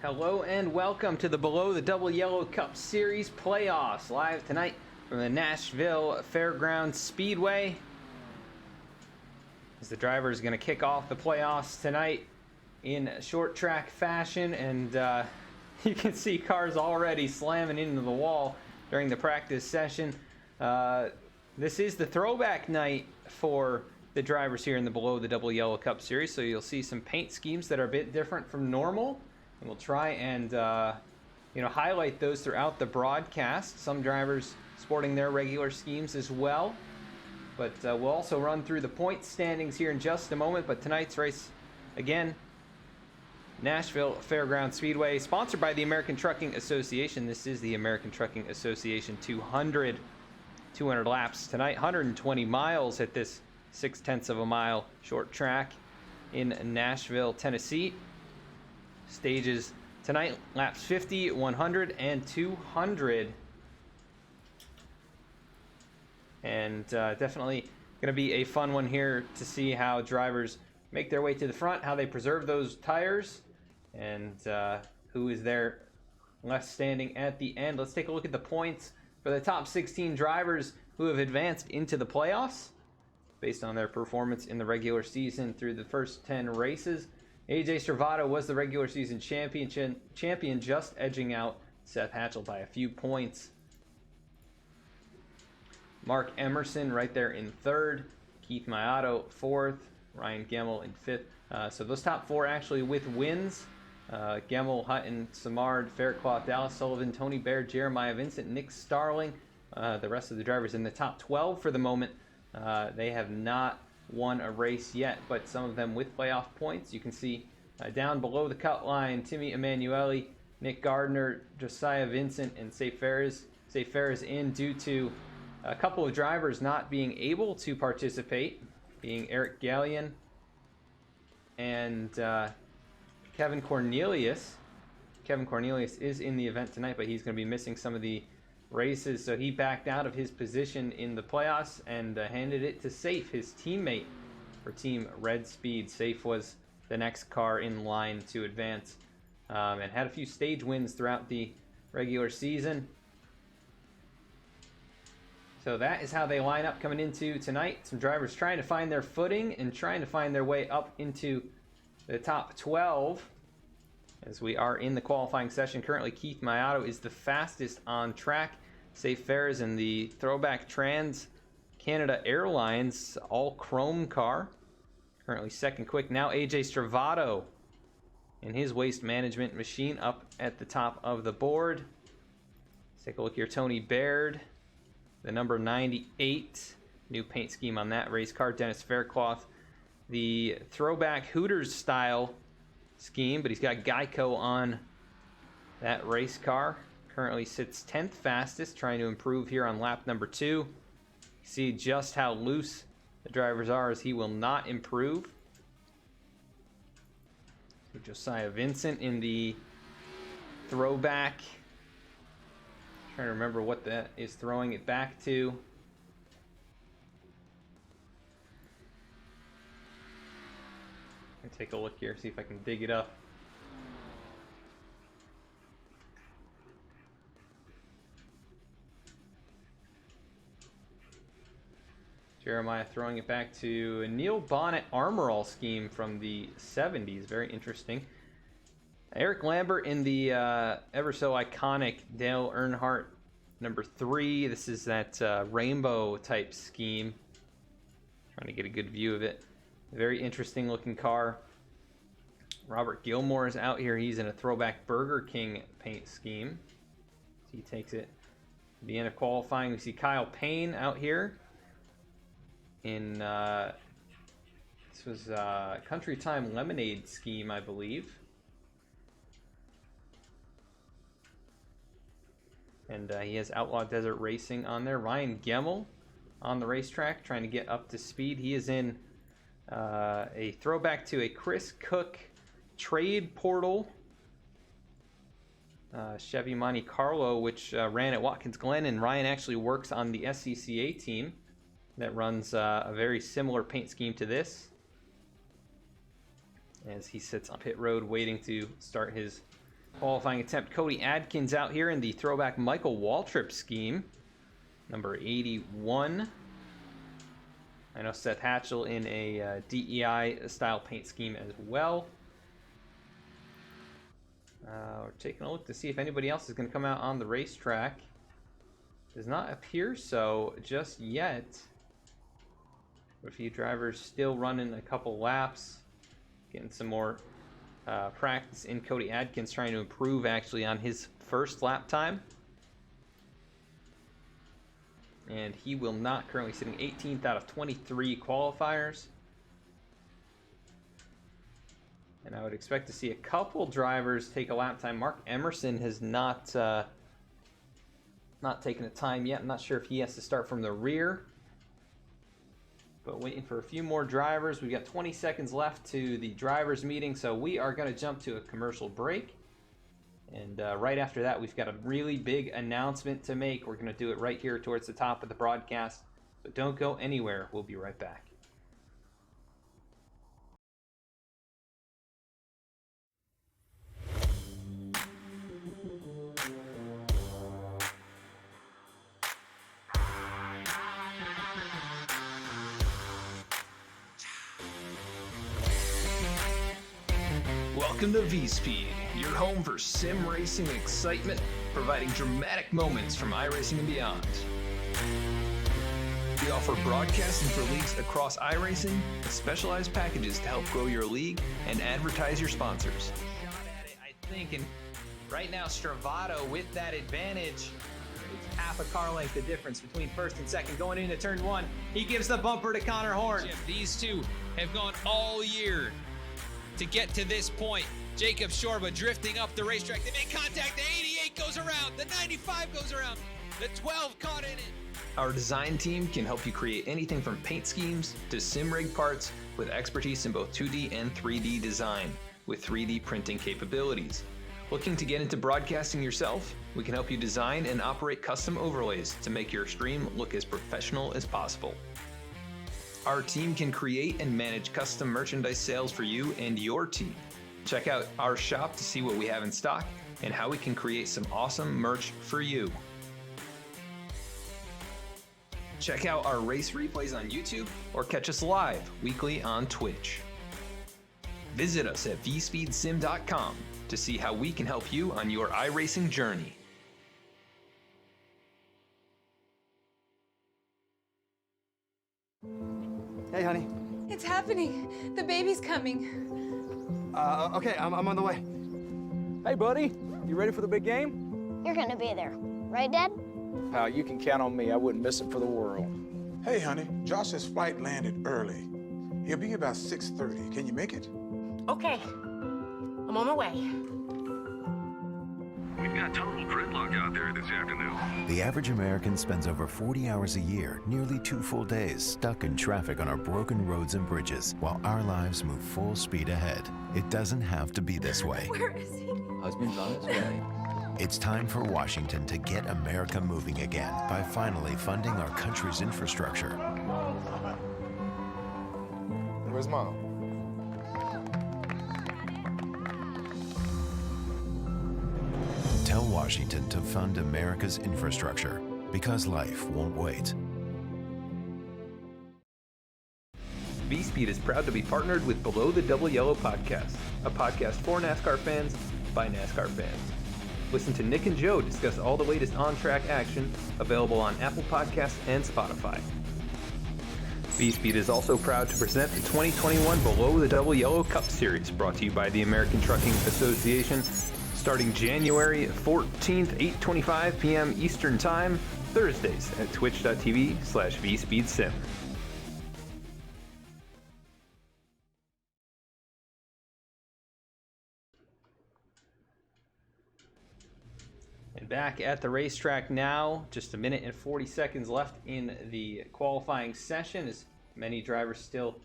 Hello and welcome to the Below the Double Yellow Cup Series playoffs, live tonight from the Nashville Fairground Speedway. As the driver is going to kick off the playoffs tonight in short track fashion, and you can see cars already slamming into the wall during the practice session. This is the throwback night for the drivers here in the Below the Double Yellow Cup Series, so you'll see some paint schemes that are a bit different from normal. And we'll try and highlight those throughout the broadcast. Some drivers sporting their regular schemes as well. But we'll also run through the point standings here in just a moment. But tonight's race, again, Nashville Fairground Speedway, sponsored by the American Trucking Association. This is the American Trucking Association 200 laps tonight. 120 miles at this 0.6 of a mile short track in Nashville, Tennessee. Stages tonight, laps 50, 100, and 200. And definitely going to be a fun one here to see how drivers make their way to the front, how they preserve those tires, and who is there left standing at the end. Let's take a look at the points for the top 16 drivers who have advanced into the playoffs based on their performance in the regular season through the first 10 races. AJ Servato was the regular season champion, just edging out Seth Hatchell by a few points. Mark Emerson right there in third. Keith Maiato fourth. Ryan Gemmel in fifth. So those top four actually with wins. Gemmel, Hutton, Samard, Faircloth, Dallas Sullivan, Tony Baird, Jeremiah Vincent, Nick Starling. The rest of the drivers in the top 12 for the moment. They have not won a race yet, but some of them with playoff points. You can see down below the cut line, Timmy Emanuele, Nick Gardner, Josiah Vincent, and Safe Ferris in due to a couple of drivers not being able to participate, being Eric Gallion and Kevin Cornelius. Kevin Cornelius is in the event tonight, but he's going to be missing some of the races, so he backed out of his position in the playoffs and handed it to Safe, his teammate for Team Red Speed. Safe was the next car in line to advance and had a few stage wins throughout the regular season. So that is how they line up coming into tonight. Some drivers trying to find their footing and trying to find their way up into the top 12 as we are in the qualifying session. Currently, Keith Maiato is the fastest on track. Safe Ferris in the throwback Trans Canada Airlines all chrome car. Currently second quick. Now AJ Stravato in his waste management machine up at the top of the board. Let's take a look here. Tony Baird, the number 98. New paint scheme on that race car. Dennis Faircloth, the throwback Hooters style scheme, but he's got Geico on that race car. Currently sits 10th fastest, trying to improve here on lap number 2. See just how loose the drivers are as he will not improve. So Josiah Vincent in the throwback. Trying to remember what that is throwing it back to. Take a look here, see if I can dig it up. Jeremiah throwing it back to a Neil Bonnet Armorall scheme from the 70s. Very interesting. Eric Lambert in the ever so iconic Dale Earnhardt number 3. This is that rainbow type scheme. Trying to get a good view of it. Very interesting looking car. Robert Gilmore is out here. He's in a throwback Burger King paint scheme. He takes it to the end of qualifying. We see Kyle Payne out here in this was Country Time Lemonade scheme, I believe. And he has Outlaw Desert Racing on there. Ryan Gemmel on the racetrack trying to get up to speed. He is in a throwback to a Chris Cook trade portal Chevy Monte Carlo, which ran at Watkins Glen, and Ryan actually works on the SCCA team that runs a very similar paint scheme to this. as he sits on pit road waiting to start his Qualifying attempt, Cody Adkins out here in the throwback Michael Waltrip scheme. Number 81. I know Seth Hatchell in a DEI style paint scheme as well. We're taking a look to see if anybody else is going to come out on the racetrack. Does not appear so just yet. A few drivers still running a couple laps, getting some more practice in Cody Adkins, trying to improve actually on his first lap time. And he will not, currently sitting 18th out of 23 qualifiers. And I would expect to see a couple drivers take a lap time. Mark Emerson has not taken a time yet. I'm not sure if he has to start from the rear. But waiting for a few more drivers. We've got 20 seconds left to the drivers meeting, so we are going to jump to a commercial break. And right after that, we've got a really big announcement to make. We're going to do it right here towards the top of the broadcast. So don't go anywhere. We'll be right back. Welcome to V-Speed, your home for sim racing excitement, providing dramatic moments from iRacing and beyond. We offer broadcasting for leagues across iRacing and specialized packages to help grow your league and advertise your sponsors. Shot at it, I think, and right now Stravato with that advantage. It's half a car length the difference between first and second going into turn one. He gives the bumper to Connor Horn. These two have gone all year to get to this point. Jacob Shorba drifting up the racetrack. They make contact. The 88 goes around. The 95 goes around. The 12 caught in it. Our design team can help you create anything from paint schemes to sim rig parts with expertise in both 2D and 3D design with 3D printing capabilities. Looking to get into broadcasting yourself? We can help you design and operate custom overlays to make your stream look as professional as possible. Our team can create and manage custom merchandise sales for you and your team. Check out our shop to see what we have in stock and how we can create some awesome merch for you. Check out our race replays on YouTube or catch us live weekly on Twitch. Visit us at vspeedsim.com to see how we can help you on your iRacing journey. Hey, honey. It's happening. The baby's coming. Okay, I'm on the way. Hey, buddy, you ready for the big game? You're gonna be there, right, Dad? Pal, you can count on me. I wouldn't miss it for the world. Hey, honey, Josh's flight landed early. He'll be about 6:30. Can you make it? Okay, I'm on my way. We've got total gridlock out there this afternoon. The average American spends over 40 hours a year, nearly 2 full days, stuck in traffic on our broken roads and bridges, while our lives move full speed ahead. It doesn't have to be this way. Where is he? Husband's on his way. It's time for Washington to get America moving again by finally funding our country's infrastructure. Where's Mom? Tell Washington to fund America's infrastructure, because life won't wait. V-Speed is proud to be partnered with Below the Double Yellow podcast, a podcast for NASCAR fans by NASCAR fans. Listen to Nick and Joe discuss all the latest on-track action, available on Apple Podcasts and Spotify. V-Speed is also proud to present the 2021 Below the Double Yellow Cup Series, brought to you by the American Trucking Association, starting January 14th, 8:25 p.m. Eastern Time, Thursdays at twitch.tv/vspeedsim. And back at the racetrack now, just a minute and 40 seconds left in the qualifying session, as many drivers still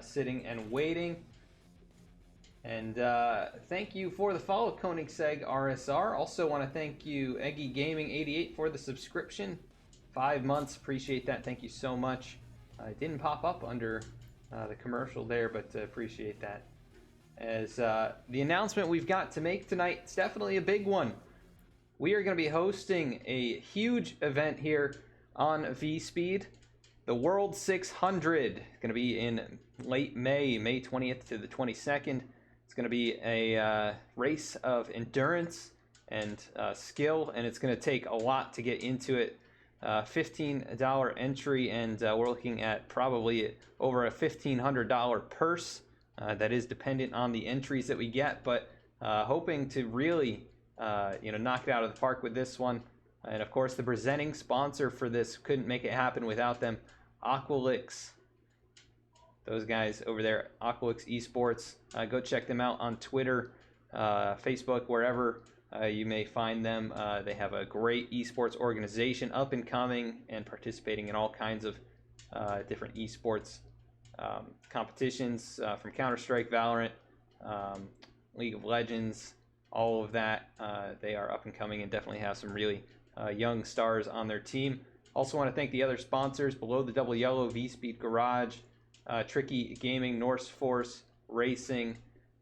sitting and waiting. And thank you for the follow, Koenigsegg RSR. Also want to thank you, Eggy Gaming 88, for the subscription. 5 months, appreciate that. Thank you so much. It didn't pop up under the commercial there, but appreciate that. as the announcement we've got to make tonight is definitely a big one. We are going to be hosting a huge event here on V-Speed. The World 600, going to be in late May 20th to the 22nd. It's going to be a race of endurance and skill, and it's going to take a lot to get into it. $15 entry, and we're looking at probably over a $1,500 purse. That is dependent on the entries that we get, but hoping to really knock it out of the park with this one. And of course, the presenting sponsor for this, couldn't make it happen without them, Aqualix. Those guys over there, Aqualix Esports. Go check them out on Twitter, Facebook, wherever you may find them. They have a great esports organization, up and coming and participating in all kinds of different esports competitions, from Counter-Strike, Valorant, League of Legends, all of that. They are up and coming and definitely have some really young stars on their team. Also want to thank the other sponsors: Below the Double Yellow, V-Speed Garage, Tricky Gaming, Norse Force Racing,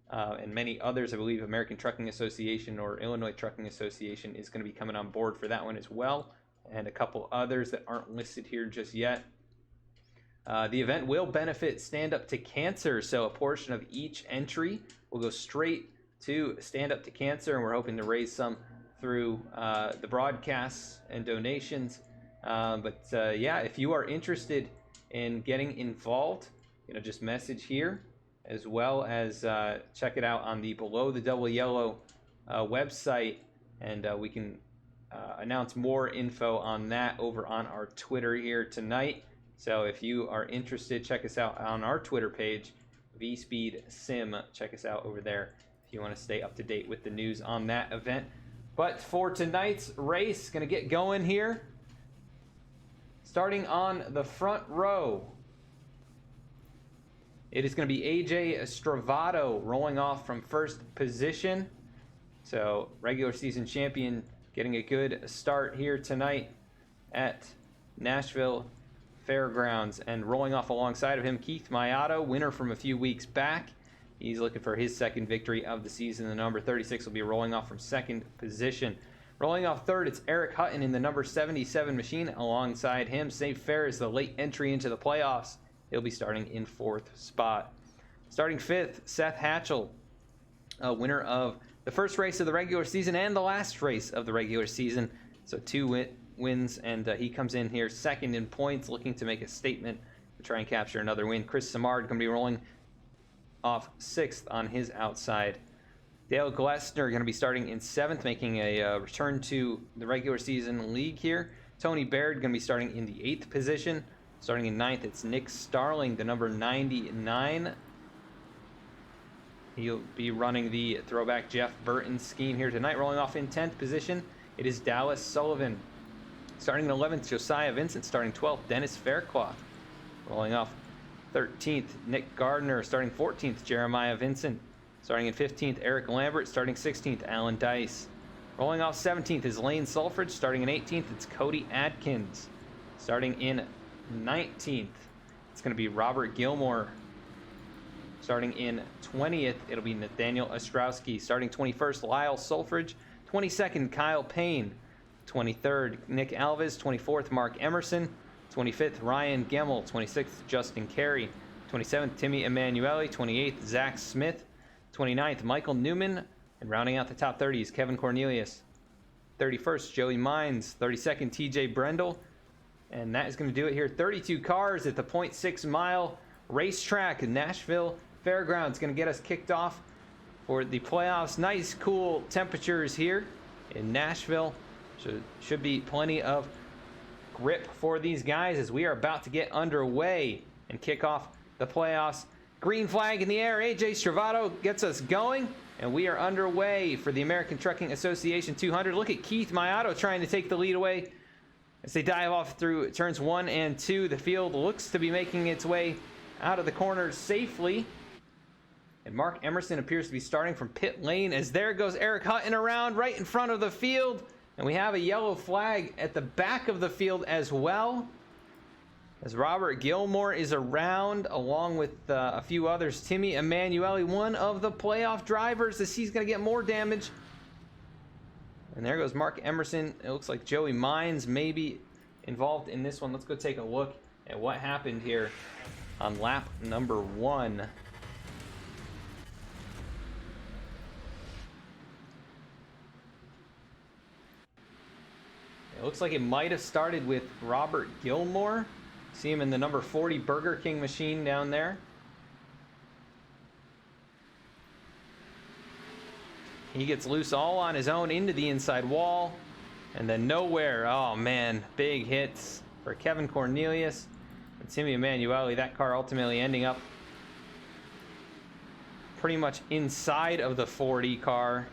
and many others. I believe American Trucking Association or Illinois Trucking Association is going to be coming on board for that one as well, and a couple others that aren't listed here just yet. The event will benefit Stand Up to Cancer, so a portion of each entry will go straight to Stand Up to Cancer, and we're hoping to raise some through the broadcasts and donations. Yeah, if you are interested in getting involved, just message here, as well as check it out on the Below the Double Yellow website, and we can announce more info on that over on our Twitter here tonight. So if you are interested, check us out on our Twitter page, VSpeed Sim. Check us out over there if you want to stay up to date with the news on that event. But for tonight's race, going to get going here. Starting on the front row, it is going to be AJ Stravato rolling off from first position. So regular season champion getting a good start here tonight at Nashville Fairgrounds, and rolling off alongside of him, Keith Mayato, winner from a few weeks back. He's looking for his second victory of the season. The number 36 will be rolling off from second position. Rolling off third, it's Eric Hutton in the number 77 machine. Alongside him, Safe Fair is the late entry into the playoffs. He'll be starting in fourth spot. Starting fifth, Seth Hatchell, winner of the first race of the regular season and the last race of the regular season. So two wins, and he comes in here second in points, looking to make a statement to try and capture another win. Chris Samard going to be rolling off sixth on his outside. Dale Glessner going to be starting in seventh, making a return to the regular season league here. Tony Baird going to be starting in the eighth position. Starting in ninth, it's Nick Starling, the number 99. He'll be running the throwback Jeff Burton scheme here tonight. Rolling off in 10th position, it is Dallas Sullivan. Starting in 11th, Josiah Vincent. Starting 12th, Dennis Faircloth. Rolling off 13th, Nick Gardner. Starting 14th, Jeremiah Vincent. Starting in 15th, Eric Lambert. Starting 16th, Alan Dice. Rolling off 17th is Lane Sulfridge. Starting in 18th, it's Cody Adkins. Starting in 19th, it's going to be Robert Gilmore. Starting in 20th, it'll be Nathaniel Ostrowski. Starting 21st, Lyle Sulfridge. 22nd, Kyle Payne. 23rd, Nick Alves. 24th, Mark Emerson. 25th, Ryan Gemmel. 26th, Justin Carey. 27th, Timmy Emanuele. 28th, Zach Smith. 29th, Michael Newman. And rounding out the top 30 is Kevin Cornelius. 31st, Joey Mines. 32nd, TJ Brendel. And that is going to do it here. 32 cars at the 0.6 mile racetrack in Nashville Fairground. It's going to get us kicked off for the playoffs. Nice, cool temperatures here in Nashville. Should be plenty of grip for these guys as we are about to get underway and kick off the playoffs. Green flag in the air. AJ Stravato gets us going, and we are underway for the American Trucking Association 200. Look at Keith Mayato trying to take the lead away as they dive off through turns 1 and 2. The field looks to be making its way out of the corners safely. And Mark Emerson appears to be starting from pit lane, as there goes Eric Hutton around right in front of the field. And we have a yellow flag at the back of the field as well. As Robert Gilmore is around, along with a few others. Timmy Emanuele, one of the playoff drivers, as he's going to get more damage. And there goes Mark Emerson. It looks like Joey Mines may be involved in this one. Let's go take a look at what happened here on lap number 1. It looks like it might have started with Robert Gilmore. See him in the number 40 Burger King machine down there. He gets loose all on his own into the inside wall. And then nowhere. Oh, man. Big hits for Kevin Cornelius and Timmy Emanuele. That car ultimately ending up pretty much inside of the 40 car.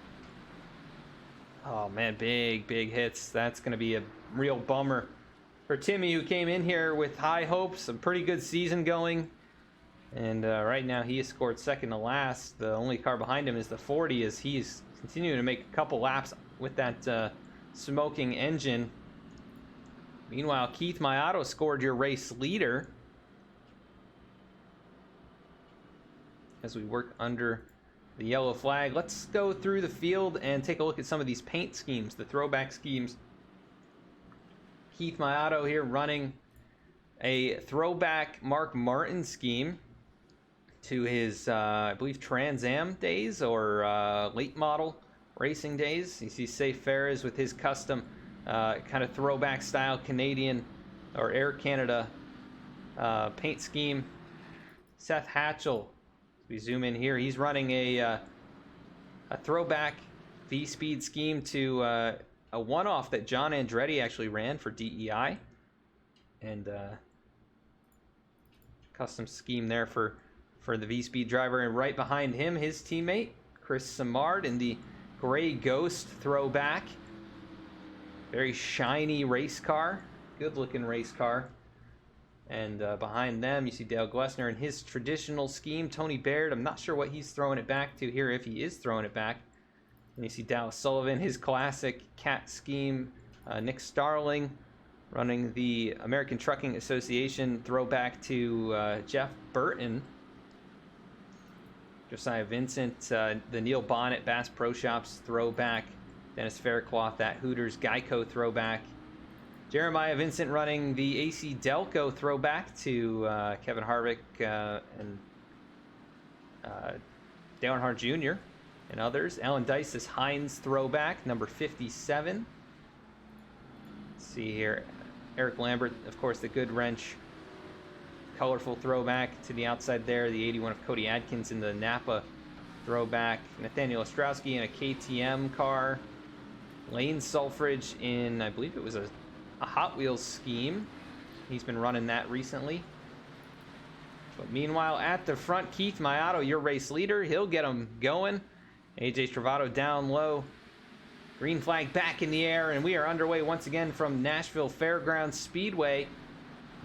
Oh, man. Big hits. That's going to be a real bummer for Timmy, who came in here with high hopes. A pretty good season going. And right now he has scored second to last. The only car behind him is the 40, as he's continuing to make a couple laps with that smoking engine. Meanwhile, Keith Mayato scored your race leader as we work under the yellow flag. Let's go through the field and take a look at some of these paint schemes, the throwback schemes. Keith Mayato here running a throwback Mark Martin scheme to his, I believe, Trans Am days or late model racing days. You see Safe Ferris with his custom kind of throwback style Canadian or Air Canada paint scheme. Seth Hatchell, as we zoom in here, he's running a throwback V-Speed scheme to a one-off that John Andretti actually ran for DEI. And custom scheme there for the V-Speed driver. And right behind him, his teammate, Chris Simard, in the Gray Ghost throwback. Very shiny race car. Good-looking race car. And behind them, you see Dale Glessner in his traditional scheme. Tony Baird, I'm not sure what he's throwing it back to here, if he is throwing it back. And you see Dallas Sullivan, his classic cat scheme. Nick Starling running the American Trucking Association throwback to Jeff Burton. Josiah Vincent, the Neil Bonnet Bass Pro Shops throwback. Dennis Faircloth, that Hooters Geico throwback. Jeremiah Vincent running the AC Delco throwback to Kevin Harvick and Dale Earnhardt Jr. and others. Alan Dice's Heinz throwback, number 57. Let's see here. Eric Lambert, of course, the Good Wrench colorful throwback to the outside there. The 81 of Cody Adkins in the Napa throwback. Nathaniel Ostrowski in a KTM car. Lane Sulfridge in, I believe it was a Hot Wheels scheme. He's been running that recently. But meanwhile, at the front, Keith Mayato, your race leader. He'll get him going. AJ Travato down low. Green flag back in the air, and we are underway once again from Nashville Fairground Speedway.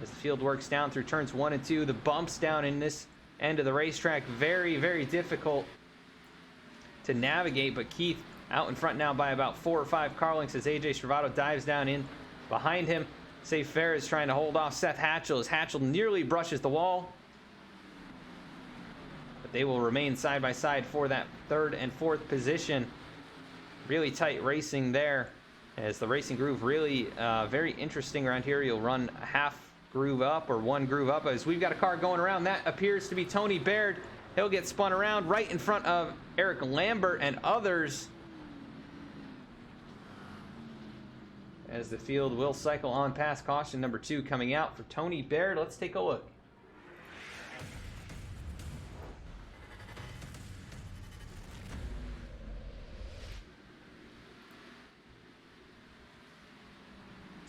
As the field works down through turns 1 and 2, the bumps down in this end of the racetrack, very difficult to navigate. But Keith out in front now by about 4 or 5 car lengths as AJ Travato dives down in behind him. Safe Ferris trying to hold off Seth Hatchell as Hatchell nearly brushes the wall. But they will remain side by side for that 3rd and 4th position. Really tight racing there, as the racing groove really very interesting around here. You'll run a half groove up or 1 groove up, as we've got a car going around. That appears to be Tony Baird. He'll get spun around right in front of Eric Lambert and others, as the field will cycle on past caution number 2 coming out for Tony Baird. Let's take a look.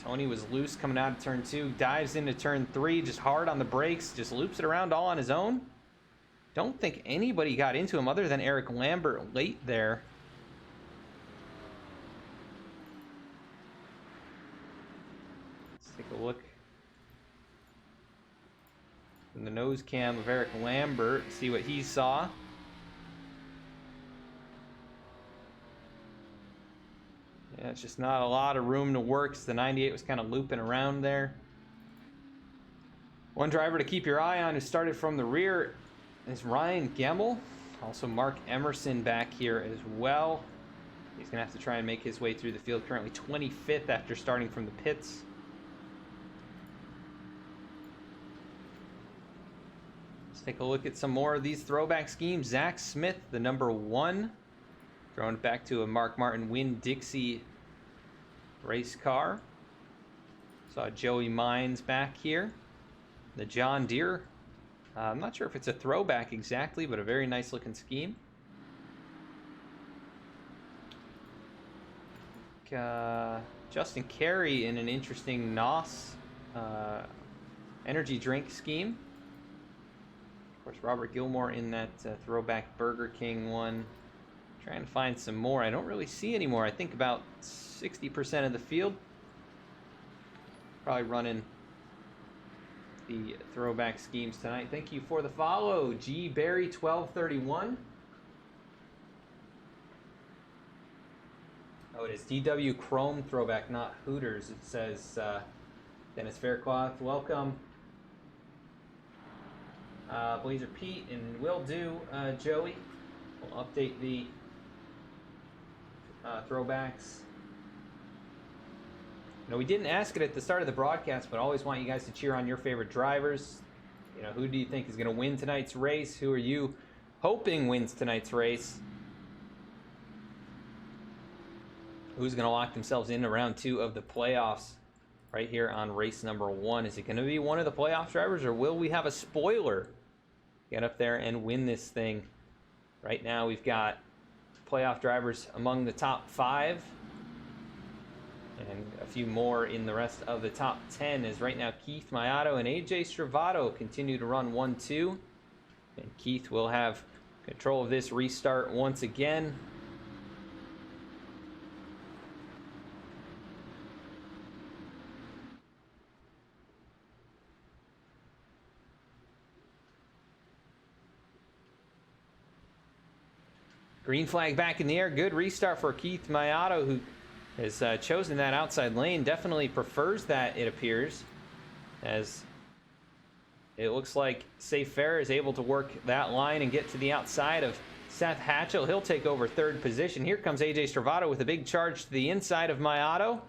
Tony was loose coming out of turn 2, dives into turn 3, just hard on the brakes, just loops it around all on his own. Don't think anybody got into him other than Eric Lambert late there. Let's take a look in the nose cam of Eric Lambert, see what he saw. Yeah, it's just not a lot of room to work, so the 98 was kind of looping around there. One driver to keep your eye on who started from the rear is Ryan Gemmel. Also Mark Emerson back here as well. He's going to have to try and make his way through the field. Currently 25th after starting from the pits. Let's take a look at some more of these throwback schemes. Zach Smith, the number 1. Throwing it back to a Mark Martin Winn-Dixie race car. Saw Joey Mines back here. The John Deere. I'm not sure if it's a throwback exactly, but a very nice looking scheme. Justin Carey in an interesting NOS energy drink scheme. Of course, Robert Gilmore in that throwback Burger King one. Trying to find some more. I don't really see any more. I think about 60% of the field. Probably running the throwback schemes tonight. Thank you for the follow, G Barry 1231. Oh, it is DW Chrome throwback, not Hooters. It says Dennis Faircloth, welcome. Blazer Pete, and will do, Joey. We'll update the throwbacks. No, we didn't ask it at the start of the broadcast, but I always want you guys to cheer on your favorite drivers. You know, who do you think is going to win tonight's race? Who are you hoping wins tonight's race? Who's going to lock themselves into round 2 of the playoffs right here on race number 1? Is it going to be one of the playoff drivers, or will we have a spoiler get up there and win this thing? Right now we've got playoff drivers among the top 5. And a few more in the rest of the top 10, as right now Keith Maiato and AJ Stravato continue to run 1-2. And Keith will have control of this restart once again. Green flag back in the air. Good restart for Keith Maiato, who has chosen that outside lane. Definitely prefers that, it appears, as it looks like Safe Fair is able to work that line and get to the outside of Seth Hatchell. He'll take over 3rd position. Here comes AJ Stravato with a big charge to the inside of Maiato.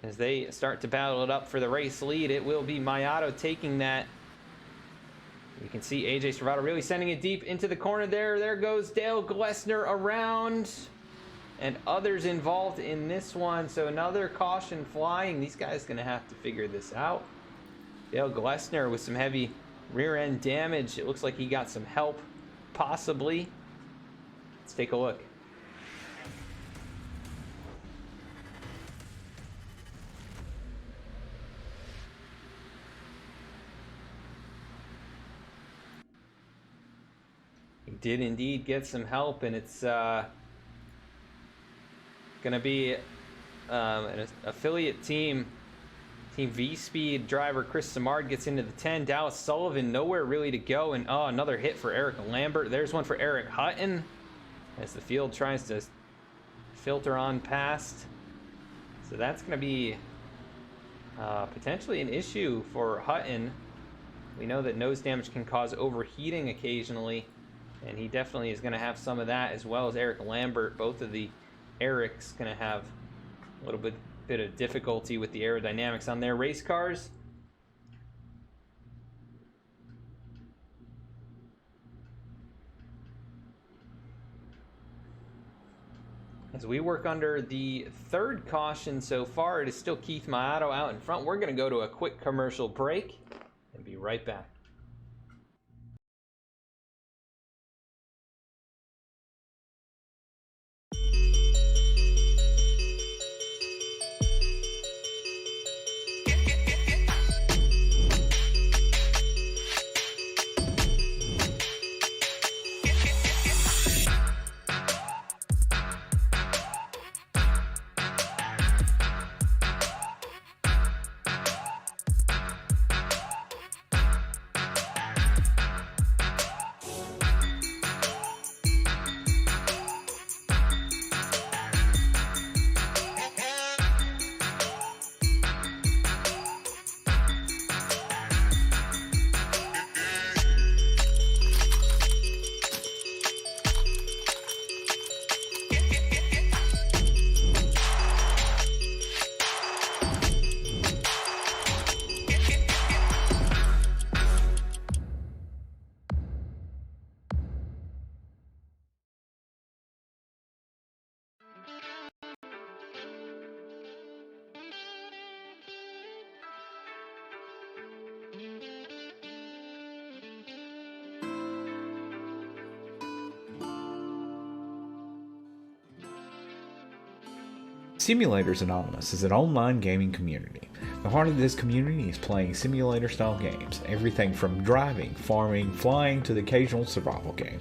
As they start to battle it up for the race lead, it will be Maiato taking that. You can see AJ Stravato really sending it deep into the corner there. There goes Dale Glessner around. And others involved in this one, so another caution flying. These guys going to have to figure this out. Dale Glessner with some heavy rear end damage. It looks like he got some help, possibly. Let's take a look. He did indeed get some help, and it's going to be an affiliate team. Team V-Speed driver Chris Samard gets into the 10. Dallas Sullivan nowhere really to go. And another hit for Eric Lambert. There's one for Eric Hutton as the field tries to filter on past. So that's going to be potentially an issue for Hutton. We know that nose damage can cause overheating occasionally, and he definitely is going to have some of that, as well as Eric Lambert. Both of the Eric's going to have a little bit of difficulty with the aerodynamics on their race cars. As we work under the 3rd caution so far, it is still Keith Maiato out in front. We're going to go to a quick commercial break and be right back. Simulators Anonymous is an online gaming community. The heart of this community is playing simulator-style games, everything from driving, farming, flying, to the occasional survival game.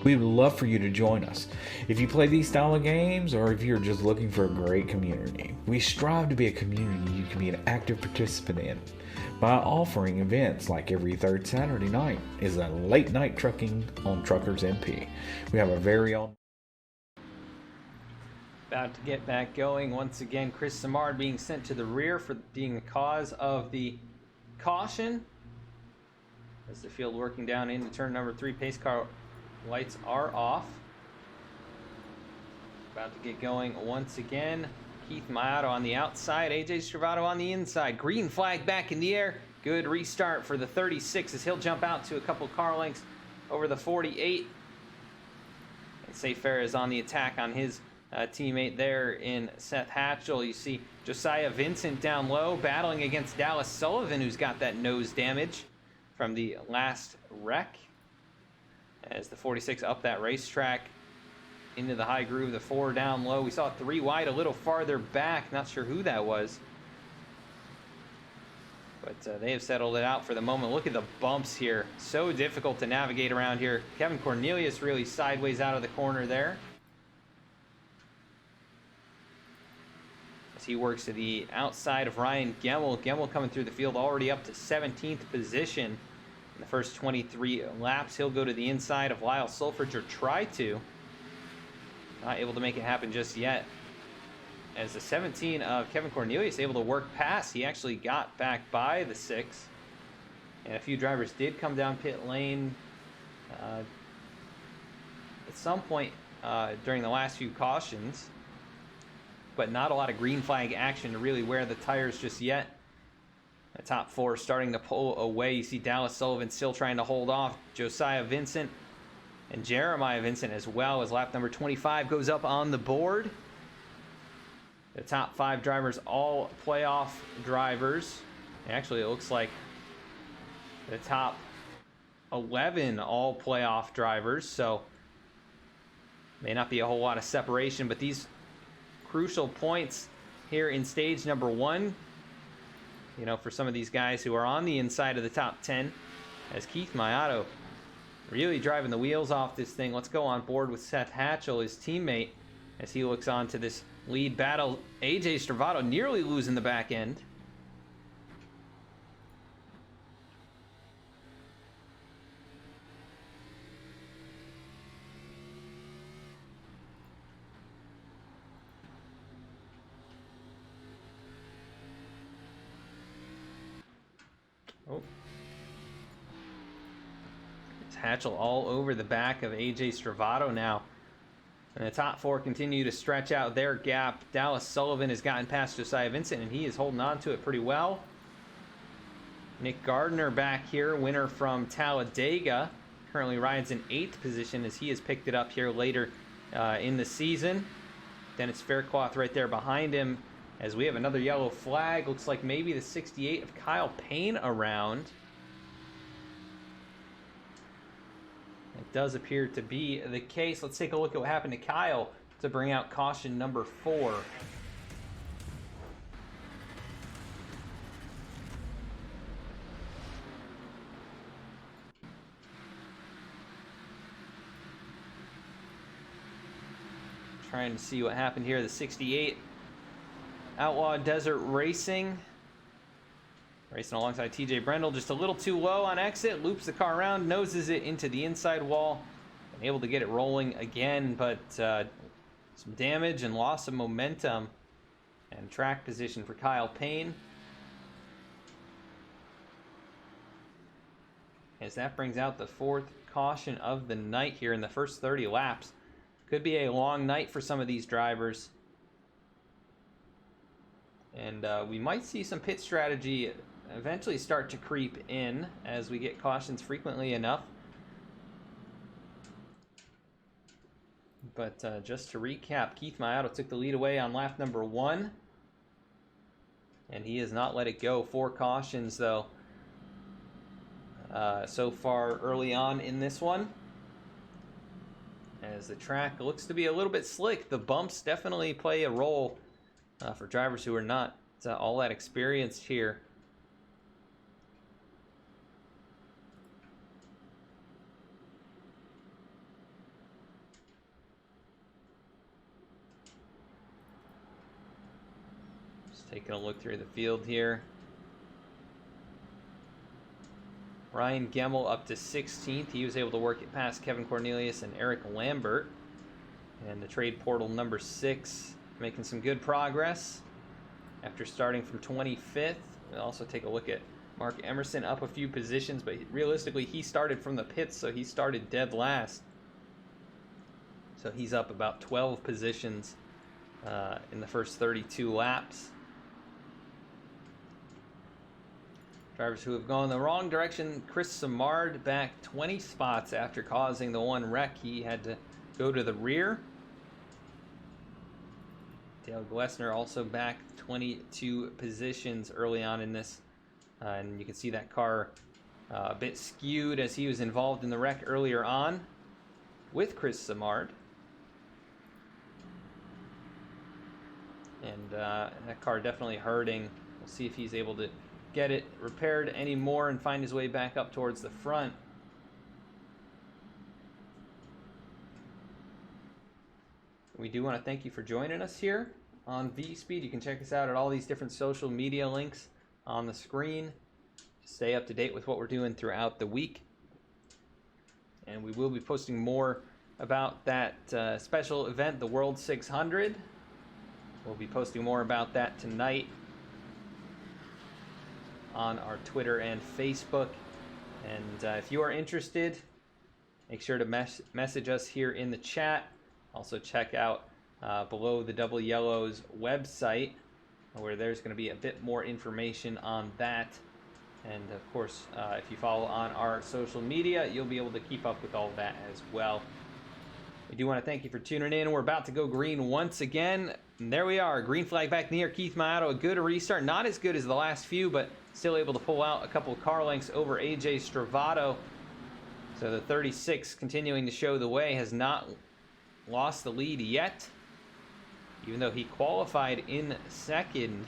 We would love for you to join us. If you play these style of games, or if you're just looking for a great community, we strive to be a community you can be an active participant in by offering events like every third Saturday night is a late night trucking on Truckers MP. We have a very own. About to get back going once again. Chris Simard being sent to the rear for being the cause of the caution. As the field working down into turn number 3, pace car lights are off. About to get going once again. Keith Mayato on the outside, AJ Stravato on the inside. Green flag back in the air. Good restart for the 36 as he'll jump out to a couple car lengths over the 48. And Safe Fair is on the attack on his teammate there in Seth Hatchell. You see Josiah Vincent down low battling against Dallas Sullivan, who's got that nose damage from the last wreck. As the 46 up that racetrack into the high groove, the 4 down low. We saw 3 wide a little farther back. Not sure who that was. But they have settled it out for the moment. Look at the bumps here. So difficult to navigate around here. Kevin Cornelius really sideways out of the corner there. As he works to the outside of Ryan Gemmel. Gemmel coming through the field already up to 17th position. In the first 23 laps, he'll go to the inside of Lyle Sulfridge, or try to. Not able to make it happen just yet. As the 17 of Kevin Cornelius able to work past, he actually got back by the 6. And a few drivers did come down pit lane at some point during the last few cautions. But not a lot of green flag action to really wear the tires just yet. The top 4 starting to pull away. You see Dallas Sullivan still trying to hold off Josiah Vincent and Jeremiah Vincent as well, as lap number 25 goes up on the board. The top 5 drivers, all playoff drivers. Actually, it looks like the top 11 all playoff drivers, so may not be a whole lot of separation, but these crucial points here in stage number 1, you know, for some of these guys who are on the inside of the top 10, as Keith Mayato really driving the wheels off this thing. Let's go on board with Seth Hatchell, his teammate, as he looks on to this lead battle. AJ Stravato nearly losing the back end. Oh. It's Hatchell all over the back of AJ Stravato now. And the top 4 continue to stretch out their gap. Dallas Sullivan has gotten past Josiah Vincent, and he is holding on to it pretty well. Nick Gardner back here, winner from Talladega. Currently rides in 8th position as he has picked it up here later in the season. Dennis Faircloth right there behind him. As we have another yellow flag, looks like maybe the 68 of Kyle Payne around. It does appear to be the case. Let's take a look at what happened to Kyle to bring out caution number 4. Trying to see what happened here. The 68 Outlaw Desert Racing. Racing alongside TJ Brendel, just a little too low on exit, loops the car around, noses it into the inside wall, and able to get it rolling again, but some damage and loss of momentum and track position for Kyle Payne. As that brings out the 4th caution of the night here in the first 30 laps. Could be a long night for some of these drivers. And we might see some pit strategy eventually start to creep in as we get cautions frequently enough. But just to recap, Keith Mayato took the lead away on lap number 1. And he has not let it go. 4 cautions, though, so far early on in this one. As the track looks to be a little bit slick. The bumps definitely play a role for drivers who are not all that experienced here. Just taking a look through the field here. Ryan Gemmel up to 16th. He was able to work it past Kevin Cornelius and Eric Lambert. And the trade portal number 6 making some good progress after starting from 25th. We'll also take a look at Mark Emerson up a few positions, but realistically he started from the pits, so he started dead last. So he's up about 12 positions in the first 32 laps. Drivers who have gone the wrong direction. Chris Simard back 20 spots after causing the one wreck. He had to go to the rear. Dale Glessner also back 22 positions early on in this. And you can see that car a bit skewed as he was involved in the wreck earlier on with Chris Simard. And that car definitely hurting. We'll see if he's able to get it repaired anymore and find his way back up towards the front. We do want to thank you for joining us here on V-Speed. You can check us out at all these different social media links on the screen to stay up to date with what we're doing throughout the week. And we will be posting more about that special event, the World 600. We'll be posting more about that tonight on our Twitter and Facebook. And if you are interested, make sure to message us here in the chat. Also check out Below the Double Yellow's website, where there's going to be a bit more information on that. And of course, if you follow on our social media, you'll be able to keep up with all of that as well. We do want to thank you for tuning in. We're about to go green once again. And there we are, green flag back in the air. Keith Mayato, a good restart. Not as good as the last few, but still able to pull out a couple of car lengths over AJ Stravato. So the 36 continuing to show the way, has not lost the lead yet. Even though he qualified in second,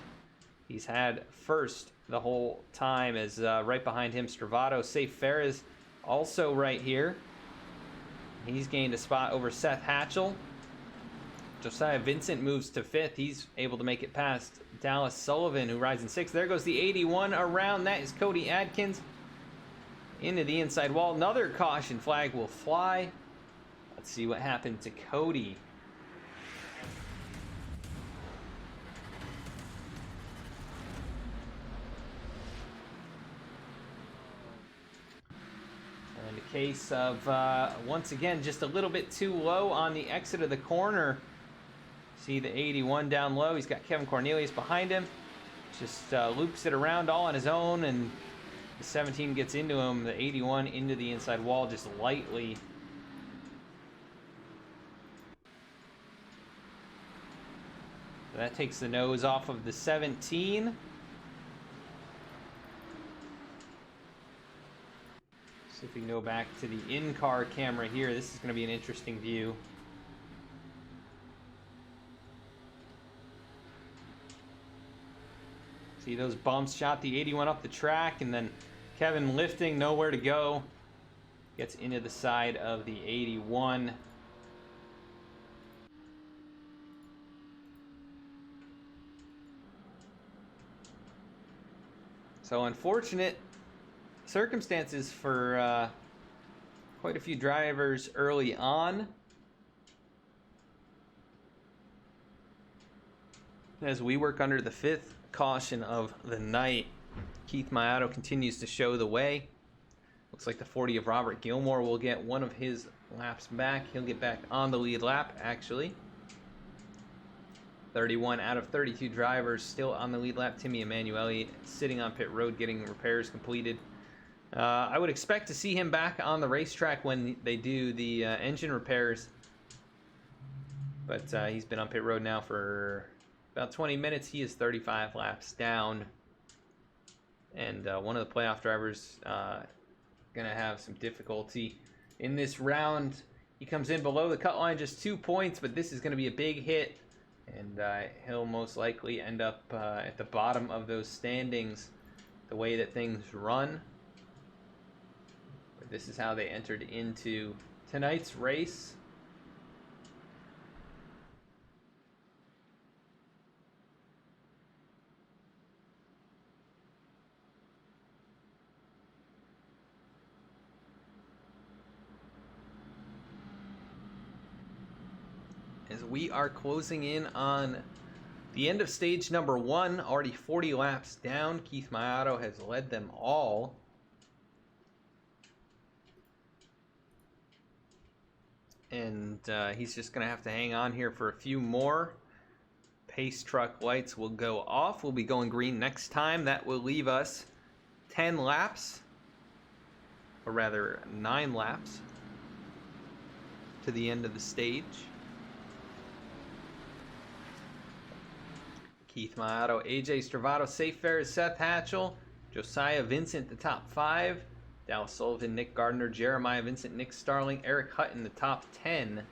he's had first the whole time, as right behind him Stravato. Safe Ferris also right here. He's gained a spot over Seth Hatchell. Josiah Vincent moves to 5th. He's able to make it past Dallas Sullivan, who rides in 6th. There goes the 81 around. That is Cody Adkins into the inside wall. Another caution flag will fly. Let's see what happened to Cody. In the case of, once again, just a little bit too low on the exit of the corner. See the 81 down low. He's got Kevin Cornelius behind him. Just loops it around all on his own, and the 17 gets into him. The 81 into the inside wall just lightly. So that takes the nose off of the 17. See if we can go back to the in-car camera here. This is going to be an interesting view. See those bumps, shot the 81 up the track, and then Kevin lifting, nowhere to go. Gets into the side of the 81. So unfortunate circumstances for quite a few drivers early on. As we work under the 5th caution of the night, Keith Mayato continues to show the way. Looks like the 40 of Robert Gilmore will get one of his laps back. He'll get back on the lead lap, actually. 31 out of 32 drivers still on the lead lap. Timmy Emanuele sitting on pit road getting repairs completed. I would expect to see him back on the racetrack when they do the engine repairs. But he's been on pit road now for about 20 minutes. He is 35 laps down. And one of the playoff drivers going to have some difficulty in this round. He comes in below the cut line, just 2 points, but this is going to be a big hit And he'll most likely end up at the bottom of those standings the way that things run. But this is how they entered into tonight's race. As we are closing in on the end of stage number 1, already 40 laps down. Keith Mayato has led them all. And he's just going to have to hang on here for a few more. Pace truck lights will go off. We'll be going green next time. That will leave us 10 laps, or rather 9 laps, to the end of the stage. Keith Mayato, AJ Stravato, Safe Fares, Seth Hatchell, Josiah Vincent, the top 5. Dallas Sullivan, Nick Gardner, Jeremiah Vincent, Nick Starling, Eric Hutton, the top 10.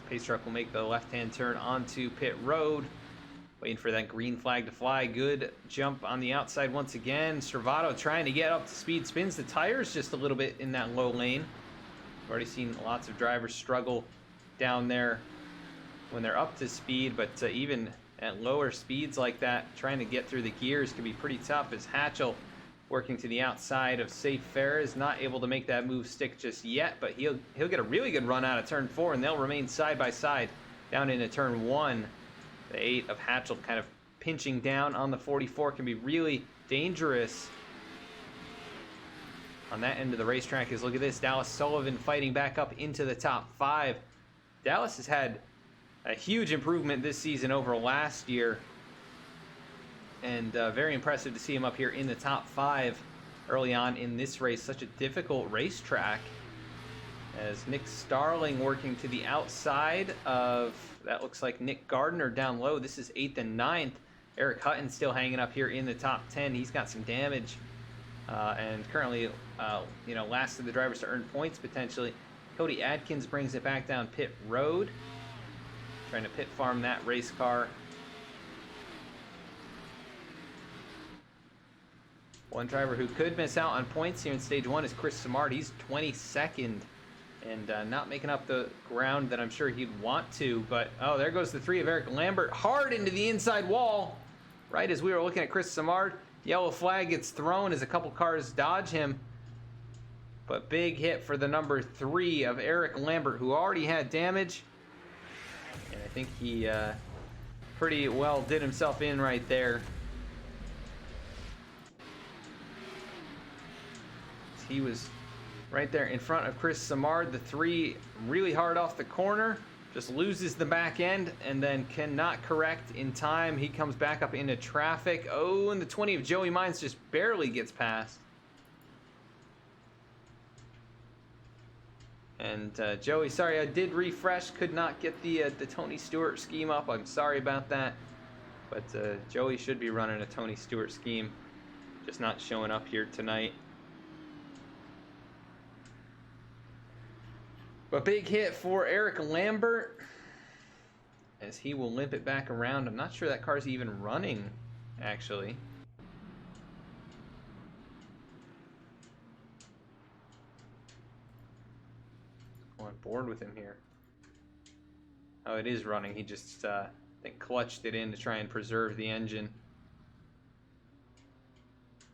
Pace truck will make the left-hand turn onto pit road. Waiting for that green flag to fly. Good jump on the outside once again. Stravato trying to get up to speed. Spins the tires just a little bit in that low lane. We've already seen lots of drivers struggle down there when they're up to speed, but even at lower speeds like that, trying to get through the gears can be pretty tough. As Hatchell working to the outside of Safe Fares, not able to make that move stick just yet, but he'll get a really good run out of turn 4, and they'll remain side by side down into turn 1. The 8 of Hatchell kind of pinching down on the 44 can be really dangerous on that end of the racetrack. Is look at this, Dallas Sullivan fighting back up into the top 5. Dallas has had a huge improvement this season over last year, and very impressive to see him up here in the top 5 early on in this race. Such a difficult racetrack, as Nick Starling working to the outside of, that looks like Nick Gardner down low. This is 8th and 9th. Eric Hutton still hanging up here in the top 10. He's got some damage, and currently last of the drivers to earn points potentially. Cody Adkins brings it back down pit road, trying to pit farm that race car. One driver who could miss out on points here in stage 1 is Chris Simard. He's 22nd and not making up the ground that I'm sure he'd want to. But, oh, there goes the 3 of Eric Lambert, hard into the inside wall. Right as we were looking at Chris Simard, yellow flag gets thrown as a couple cars dodge him. But big hit for the number 3 of Eric Lambert, who already had damage. And I think he pretty well did himself in right there. He was right there in front of Chris Simard. The 3 really hard off the corner. Just loses the back end and then cannot correct in time. He comes back up into traffic. Oh, and the 20 of Joey Mines just barely gets past. And Joey, sorry, I did refresh, could not get the Tony Stewart scheme up. I'm sorry about that. But Joey should be running a Tony Stewart scheme, just not showing up here tonight. But big hit for Eric Lambert, as he will limp it back around. I'm not sure that car's even running, actually. On board with him here. Oh, it is running. He just I think clutched it in to try and preserve the engine.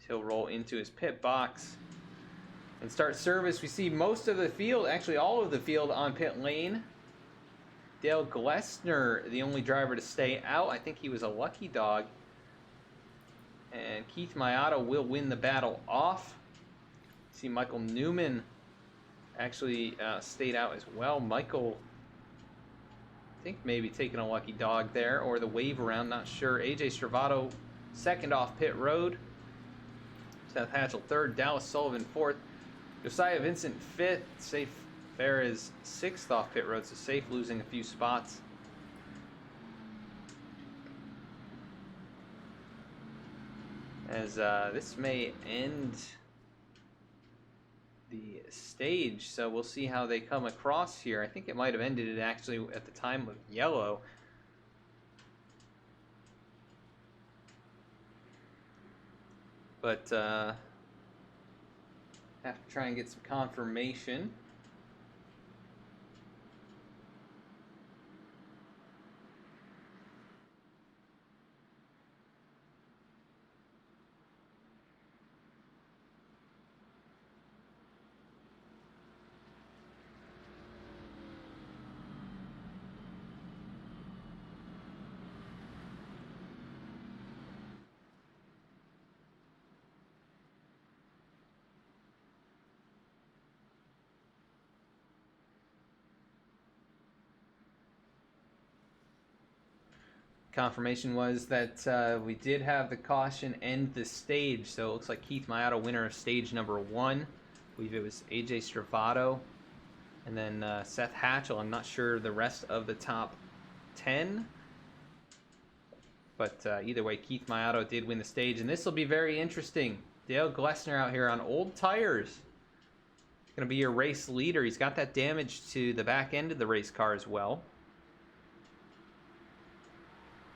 He'll roll into his pit box and start service. We see most of the field, actually all of the field, on pit lane. Dale Glessner, the only driver to stay out. I think he was a lucky dog. And Keith Mayato will win the battle off. See Michael Newman actually stayed out as well. Michael, I think maybe taking a lucky dog there, or the wave around, not sure. AJ Stravato second off pit road. Seth Hatchell third. Dallas Sullivan fourth. Josiah Vincent fifth. Safe Fares sixth off pit road, so Safe losing a few spots. As this may end the stage, so we'll see how they come across here. I think it might have ended it actually at the time of yellow. But have to try and get some confirmation. Confirmation was that we did have the caution end the stage, so it looks like Keith Mayato, winner of stage number 1. I believe it was AJ Stravato, and then Seth Hatchell. I'm not sure the rest of the top 10, but either way, Keith Mayato did win the stage, and this will be very interesting. Dale Glessner out here on old tires. Going to be your race leader. He's got that damage to the back end of the race car as well.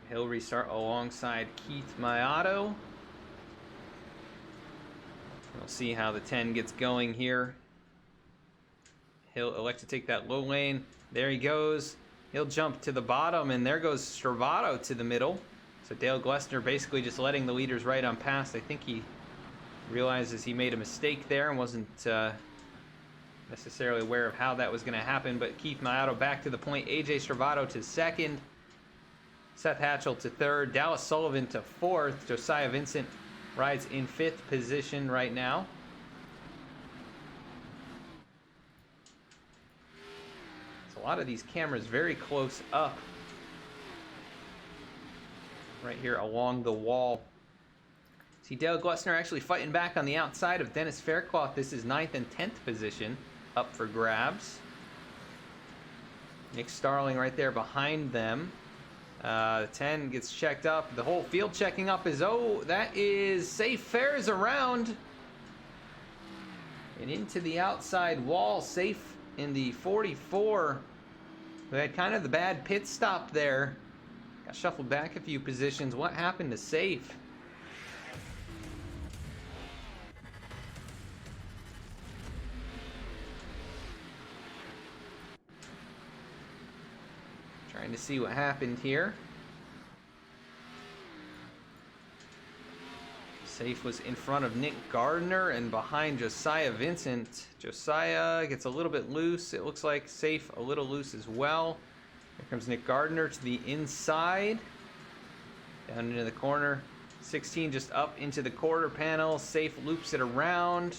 He'll restart alongside Keith Mayato. We'll see how the 10 gets going here. He'll elect to take that low lane. There he goes. He'll jump to the bottom, and there goes Stravato to the middle. So Dale Glessner basically just letting the leaders right on past. I think he realizes he made a mistake there and wasn't necessarily aware of how that was going to happen. But Keith Mayato back to the point. AJ Stravato to second. Seth Hatchell to third, Dallas Sullivan to fourth. Josiah Vincent rides in 5th position right now. So a lot of these cameras very close up right here along the wall. See Dale Glessner actually fighting back on the outside of Dennis Faircloth. This is 9th and 10th position up for grabs. Nick Starling right there behind them. The 10 gets checked up. The whole field checking up is, oh, that is Safe Fares around. And into the outside wall. Safe in the 44. We had kind of the bad pit stop there. Got shuffled back a few positions. What happened to Safe? Trying to see what happened here. Safe was in front of Nick Gardner and behind Josiah Vincent. Josiah gets a little bit loose. It looks like Safe a little loose as well. Here comes Nick Gardner to the inside. Down into the corner. 16 just up into the quarter panel. Safe loops it around.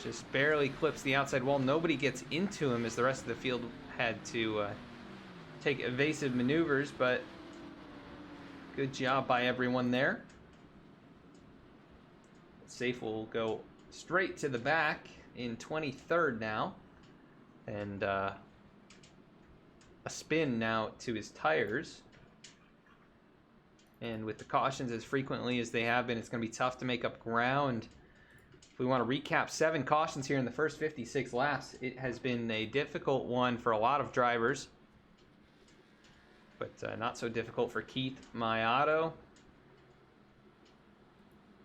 Just barely clips the outside wall. Nobody gets into him as the rest of the field had to take evasive maneuvers, but good job by everyone there. Safe will go straight to the back in 23rd now, and a spin now to his tires. And with the cautions as frequently as they have been, it's going to be tough to make up ground. If we want to recap 7 cautions here in the first 56 laps, it has been a difficult one for a lot of drivers. But not so difficult for Keith Mayato,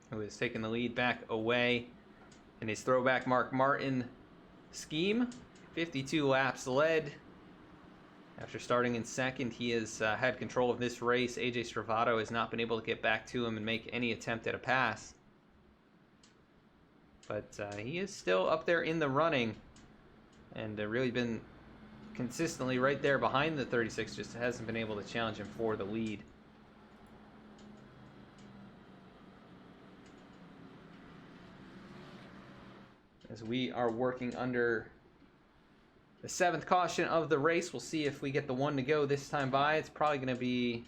who has taken the lead back away in his throwback Mark Martin scheme. 52 laps led. After starting in second, he has had control of this race. AJ Stravato has not been able to get back to him and make any attempt at a pass. But he is still up there in the running and really been consistently right there behind the 36, just hasn't been able to challenge him for the lead. As we are working under the 7th caution of the race, we'll see if we get the 1 to go this time by. It's probably going to be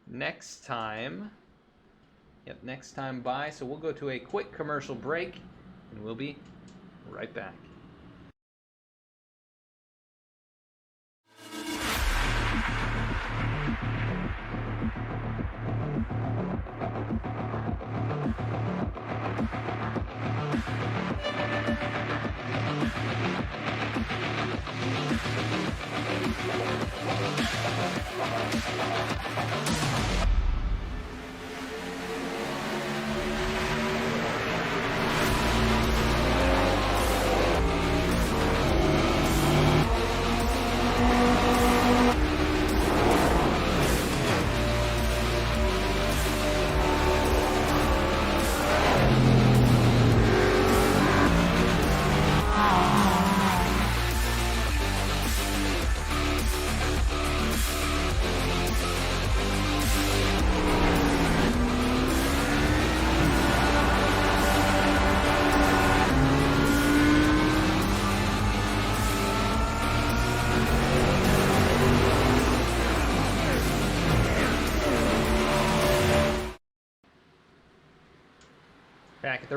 next time. Yep, next time by. So we'll go to a quick commercial break, and we'll be right back.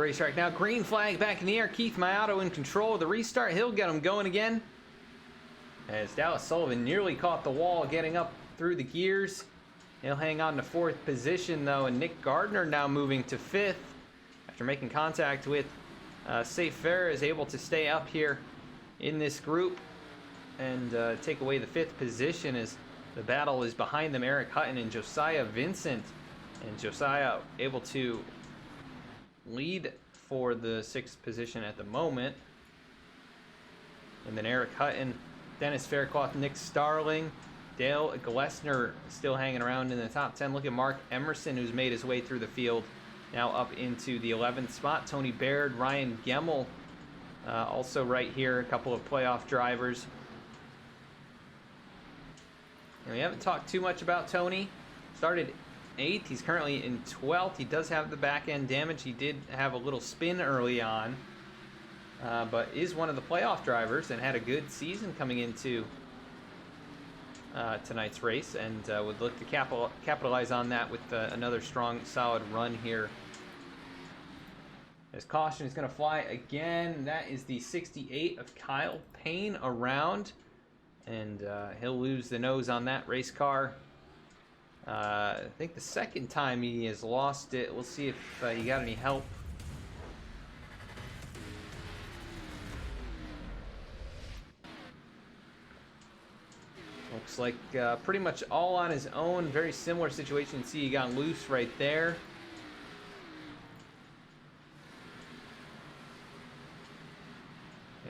the racetrack now. Green flag back in the air. Keith Mayato in control of the restart. He'll get him going again. As Dallas Sullivan nearly caught the wall getting up through the gears. He'll hang on to 4th position though, and Nick Gardner now moving to 5th. After making contact with Safe Farah, is able to stay up here in this group and take away the 5th position as the battle is behind them. Eric Hutton and Josiah Vincent. And Josiah able to lead for the 6th position at the moment. And then Eric Hutton, Dennis Faircloth, Nick Starling, Dale Glessner still hanging around in the top 10. Look at Mark Emerson, who's made his way through the field, now up into the 11th spot. Tony Baird, Ryan Gemmel, also right here, a couple of playoff drivers. And we haven't talked too much about Tony. Started 8th, he's currently in 12th. He does have the back end damage. He did have a little spin early on, but is one of the playoff drivers and had a good season coming into tonight's race, and would look to capitalize on that with another strong, solid run here. As caution is going to fly again. That is the 68 of Kyle Payne around, and he'll lose the nose on that race car. I think the second time he has lost it. We'll see if he got any help. Looks like pretty much all on his own. Very similar situation. See, he got loose right there.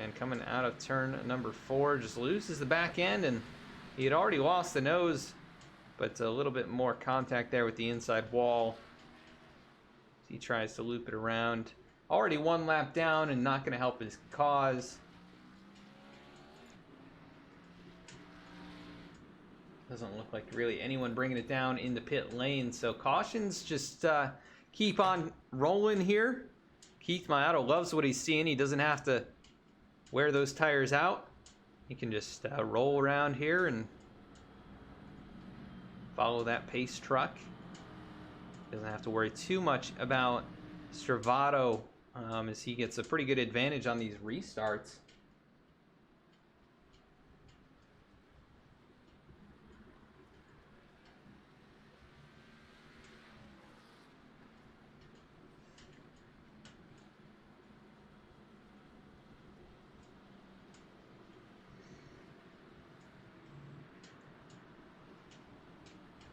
And coming out of turn number 4, just loses the back end, and he had already lost the nose, but a little bit more contact there with the inside wall. He tries to loop it around. Already 1 lap down and not going to help his cause. Doesn't look like really anyone bringing it down in the pit lane, so cautions just keep on rolling here. Keith Mayato loves what he's seeing. He doesn't have to wear those tires out. He can just roll around here and follow that pace truck. Doesn't have to worry too much about Stravato as he gets a pretty good advantage on these restarts.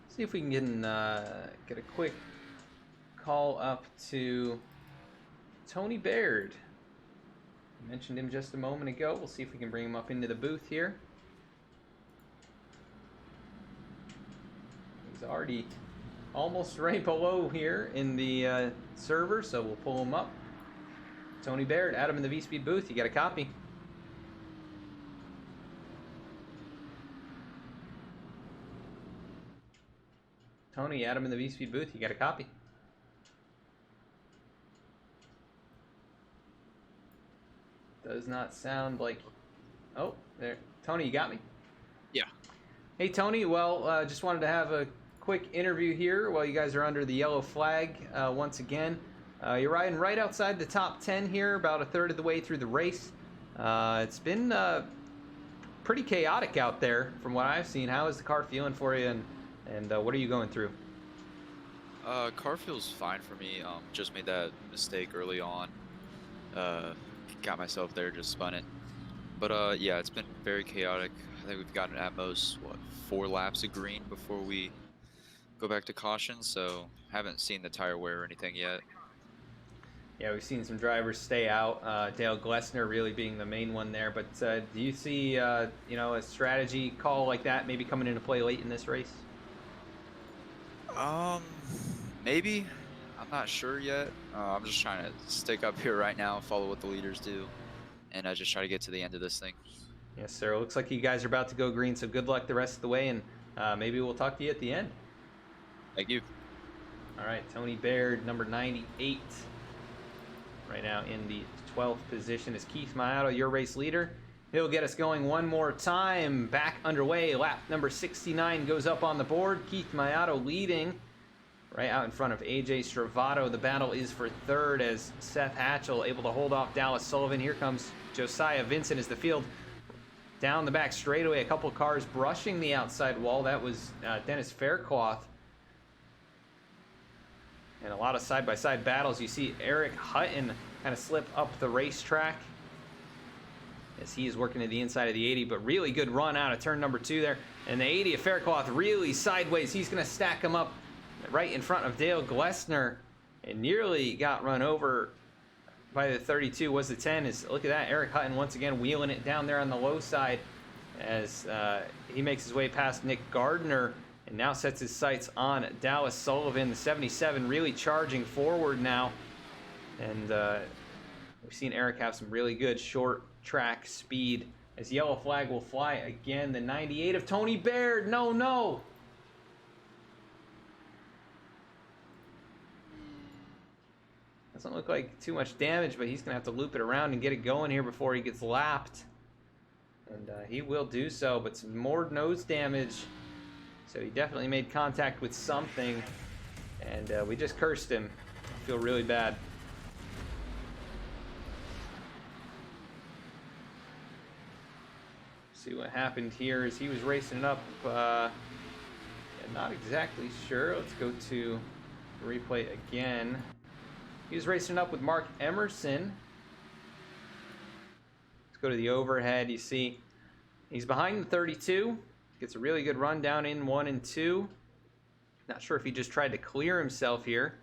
See if we can get a quick call up to Tony Baird. I mentioned him just a moment ago. We'll see if we can bring him up into the booth here. He's already almost right below here in the server, so we'll pull him up. Tony Baird, add him in the V-Speed booth. You got a copy. Tony, add him in the V-Speed booth. You got a copy. Does not sound like... Oh, there. Tony, you got me? Yeah. Hey, Tony. Well, just wanted to have a quick interview here while you guys are under the yellow flag once again. You're riding right outside the top 10 here, about a third of the way through the race. It's been pretty chaotic out there from what I've seen. How is the car feeling for you, and what are you going through? Car feels fine for me. Just made that mistake early on. Got myself there, just spun it. But yeah, it's been very chaotic. I think we've gotten at most, 4 laps of green before we go back to caution, so haven't seen the tire wear or anything yet. Yeah, we've seen some drivers stay out. Dale Glessner really being the main one there. But do you see, a strategy call like that maybe coming into play late in this race? Maybe. I'm not sure yet. I'm just trying to stick up here right now and follow what the leaders do, and just try to get to the end of this thing. Yes, sir. Looks like you guys are about to go green, so good luck the rest of the way, and maybe we'll talk to you at the end. Thank you. All right, Tony Baird, number 98, right now in the 12th position is Keith Mayato, your race leader. He'll get us going one more time. Back underway. Lap number 69 goes up on the board. Keith Mayato leading. right out in front of AJ Stravato. The battle is for third as Seth Hatchell able to hold off Dallas Sullivan. Here comes Josiah Vincent as the field down the back straightaway. A couple cars brushing the outside wall. That was Dennis Faircloth. And a lot of side-by-side battles. You see Eric Hutton kind of slip up the racetrack as he is working to the inside of the 80, but really good run out of turn number 2 there. And the 80 of Faircloth really sideways. He's going to stack him up right in front of Dale Glessner and nearly got run over by the 32. Was the 10. Look at that, Eric Hutton once again wheeling it down there on the low side as he makes his way past Nick Gardner and now sets his sights on Dallas Sullivan. The 77 really charging forward now, and we've seen Eric have some really good short track speed as yellow flag will fly again. The 98 of Tony Baird. No. Doesn't look like too much damage, but he's going to have to loop it around and get it going here before he gets lapped. And he will do so, but some more nose damage. So he definitely made contact with something. And we just cursed him. I feel really bad. See what happened here is he was racing it up. Not exactly sure. Let's go to the replay again. He was racing up with Mark Emerson. Let's go to the overhead. You see he's behind the 32. Gets a really good run down in 1 and 2. Not sure if he just tried to clear himself here.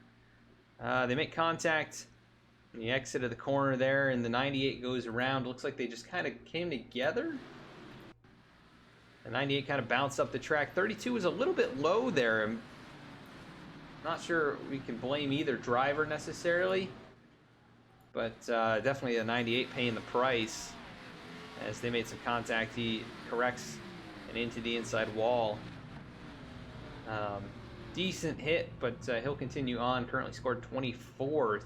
They make contact in the exit of the corner there, and the 98 goes around. Looks like they just kind of came together. The 98 kind of bounced up the track. 32 was a little bit low there. I'm not sure we can blame either driver necessarily, but definitely the 98 paying the price as they made some contact. He corrects and into the inside wall. Decent hit, but he'll continue on. Currently scored 24th.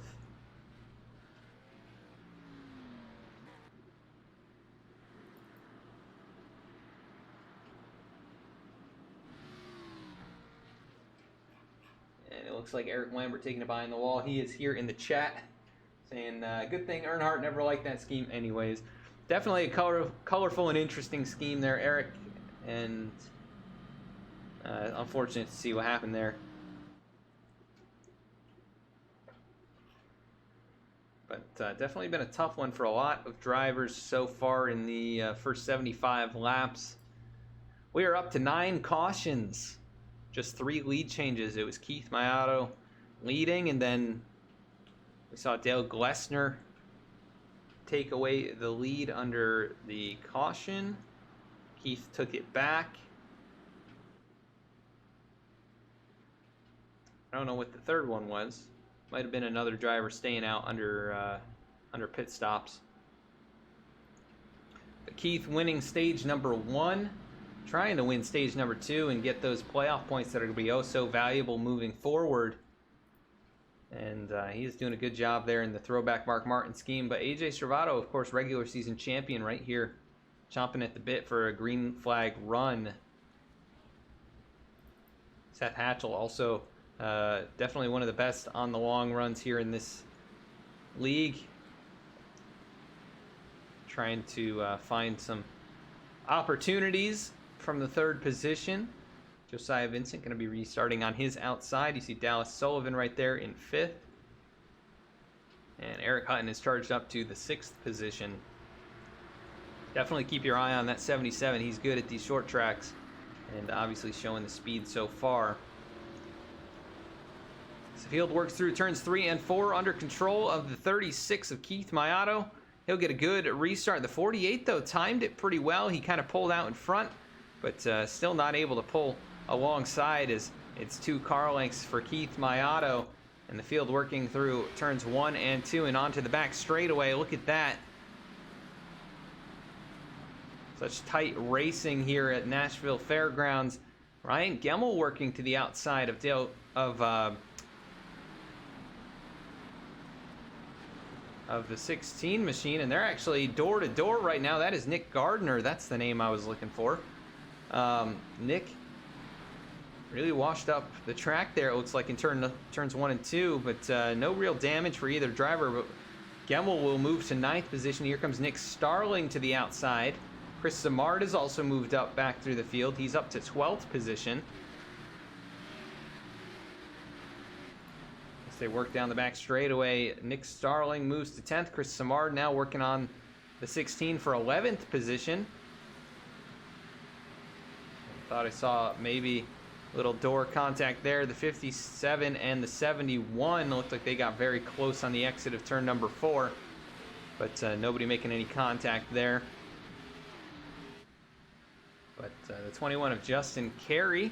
Looks like Eric Lambert taking it behind the wall. He is here in the chat saying, good thing Earnhardt never liked that scheme anyways. Definitely a colorful and interesting scheme there, Eric. And unfortunate to see what happened there. But definitely been a tough one for a lot of drivers so far in the first 75 laps. We are up to 9 cautions. Just 3 lead changes. It was Keith Mayato leading, and then we saw Dale Glessner take away the lead under the caution. Keith took it back. I don't know what the third one was. Might have been another driver staying out under pit stops. But Keith winning stage number 1. Trying to win stage number 2 and get those playoff points that are going to be oh so valuable moving forward. And he's doing a good job there in the throwback Mark Martin scheme. But AJ Stravato, of course, regular season champion right here, chomping at the bit for a green flag run. Seth Hatchell also definitely one of the best on the long runs here in this league. Trying to find some opportunities from the 3rd position. Josiah Vincent going to be restarting on his outside. You see Dallas Sullivan right there in 5th. And Eric Hutton is charged up to the 6th position. Definitely keep your eye on that 77. He's good at these short tracks and obviously showing the speed so far. As the field works through turns 3 and 4 under control of the 36 of Keith Mayato. He'll get a good restart. The 48, though, timed it pretty well. He kind of pulled out in front, but still not able to pull alongside as it's 2 car lengths for Keith Mayato. And the field working through turns 1 and 2 and onto the back straightaway. Look at that. Such tight racing here at Nashville Fairgrounds. Ryan Gemmel working to the outside of the 16 machine, and they're actually door to door right now. That is Nick Gardner. That's the name I was looking for. Nick really washed up the track there, it looks like, in turns 1 and 2, but no real damage for either driver. But Gemmel will move to 9th position. Here comes Nick Starling to the outside. Chris Simard has also moved up back through the field. He's up to 12th position. As they work down the back straightaway, Nick Starling moves to 10th. Chris Simard now working on the 16 for 11th position. Thought I saw maybe a little door contact there. The 57 and the 71 looked like they got very close on the exit of turn number 4, but nobody making any contact there. But the 21 of Justin Carey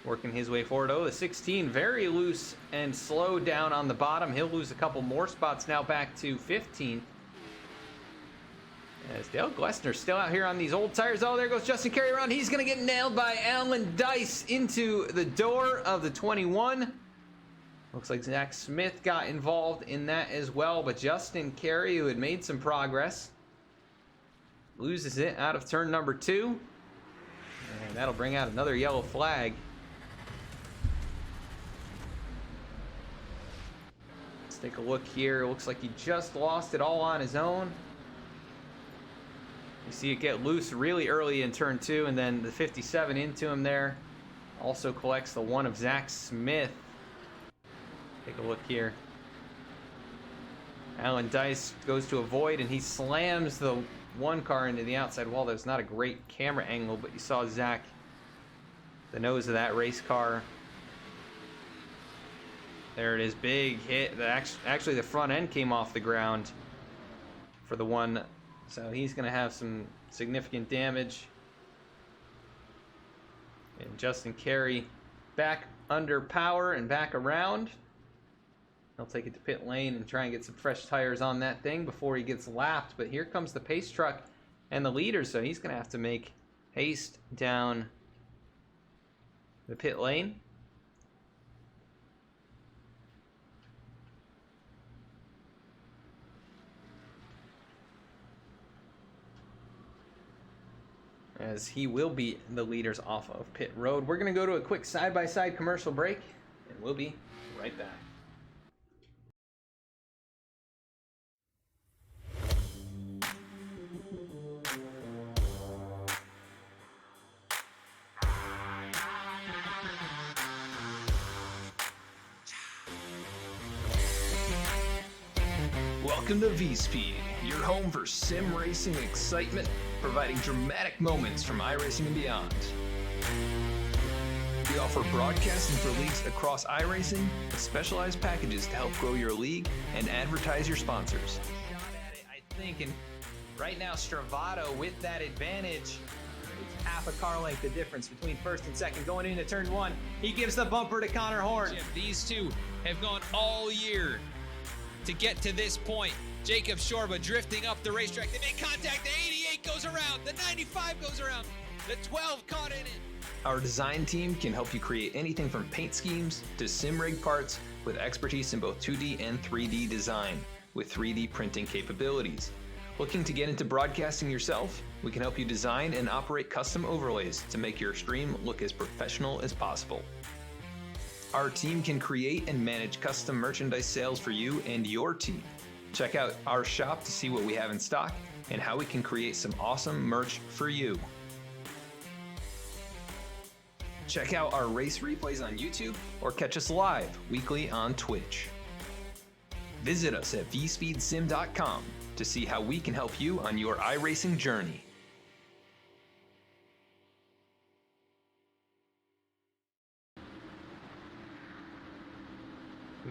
working his way forward. Oh, the 16 very loose and slow down on the bottom. He'll lose a couple more spots now, back to 15th. As Dale Glessner's still out here on these old tires. Oh, there goes Justin Carey around. He's going to get nailed by Alan Dice into the door of the 21. Looks like Zach Smith got involved in that as well. But Justin Carey, who had made some progress, loses it out of turn number 2. And that'll bring out another yellow flag. Let's take a look here. It looks like he just lost it all on his own. You see it get loose really early in turn 2, and then the 57 into him there. Also collects the 1 of Zach Smith. Take a look here. Alan Dice goes to avoid, and he slams the 1 car into the outside wall. There's not a great camera angle, but you saw Zach, the nose of that race car. There it is, big hit. Actually, the front end came off the ground for the 1. So he's going to have some significant damage. And Justin Carey back under power and back around. He'll take it to pit lane and try and get some fresh tires on that thing before he gets lapped. But here comes the pace truck and the leader, so he's going to have to make haste down the pit lane. As he will be the leaders off of pit road. We're going to go to a quick side-by-side commercial break, and we'll be right back. Welcome to V-Speed, your home for sim racing excitement, providing dramatic moments from iRacing and beyond. We offer broadcasting for leagues across iRacing with specialized packages to help grow your league and advertise your sponsors. Shot at it, I think, and right now Stravato with that advantage. It's half a car length the difference between first and second going into turn 1. He gives the bumper to Connor Horn. Jim, these two have gone all year to get to this point. Jacob Shorba drifting up the racetrack. They make contact. The 88 goes around. The 95 goes around. The 12 caught in it. Our design team can help you create anything from paint schemes to sim rig parts with expertise in both 2D and 3D design with 3D printing capabilities. Looking to get into broadcasting yourself? We can help you design and operate custom overlays to make your stream look as professional as possible. Our team can create and manage custom merchandise sales for you and your team. Check out our shop to see what we have in stock and how we can create some awesome merch for you. Check out our race replays on YouTube or catch us live weekly on Twitch. Visit us at vspeedsim.com to see how we can help you on your iRacing journey.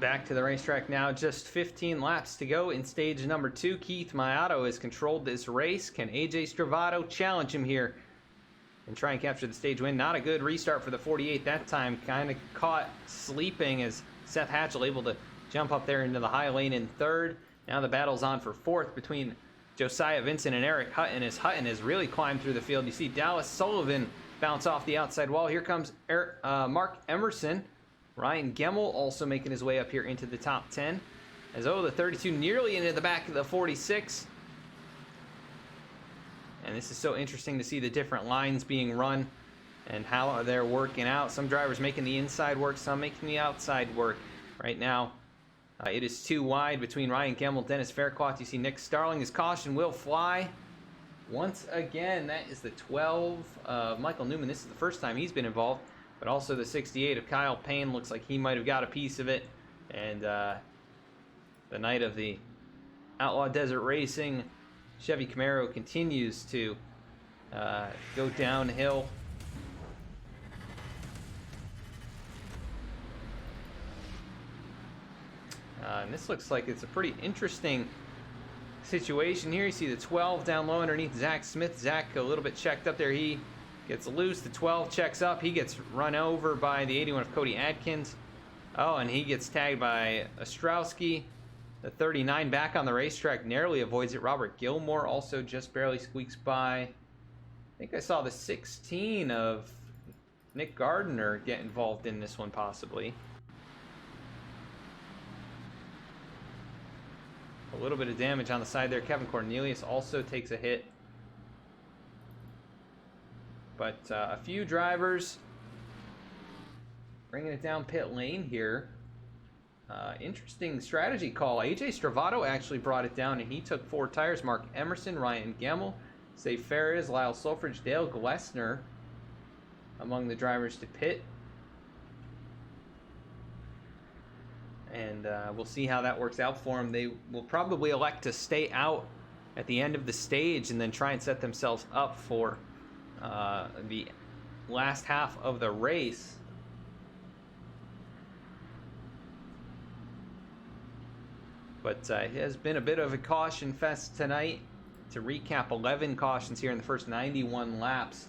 Back to the racetrack now, just 15 laps to go in stage number 2. Keith Mayato has controlled this race. Can AJ Stravato challenge him here and try and capture the stage win? Not a good restart for the 48 that time. Kind of caught sleeping as Seth Hatchell able to jump up there into the high lane in third. Now the battle's on for fourth between Josiah Vincent and Eric Hutton, as Hutton has really climbed through the field. You see Dallas Sullivan bounce off the outside wall. Here comes Mark Emerson. Ryan Gemmel also making his way up here into the top 10. As the 32 nearly into the back of the 46. And this is so interesting to see the different lines being run and how they're working out. Some drivers making the inside work, some making the outside work. Right now, it is too wide between Ryan Gemmel, Dennis Faircloth. You see Nick Starling. His caution will fly. Once again, that is the 12 of Michael Newman. This is the first time he's been involved, but also the 68 of Kyle Payne. Looks like he might have got a piece of it. And the night of the Outlaw Desert Racing Chevy Camaro continues to go downhill. And this looks like it's a pretty interesting situation here. You see the 12 down low underneath Zach Smith. Zach a little bit checked up there. He gets loose. The 12 checks up. He gets run over by the 81 of Cody Adkins. Oh, and he gets tagged by Ostrowski. The 39 back on the racetrack narrowly avoids it. Robert Gilmore also just barely squeaks by. I think I saw the 16 of Nick Gardner get involved in this one possibly. A little bit of damage on the side there. Kevin Cornelius also takes a hit. But a few drivers bringing it down pit lane here. Interesting strategy call. AJ Stravato actually brought it down, and he took 4 tires. Mark Emerson, Ryan Gemmel, Say Ferris, Lyle Solfridge, Dale Glessner among the drivers to pit. And we'll see how that works out for them. They will probably elect to stay out at the end of the stage and then try and set themselves up for the last half of the race. But it has been a bit of a caution fest tonight. To recap, 11 cautions here in the first 91 laps.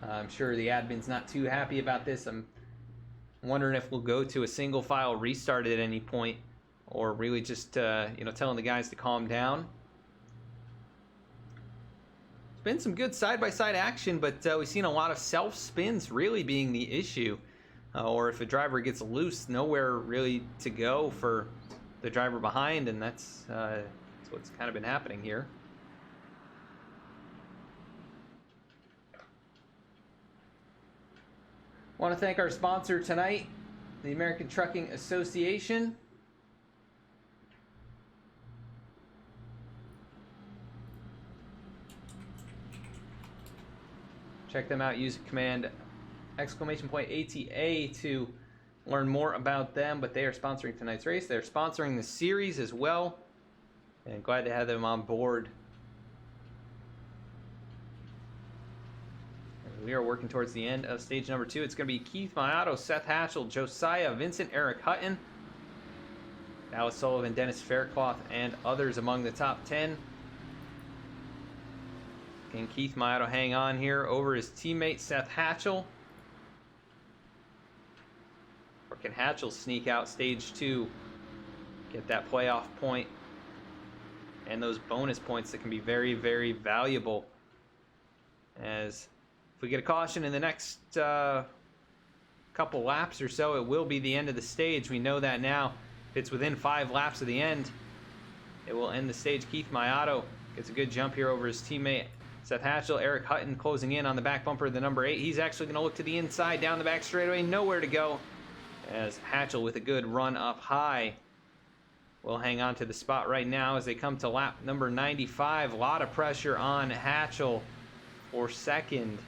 I'm sure the admin's not too happy about this. I'm wondering if we'll go to a single file restart at any point, or really just telling the guys to calm down. It's been some good side-by-side action, but we've seen a lot of self-spins really being the issue. Or if a driver gets loose, nowhere really to go for the driver behind, and that's what's kind of been happening here. I want to thank our sponsor tonight, the American Trucking Association. Check them out. Use command !ATA to learn more about them. But they are sponsoring tonight's race. They're sponsoring the series as well. And glad to have them on board. We are working towards the end of stage number 2. It's going to be Keith Mayato, Seth Hatchell, Josiah Vincent, Eric Hutton, Dallas Sullivan, Dennis Faircloth, and others among the top 10. Can Keith Mayato hang on here over his teammate Seth Hatchell? Or can Hatchell sneak out stage 2, get that playoff point, and those bonus points that can be very, very valuable? As if we get a caution in the next couple laps or so, it will be the end of the stage. We know that now. If it's within 5 laps of the end, it will end the stage. Keith Mayato gets a good jump here over his teammate Seth Hatchell. Eric Hutton closing in on the back bumper of the number 8. He's actually going to look to the inside, down the back straightaway, nowhere to go. As Hatchell with a good run up high will hang on to the spot right now as they come to lap number 95. A lot of pressure on Hatchell for second.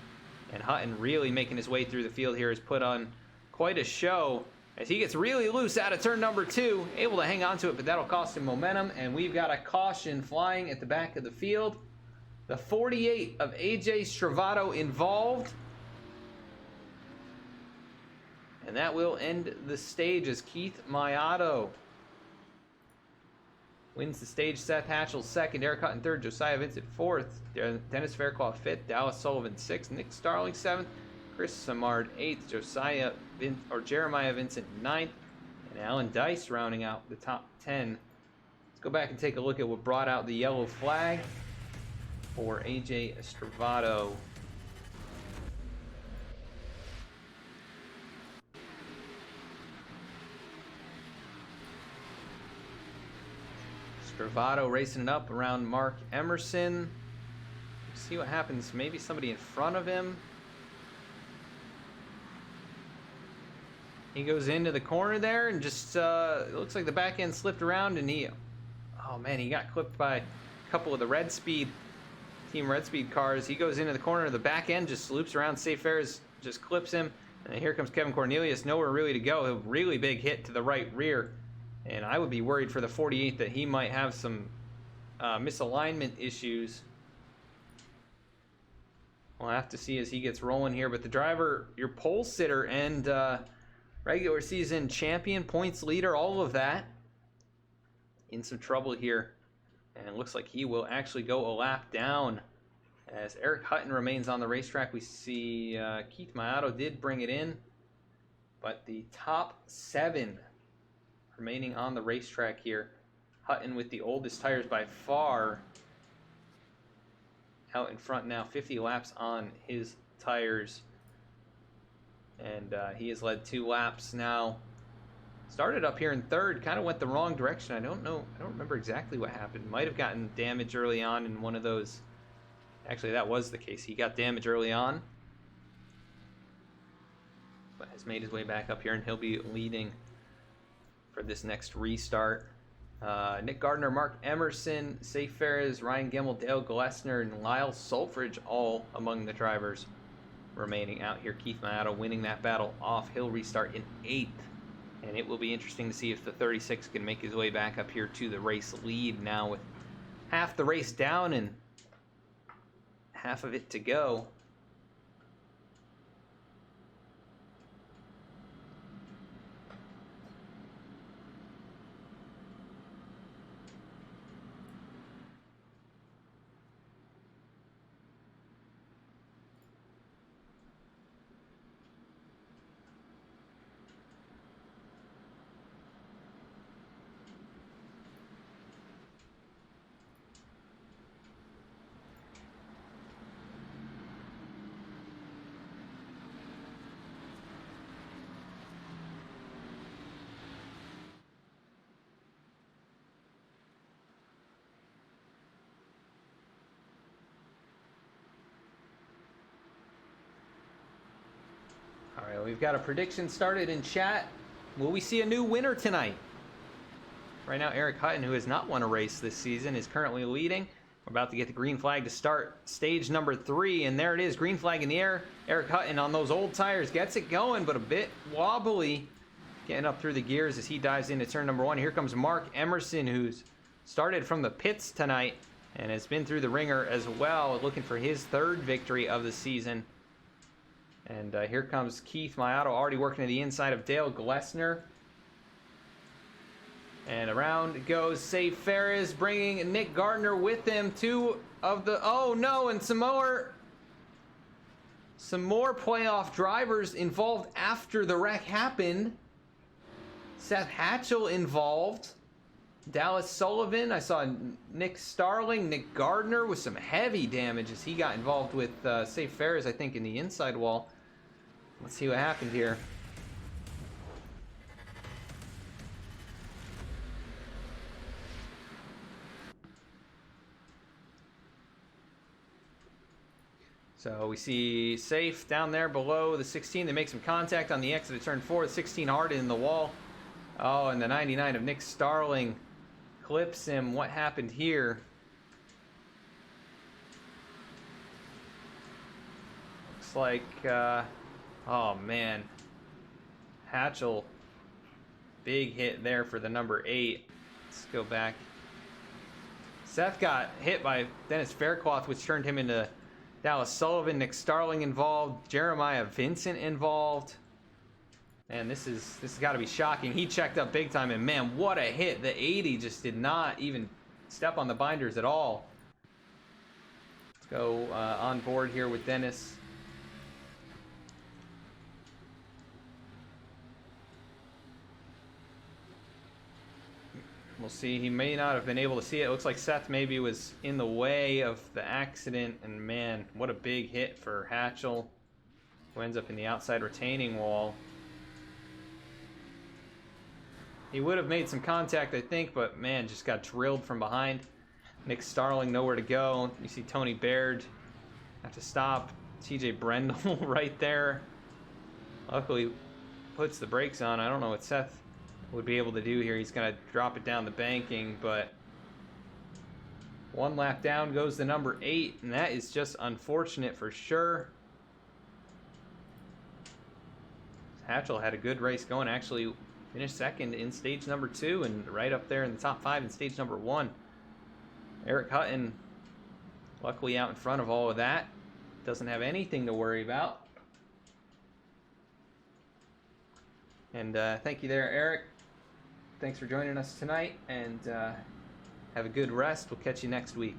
And Hutton really making his way through the field here has put on quite a show as he gets really loose out of turn number 2. Able to hang on to it, but that'll cost him momentum. And we've got a caution flying at the back of the field. The 48 of AJ Stravato involved. And that will end the stage as Keith Mayato wins the stage. Seth Hatchell second, Eric Hutton third, Josiah Vincent fourth, Dennis Faircloth fifth, Dallas Sullivan sixth, Nick Starling seventh, Chris Samard eighth, Jeremiah Vincent ninth, and Alan Dice rounding out the top 10. Let's go back and take a look at what brought out the yellow flag for AJ Stravato. Stravato racing it up around Mark Emerson. See what happens. Maybe somebody in front of him. He goes into the corner there and just, it looks like the back end slipped around and oh man, he got clipped by a couple of the Team Red Speed cars. He goes into the corner, the back end just loops around. Safe Fares just clips him. And here comes Kevin Cornelius, nowhere really to go. A really big hit to the right rear. And I would be worried for the 48 that he might have some misalignment issues. We'll have to see as he gets rolling here. But the driver, your pole sitter and regular season champion, points leader, all of that, in some trouble here. And it looks like he will actually go a lap down. As Eric Hutton remains on the racetrack, we see Keith Mayato did bring it in. But the top 7 remaining on the racetrack here. Hutton with the oldest tires by far. Out in front now, 50 laps on his tires. And he has led 2 laps now. Started up here in 3rd, kind of went the wrong direction. I don't remember exactly what happened. Might have gotten damage early on in one of those. Actually, that was the case. He got damage early on, but has made his way back up here, and he'll be leading for this next restart. Nick Gardner, Mark Emerson, Safe Fares, Ryan Gemmel, Dale Glessner, and Lyle Solfridge all among the drivers remaining out here. Keith Mayato winning that battle off. He'll restart in 8th. And it will be interesting to see if the 36 can make his way back up here to the race lead now with half the race down and half of it to go. All right, we've got a prediction started in chat. Will we see a new winner tonight? Right now, Eric Hutton, who has not won a race this season, is currently leading. We're about to get the green flag to start stage number 3, and there it is, green flag in the air. Eric Hutton on those old tires gets it going, but a bit wobbly, getting up through the gears as he dives into turn number 1. Here comes Mark Emerson, who's started from the pits tonight and has been through the ringer as well, looking for his 3rd victory of the season. And here comes Keith Mayato, already working to the inside of Dale Glessner. And around goes Safe Fares, bringing Nick Gardner with him. 2 of the... Oh, no, and some more playoff drivers involved after the wreck happened. Seth Hatchell involved. Dallas Sullivan. I saw Nick Starling, Nick Gardner with some heavy damage as he got involved with Safe Fares, I think, in the inside wall. Let's see what happened here. So we see Safe down there below the 16. They make some contact on the exit of turn 4. The 16 hard in the wall. Oh, and the 99 of Nick Starling clips him. What happened here? Looks like, oh man, Hatchell, big hit there for the number 8. Let's go back. Seth got hit by Dennis Faircloth, which turned him into Dallas Sullivan. Nick Starling involved, Jeremiah Vincent involved. Man, this has got to be shocking. He checked up big time, and man, what a hit. The 80 just did not even step on the binders at all. Let's go on board here with Dennis. We'll see. He may not have been able to see it. It looks like Seth maybe was in the way of the accident. And man, what a big hit for Hatchell, who ends up in the outside retaining wall. He would have made some contact, I think, but man, just got drilled from behind. Nick Starling nowhere to go. You see Tony Baird have to stop. TJ Brendel right there. Luckily, puts the brakes on. I don't know what Seth would be able to do here. He's going to drop it down the banking, but one lap down goes the number 8, and that is just unfortunate for sure. Hatchell had a good race going, actually finished second in stage number 2 and right up there in the top 5 in stage number 1. Eric Hutton luckily out in front of all of that. Doesn't have anything to worry about. And thank you there, Eric. Thanks for joining us tonight, and have a good rest. We'll catch you next week.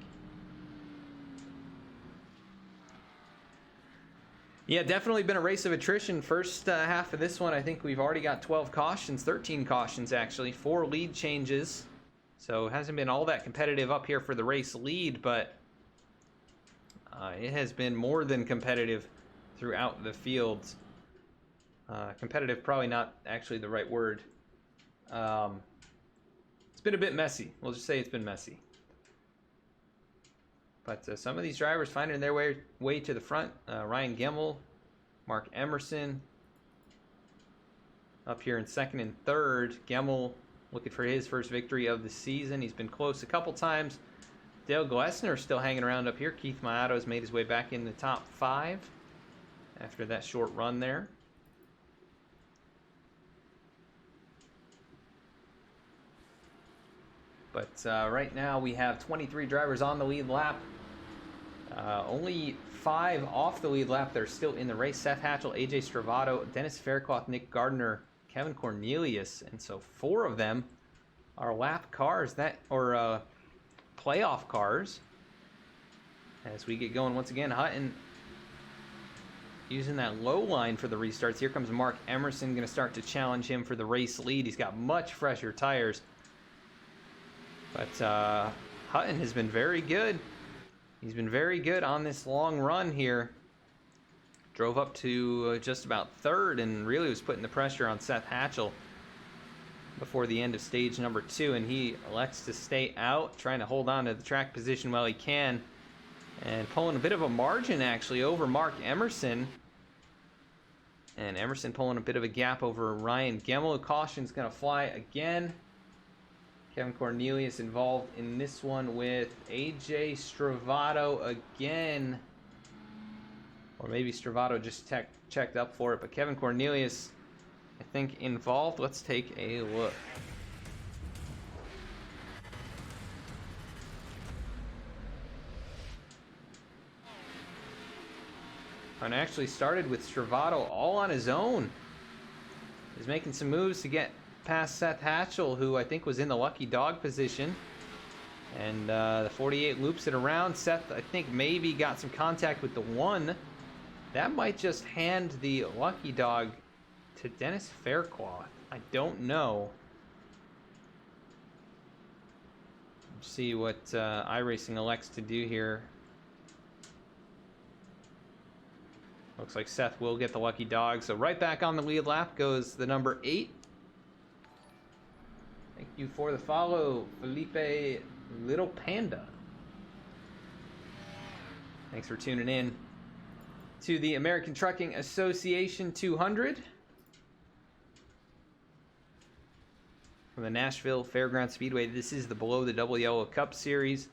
Yeah, definitely been a race of attrition. First half of this one, I think we've already got 12 cautions, 13 cautions actually, 4 lead changes. So it hasn't been all that competitive up here for the race lead, but it has been more than competitive throughout the fields. Competitive, probably not actually the right word. It's been a bit messy. We'll just say it's been messy. But some of these drivers finding their way to the front. Ryan Gemmel, Mark Emerson up here in second and third. Gemmel looking for his first victory of the season. He's been close a couple times. Dale Glessner still hanging around up here. Keith Mayado's made his way back in the top 5 after that short run there. But right now we have 23 drivers on the lead lap. Only 5 off the lead lap that are still in the race. Seth Hatchell, AJ Stravato, Dennis Faircloth, Nick Gardner, Kevin Cornelius. And so 4 of them are lap cars, or playoff cars. As we get going once again, Hutton using that low line for the restarts. Here comes Mark Emerson, going to start to challenge him for the race lead. He's got much fresher tires. But Hutton has been very good. He's been very good on this long run here. Drove up to just about third and really was putting the pressure on Seth Hatchell before the end of stage number 2. And he elects to stay out, trying to hold on to the track position while he can. And pulling a bit of a margin, actually, over Mark Emerson. And Emerson pulling a bit of a gap over Ryan Gemmel. Caution's going to fly again. Kevin Cornelius involved in this one with AJ Stravato again. Or maybe Stravato just checked up for it. But Kevin Cornelius, I think, involved. Let's take a look. And actually started with Stravato all on his own. He's making some moves to get past Seth Hatchell, who I think was in the lucky dog position. And the 48 loops it around. Seth, I think, maybe got some contact with the 1. That might just hand the lucky dog to Dennis Faircloth. I don't know. Let's see what iRacing elects to do here. Looks like Seth will get the lucky dog. So right back on the lead lap goes the number 8. Thank you for the follow, Felipe Little Panda. Thanks for tuning in to the American Trucking Association 200 from the Nashville Fairground Speedway. This is the Below the Double Yellow Cup Series,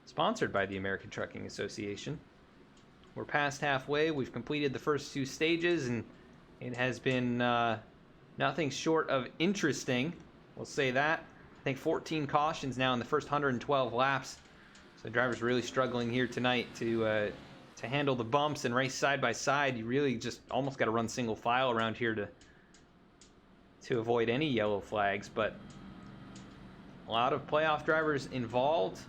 sponsored by the American Trucking Association. We're past halfway. We've completed the first 2 stages, and it has been nothing short of interesting. We'll say that. I think 14 cautions now in the first 112 laps. So the driver's really struggling here tonight to handle the bumps and race side by side. You really just almost got to run single file around here to avoid any yellow flags. But a lot of playoff drivers involved.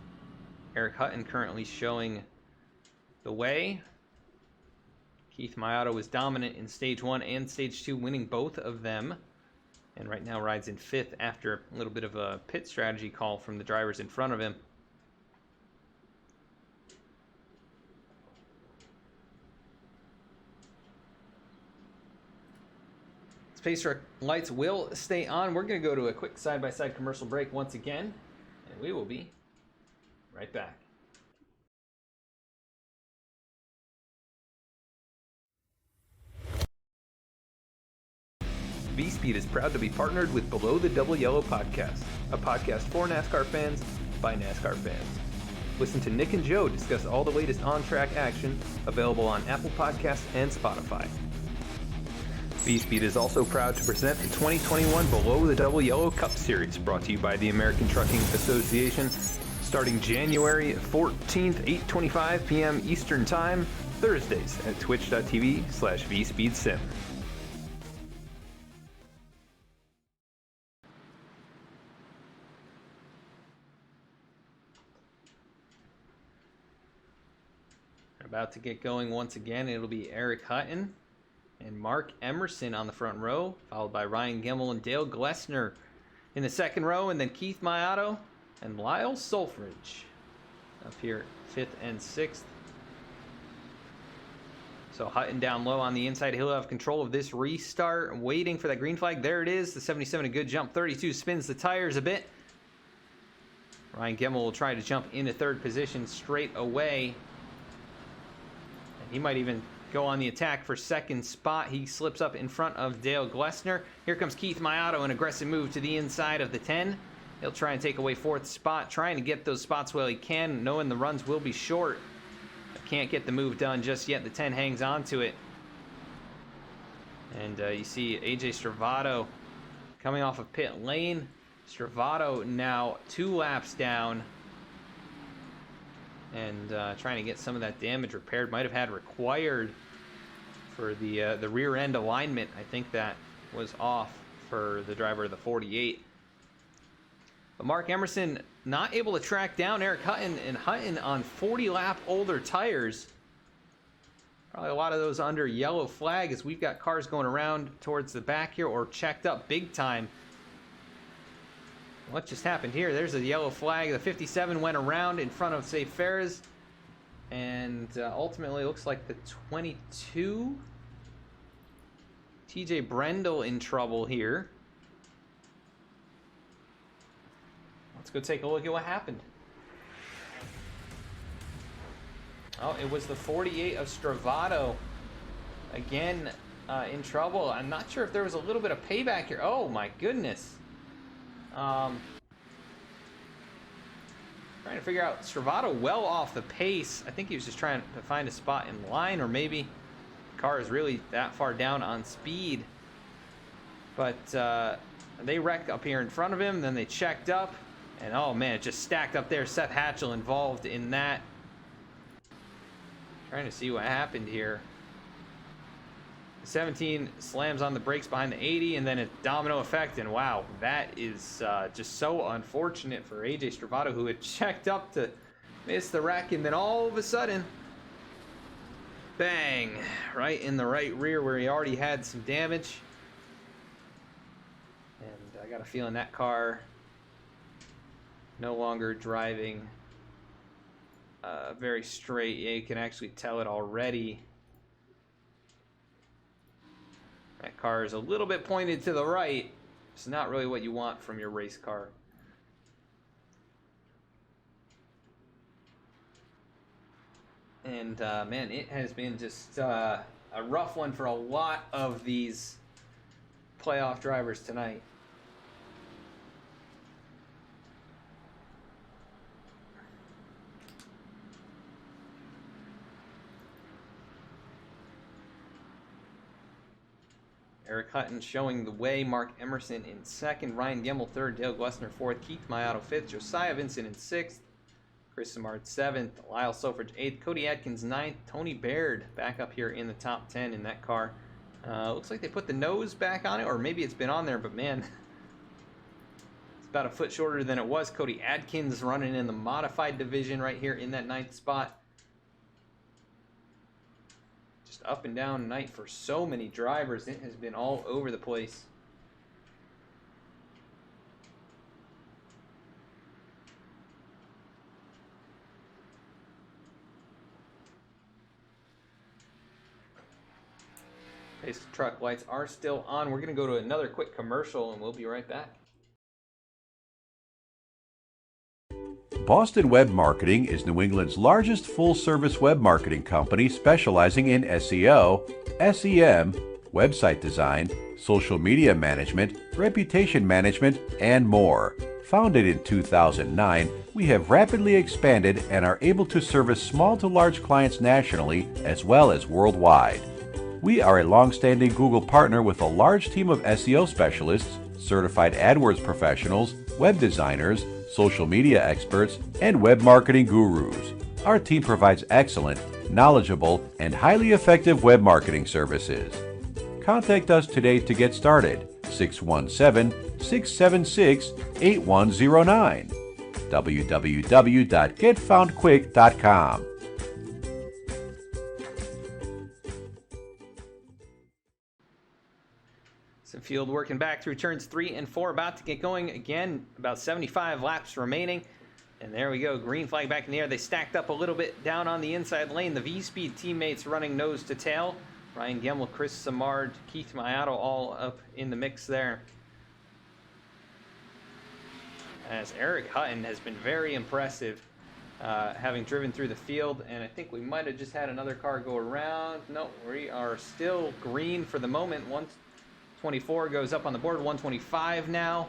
Eric Hutton currently showing the way. Keith Mayado was dominant in stage 1 and stage 2, winning both of them. And right now rides in 5th after a little bit of a pit strategy call from the drivers in front of him. Space Truck lights will stay on. We're going to go to a quick side-by-side commercial break once again, and we will be right back. V-Speed is proud to be partnered with Below the Double Yellow podcast, a podcast for NASCAR fans by NASCAR fans. Listen to Nick and Joe discuss all the latest on-track action, available on Apple Podcasts and Spotify. V-Speed is also proud to present the 2021 Below the Double Yellow Cup Series, brought to you by the American Trucking Association, starting January 14th, 8:25 p.m. Eastern Time, Thursdays at twitch.tv/VSpeedSim. About to get going once again. It'll be Eric Hutton and Mark Emerson on the front row, followed by Ryan Gemmel and Dale Glessner in the second row, and then Keith Maiato and Lyle Solfridge up here 5th and 6th. So Hutton down low on the inside. He'll have control of this restart, waiting for that green flag. There it is. The 77, a good jump. 32 spins the tires a bit. Ryan Gemmel will try to jump into third position straight away. He might even go on the attack for second spot. He slips up in front of Dale Glessner. Here comes Keith Maiato, an aggressive move to the inside of the 10. He'll try and take away fourth spot, trying to get those spots while he can, knowing the runs will be short. Can't get the move done just yet. The 10 hangs on to it. And you see AJ Stravato coming off of pit lane. Stravato now 2 laps down. And trying to get some of that damage repaired. Might have had required for the rear end alignment. I think that was off for the driver of the 48. But Mark Emerson not able to track down Eric Hutton, and Hutton on 40 lap older tires. Probably a lot of those under yellow flag, as we've got cars going around towards the back here, or checked up big time. What just happened here? There's a yellow flag. The 57 went around in front of, say, Ferris. And ultimately, looks like the 22. TJ Brendel in trouble here. Let's go take a look at what happened. Oh, it was the 48 of Stravato. Again, in trouble. I'm not sure if there was a little bit of payback here. Oh, my goodness. Trying to figure out Stravato well off the pace. I think he was just trying to find a spot in line, or maybe the car is really that far down on speed. But they wrecked up here in front of him, then they checked up, and oh man, it just stacked up there. Seth Hatchell involved in that. Trying to see what happened here. 17 slams on the brakes behind the 80, and then a domino effect, and wow, that is just so unfortunate for AJ Stravato, who had checked up to miss the wreck, and then all of a sudden, bang, right in the right rear where he already had some damage. And I got a feeling that car no longer driving very straight. Yeah, you can actually tell it already. That car is a little bit pointed to the right. It's not really what you want from your race car. And man, it has been just a rough one for a lot of these playoff drivers tonight. Eric Hutton showing the way. Mark Emerson in second. Ryan Gemmel third. Dale Glessner fourth. Keith Maiato fifth. Josiah Vincent in sixth. Chris Simard seventh. Lyle Solfridge eighth. Cody Adkins ninth. Tony Baird back up here in the top 10 in that car. Looks like they put the nose back on it, or maybe it's been on there, but man, it's about a foot shorter than it was. Cody Adkins running in the modified division right here in that 9th spot. Just up and down night for so many drivers. It has been all over the place. Pace truck lights are still on. We're going to go to another quick commercial and we'll be right back. Boston Web Marketing is New England's largest full-service web marketing company specializing in SEO, SEM, website design, social media management, reputation management, and more. Founded in 2009, we have rapidly expanded and are able to service small to large clients nationally as well as worldwide. We are a long-standing Google partner with a large team of SEO specialists, certified AdWords professionals, web designers, social media experts, and web marketing gurus. Our team provides excellent, knowledgeable, and highly effective web marketing services. Contact us today to get started. 617-676-8109. www.getfoundquick.com. Some field working back through turns 3 and 4, about to get going again. About 75 laps remaining. And there we go, green flag back in the air. They stacked up a little bit down on the inside lane. The V-Speed teammates running nose to tail. Ryan Gemmel, Chris Samard, Keith Mayato all up in the mix there. As Eric Hutton has been very impressive, having driven through the field. And I think we might have just had another car go around. No, we are still green for the moment. 124 goes up on the board, 125 now.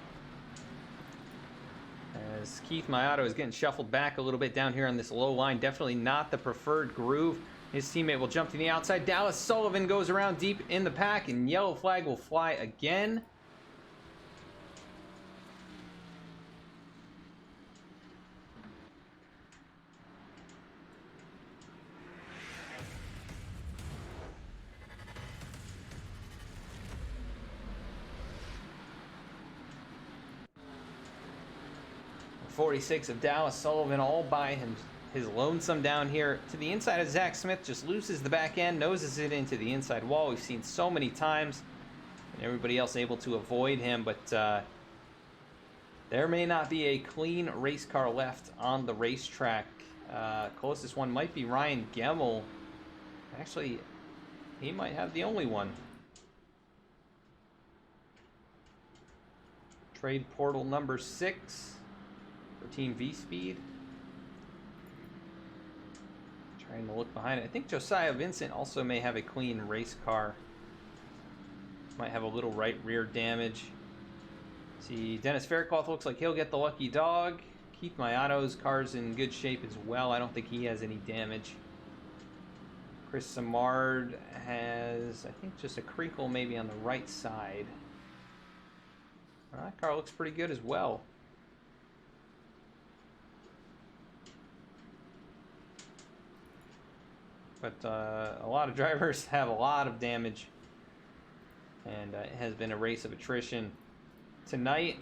As Keith Mayato is getting shuffled back a little bit down here on this low line. Definitely not the preferred groove. His teammate will jump to the outside. Dallas Sullivan goes around deep in the pack, and yellow flag will fly again. .46 of Dallas Sullivan all by his lonesome down here to the inside of Zach Smith. Just loses the back end, noses it into the inside wall. We've seen so many times, and everybody else able to avoid him, but there may not be a clean race car left on the racetrack. Closest one might be Ryan Gemmel. Actually, he might have the only one. Trade portal number 6 for Team V-Speed. Trying to look behind it. I think Josiah Vincent also may have a clean race car. Might have a little right rear damage. See, Dennis Faircloth looks like he'll get the lucky dog. Keith Mayato's car's in good shape as well. I don't think he has any damage. Chris Samard has, I think, just a crinkle maybe on the right side. That car looks pretty good as well. But a lot of drivers have a lot of damage, and it has been a race of attrition tonight.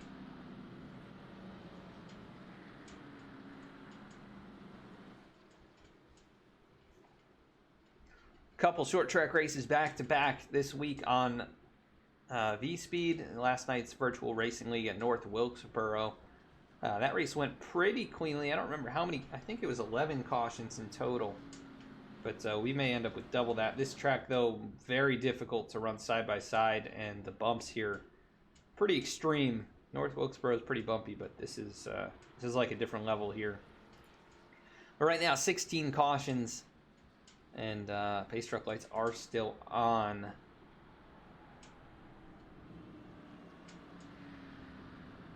Couple short track races back to back this week on V-Speed. Last night's virtual racing league at North Wilkesboro. That race went pretty cleanly. I don't remember how many. I think it was 11 cautions in total. But we may end up with double that. This track, though, very difficult to run side by side, and the bumps here pretty extreme. North Wilkesboro is pretty bumpy, but this is like a different level here. But right now, 16 cautions, and pace truck lights are still on.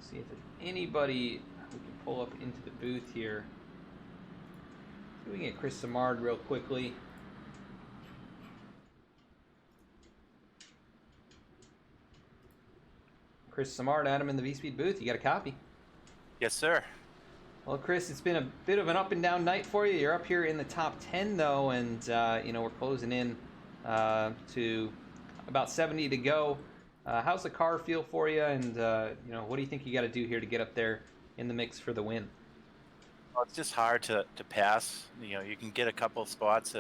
See if there's anybody we can pull up into the booth here. We can get Chris Samard real quickly. Chris Samard, Adam in the V-Speed booth. You got a copy? Yes, sir. Well, Chris, it's been a bit of an up and down night for you. You're up here in the top 10, though, and we're closing in to about 70 to go. How's the car feel for you, and what do you think you got to do here to get up there in the mix for the win? Well, it's just hard to pass. You can get a couple of spots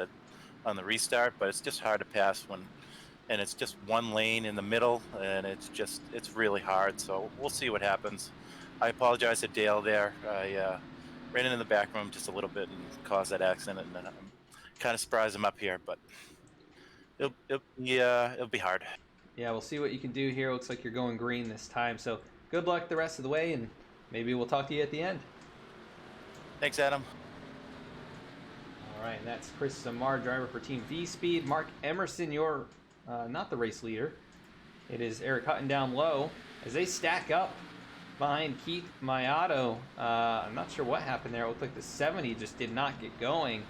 on the restart, but it's just hard to pass and it's just one lane in the middle, and it's really hard. So we'll see what happens. I apologize to Dale there. I ran into the back room just a little bit and caused that accident, and I'm kind of surprised I'm up here, but it'll be hard. Yeah, we'll see what you can do here. Looks like you're going green this time. So good luck the rest of the way, and maybe we'll talk to you at the end. Thanks, Adam. All right, and that's Chris Samard, driver for Team V-Speed. Mark Emerson, your not the race leader. It is Eric Hutton down low as they stack up behind Keith Mayato. I'm not sure what happened there. It looked like the 70 just did not get going.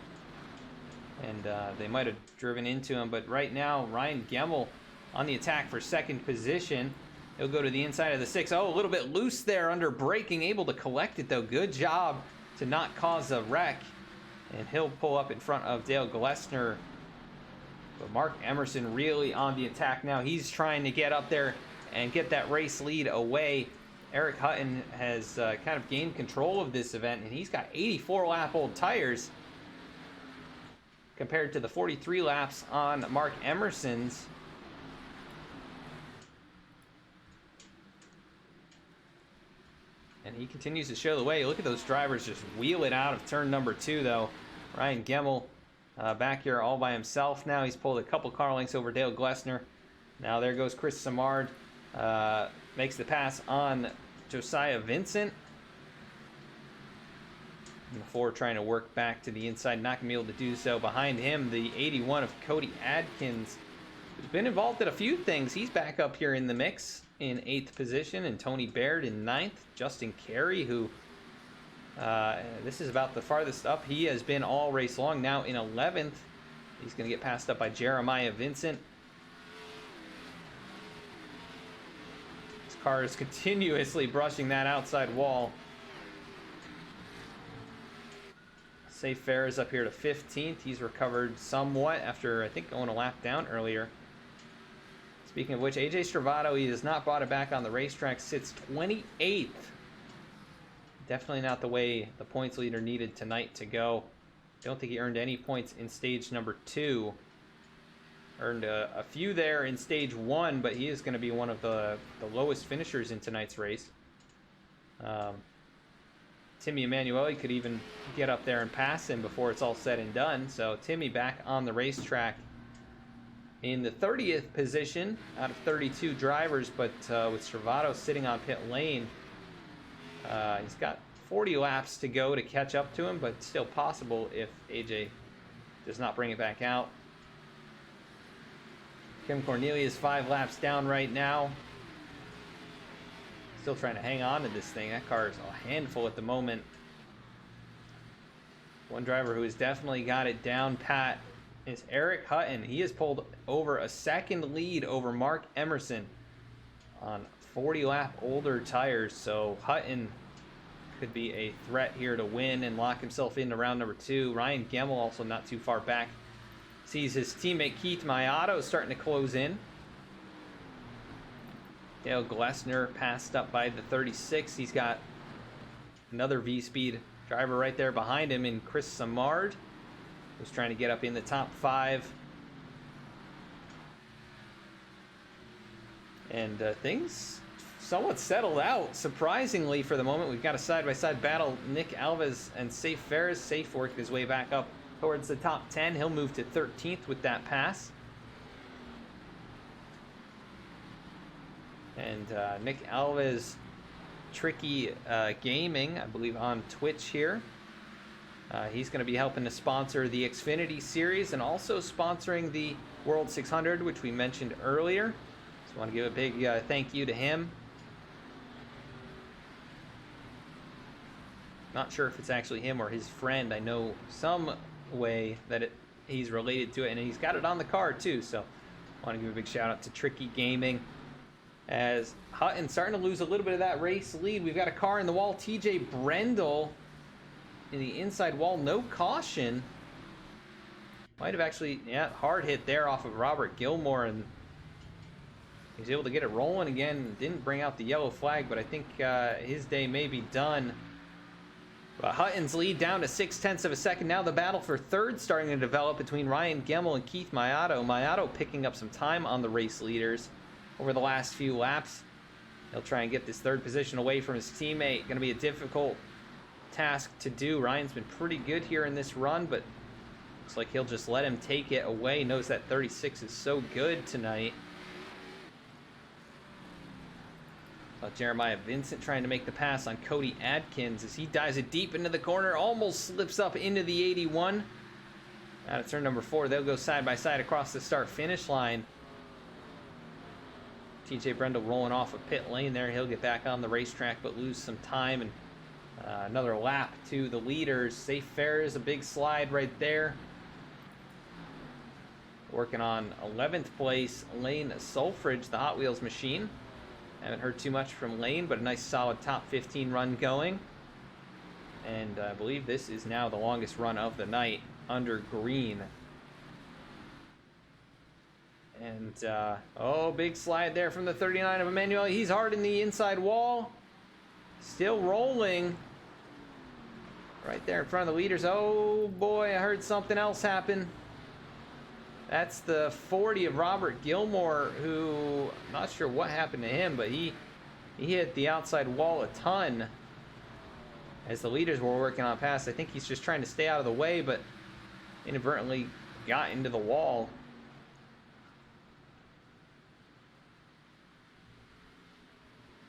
And they might have driven into him. But right now, Ryan Gemmel on the attack for second position. He'll go to the inside of the 6. Oh, a little bit loose there under braking. Able to collect it, though. Good job to not cause a wreck. And he'll pull up in front of Dale Glessner. But Mark Emerson really on the attack now. He's trying to get up there and get that race lead away. Eric Hutton has kind of gained control of this event, and he's got 84 lap old tires compared to the 43 laps on Mark Emerson's. And he continues to show the way. Look at those drivers just wheel it out of turn number 2, though. Ryan Gemmel back here all by himself now. He's pulled a couple car lengths over Dale Glessner. Now there goes Chris Samard. Makes the pass on Josiah Vincent. And the 4 trying to work back to the inside, not going to be able to do so. Behind him, the 81 of Cody Adkins, who's been involved in a few things. He's back up here in the mix in 8th position, and Tony Baird in 9th. Justin Carey, who this is about the farthest up he has been all race long, now in 11th. He's going to get passed up by Jeremiah Vincent. His car is continuously brushing that outside wall. Safe Fair is up here to 15th. He's recovered somewhat after, I think, going a lap down earlier. Speaking of which, AJ Stravato, he has not brought it back on the racetrack, sits 28th. Definitely not the way the points leader needed tonight to go. Don't think he earned any points in stage number 2. Earned a few there in stage 1, but he is going to be one of the lowest finishers in tonight's race. Timmy Emanuele could even get up there and pass him before it's all said and done. So Timmy back on the racetrack in the 30th position out of 32 drivers, but with Stravato sitting on pit lane, he's got 40 laps to go to catch up to him, but still possible if AJ does not bring it back out. Kim Cornelia is 5 laps down right now. Still trying to hang on to this thing. That car is a handful at the moment. One driver who has definitely got it down pat is Eric Hutton. He has pulled over a second lead over Mark Emerson on 40 lap older tires. So Hutton could be a threat here to win and lock himself into round number 2. Ryan Gemmel also not too far back. Sees his teammate Keith Mayato starting to close in. Dale Glessner passed up by the 36. He's got another V-Speed driver right there behind him in Chris Samard, who's trying to get up in the top 5. And things somewhat settled out, surprisingly, for the moment. We've got a side-by-side battle. Nick Alves and Safe Ferris. Safe worked his way back up towards the top 10. He'll move to 13th with that pass. And Nick Alves, Tricky Gaming, I believe, on Twitch here. He's going to be helping to sponsor the Xfinity Series and also sponsoring the World 600, which we mentioned earlier. So I want to give a big thank you to him. Not sure if it's actually him or his friend. I know some way that he's related to it, and he's got it on the card too. So I want to give a big shout out to Tricky Gaming. As Hutton starting to lose a little bit of that race lead. We've got a car in the wall. TJ Brendel in the inside wall. No caution. Might have actually, yeah, hard hit there off of Robert Gilmore. And he's able to get it rolling again. Didn't bring out the yellow flag, but I think his day may be done. But Hutton's lead down to 0.6 of a second. Now the battle for third starting to develop between Ryan Gemmel and Keith Mayato. Mayato picking up some time on the race leaders over the last few laps. He'll try and get this third position away from his teammate. Going to be a difficult task to do. Ryan's been pretty good here in this run, but looks like he'll just let him take it away. Knows that 36 is so good tonight. Jeremiah Vincent trying to make the pass on Cody Adkins as he dives it deep into the corner. Almost slips up into the 81. Out of turn number 4, they'll go side by side across the start-finish line. TJ Brendel rolling off a pit lane there. He'll get back on the racetrack but lose some time, and another lap to the leaders. Safe Fares, a big slide right there. Working on 11th place, Lane Sulfridge, the Hot Wheels machine. Haven't heard too much from Lane, but a nice solid top 15 run going. And I believe this is now the longest run of the night under green. And, oh, big slide there from the 39 of Emmanuel. He's hard in the inside wall. Still rolling. Right there in front of the leaders. Oh, boy, I heard something else happen. That's the 40 of Robert Gilmore, who, I'm not sure what happened to him, but he hit the outside wall a ton as the leaders were working on pass. I think he's just trying to stay out of the way, but inadvertently got into the wall.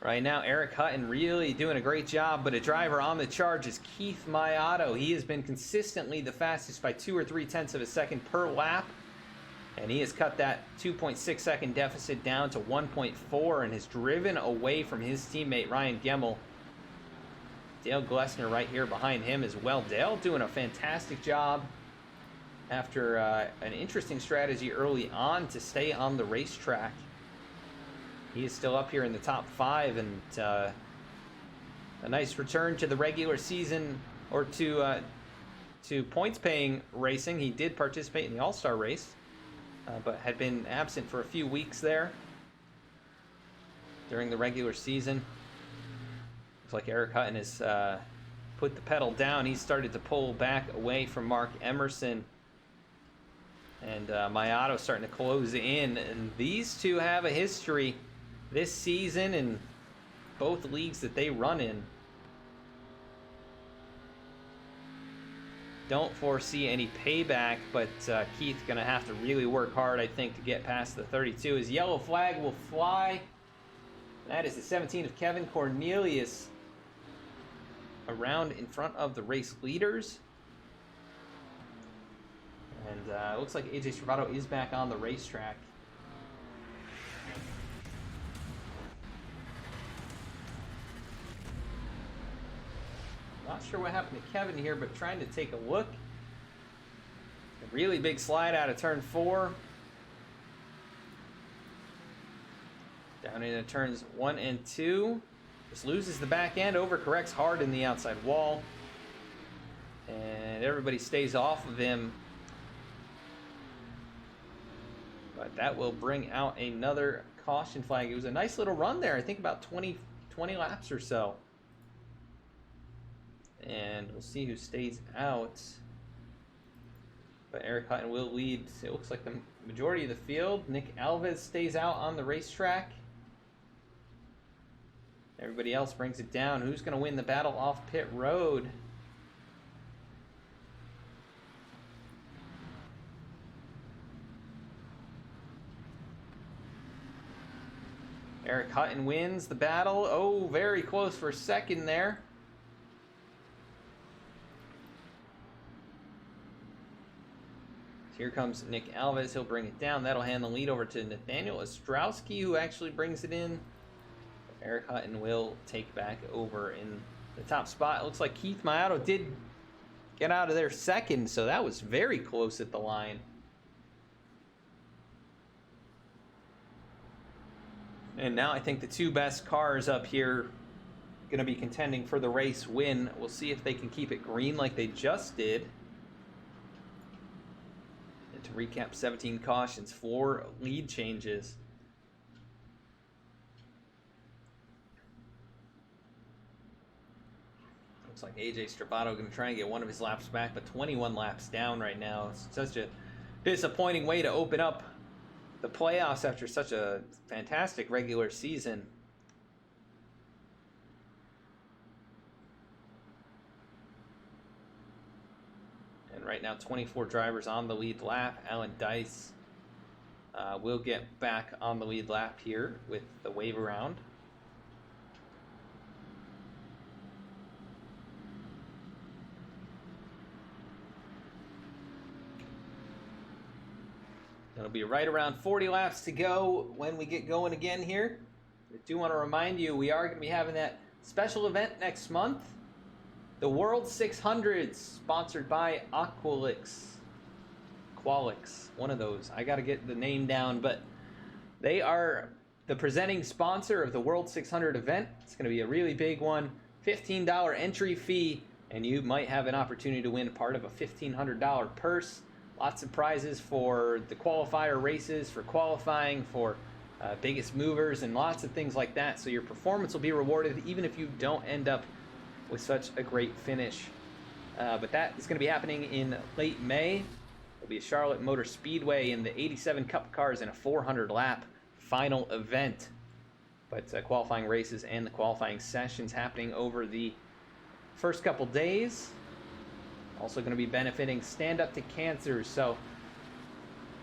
Right now, Eric Hutton really doing a great job, but a driver on the charge is Keith Maiato. He has been consistently the fastest by 2 or 3 tenths of a second per lap. And he has cut that 2.6 second deficit down to 1.4 and has driven away from his teammate Ryan Gemmel. Dale Glessner right here behind him as well. Dale doing a fantastic job after an interesting strategy early on to stay on the racetrack. He is still up here in the top 5, and a nice return to the regular season, or to points-paying racing. He did participate in the All-Star race, but had been absent for a few weeks there during the regular season. Looks like Eric Hutton has put the pedal down. He started to pull back away from Mark Emerson. And Maiato starting to close in. And these two have a history this season in both leagues that they run in. Don't foresee any payback, but Keith's going to have to really work hard, I think, to get past the 32. His yellow flag will fly. That is the 17 of Kevin Cornelius around in front of the race leaders. And looks like AJ Stravato is back on the racetrack. Not sure what happened to Kevin here, but trying to take a look. A really big slide out of turn 4. Down into turns 1 and 2. Just loses the back end, overcorrects hard in the outside wall. And everybody stays off of him. But that will bring out another caution flag. It was a nice little run there. I think about 20 laps or so. And we'll see who stays out. But Eric Hutton will lead. It looks like the majority of the field. Nick Alves stays out on the racetrack. Everybody else brings it down. Who's going to win the battle off pit road? Eric Hutton wins the battle. Oh, very close for second there. Here comes Nick Alves. He'll bring it down. That'll hand the lead over to Nathaniel Ostrowski, who actually brings it in. Eric Hutton will take back over in the top spot. It looks like Keith Maiato did get out of there second, so that was very close at the line. And now I think the two best cars up here going to be contending for the race win. We'll see if they can keep it green like they just did. And to recap, 17 cautions, 4 lead changes. Looks like AJ Stravato going to try and get one of his laps back, but 21 laps down right now. It's such a disappointing way to open up the playoffs after such a fantastic regular season. And right now, 24 drivers on the lead lap. Alan Dice will get back on the lead lap here with the wave around. It'll be right around 40 laps to go when we get going again here. I do want to remind you, we are going to be having that special event next month. The World 600, sponsored by Qualix, one of those. I got to get the name down, but they are the presenting sponsor of the World 600 event. It's going to be a really big one. $15 entry fee, and you might have an opportunity to win part of a $1,500 purse. Lots of prizes for the qualifier races, for qualifying, for biggest movers, and lots of things like that. So your performance will be rewarded even if you don't end up with such a great finish. But that is going to be happening in late May. It'll be Charlotte Motor Speedway in the 87 Cup cars in a 400-lap final event. But qualifying races and the qualifying sessions happening over the first couple days. Also going to be benefiting Stand Up to Cancer. So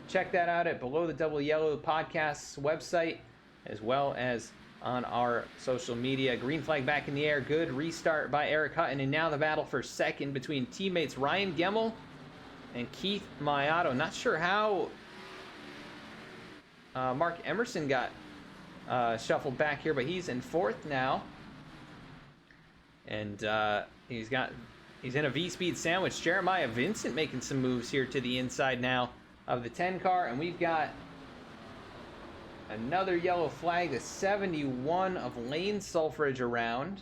check that out at Below the Double Yellow Podcast's website, as well as on our social media. Green flag back in the air. Good restart by Eric Hutton. And now the battle for second between teammates Ryan Gemmel and Keith Mayato. Not sure how Mark Emerson got shuffled back here, but he's in fourth now. And he's in a V-Speed sandwich. Jeremiah Vincent making some moves here to the inside now of the 10 car. And we've got another yellow flag, the 71 of Lane Sulfridge around.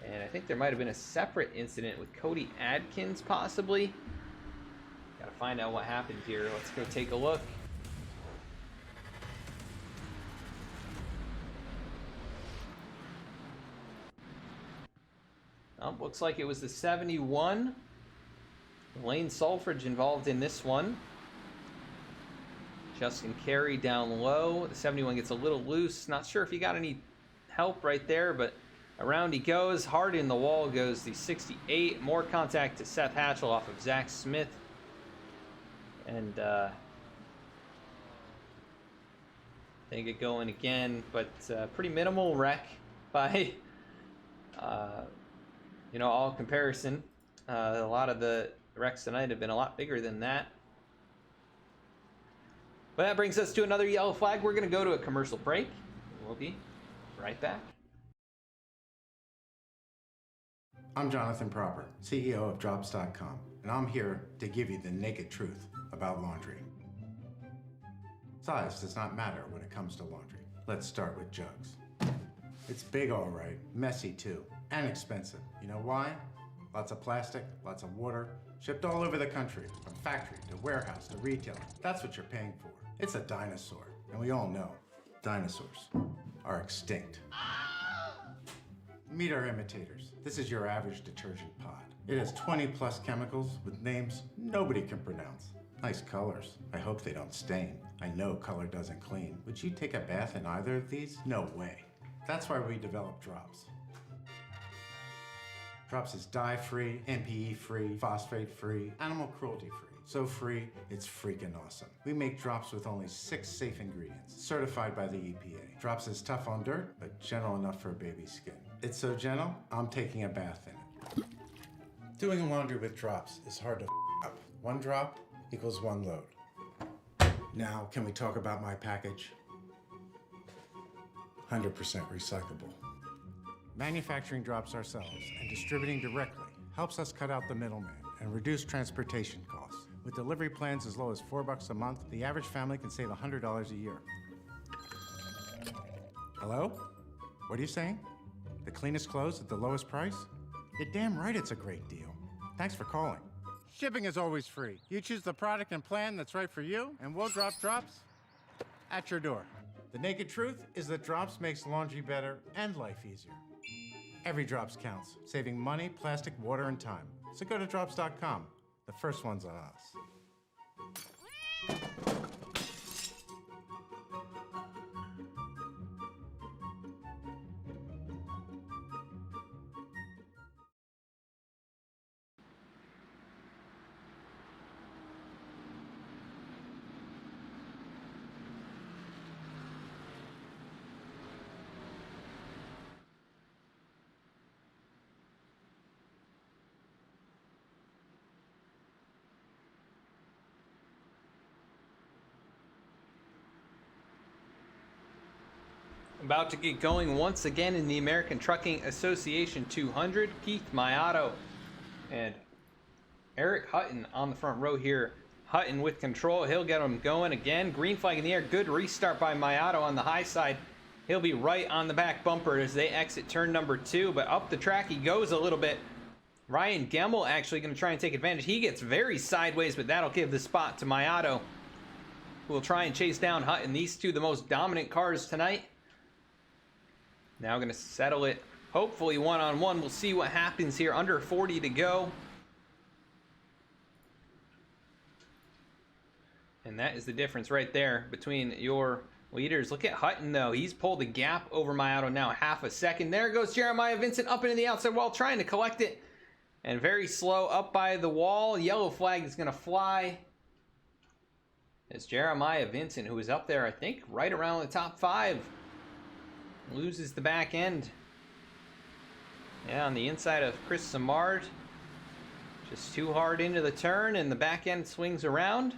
And I think there might have been a separate incident with Cody Adkins, possibly. Got to find out what happened here. Let's go take a look. Looks like it was the 71. Lane Sulfridge involved in this one. Justin Carey down low. The 71 gets a little loose. Not sure if he got any help right there, but around he goes. Hard in the wall goes the 68. More contact to Seth Hatchell off of Zach Smith. And they get going again, but pretty minimal wreck by all comparison. A lot of the wrecks tonight have been a lot bigger than that. But that brings us to another yellow flag. We're going to go to a commercial break. We'll be right back. I'm Jonathan Proper, CEO of Drops.com, and I'm here to give you the naked truth about laundry. Size does not matter when it comes to laundry. Let's start with jugs. It's big, all right, messy too, and expensive. You know why? Lots of plastic, lots of water, shipped all over the country, from factory to warehouse to retailer. That's what you're paying for. It's a dinosaur, and we all know dinosaurs are extinct. Meet our imitators. This is your average detergent pod. It has 20 plus chemicals with names nobody can pronounce. Nice colors. I hope they don't stain. I know color doesn't clean. Would you take a bath in either of these? No way. That's why we developed Drops. Drops is dye-free, MPE-free, phosphate-free, animal cruelty-free. So free, it's freaking awesome. We make Drops with only 6 safe ingredients, certified by the EPA. Drops is tough on dirt, but gentle enough for baby skin. It's so gentle, I'm taking a bath in it. Doing laundry with Drops is hard to up. 1 drop equals 1 load. Now, can we talk about my package? 100% recyclable. Manufacturing Drops ourselves and distributing directly helps us cut out the middleman and reduce transportation costs. With delivery plans as low as $4 a month, the average family can save $100 a year. Hello? What are you saying? The cleanest clothes at the lowest price? You're damn right it's a great deal. Thanks for calling. Shipping is always free. You choose the product and plan that's right for you, and we'll drop Drops at your door. The naked truth is that Drops makes laundry better and life easier. Every Drops counts, saving money, plastic, water, and time. So go to Drops.com. The first one's on us. About to get going once again in the American Trucking Association 200. Keith Mayato and Eric Hutton on the front row here. Hutton with control. He'll get him going again. Green flag in the air. Good restart by Mayato on the high side. He'll be right on the back bumper as they exit turn number 2. But up the track he goes a little bit. Ryan Gemmel actually going to try and take advantage. He gets very sideways, but that'll give the spot to Mayato, who will try and chase down Hutton. These two the most dominant cars tonight. Now going to settle it, hopefully one-on-one. We'll see what happens here. Under 40 to go. And that is the difference right there between your leaders. Look at Hutton, though. He's pulled the gap over Mayato now half a second. There goes Jeremiah Vincent up into the outside wall, trying to collect it. And very slow up by the wall. Yellow flag is going to fly. It's Jeremiah Vincent, who is up there, I think, right around the top 5. Loses the back end. Yeah, on the inside of Chris Samard. Just too hard into the turn, and the back end swings around.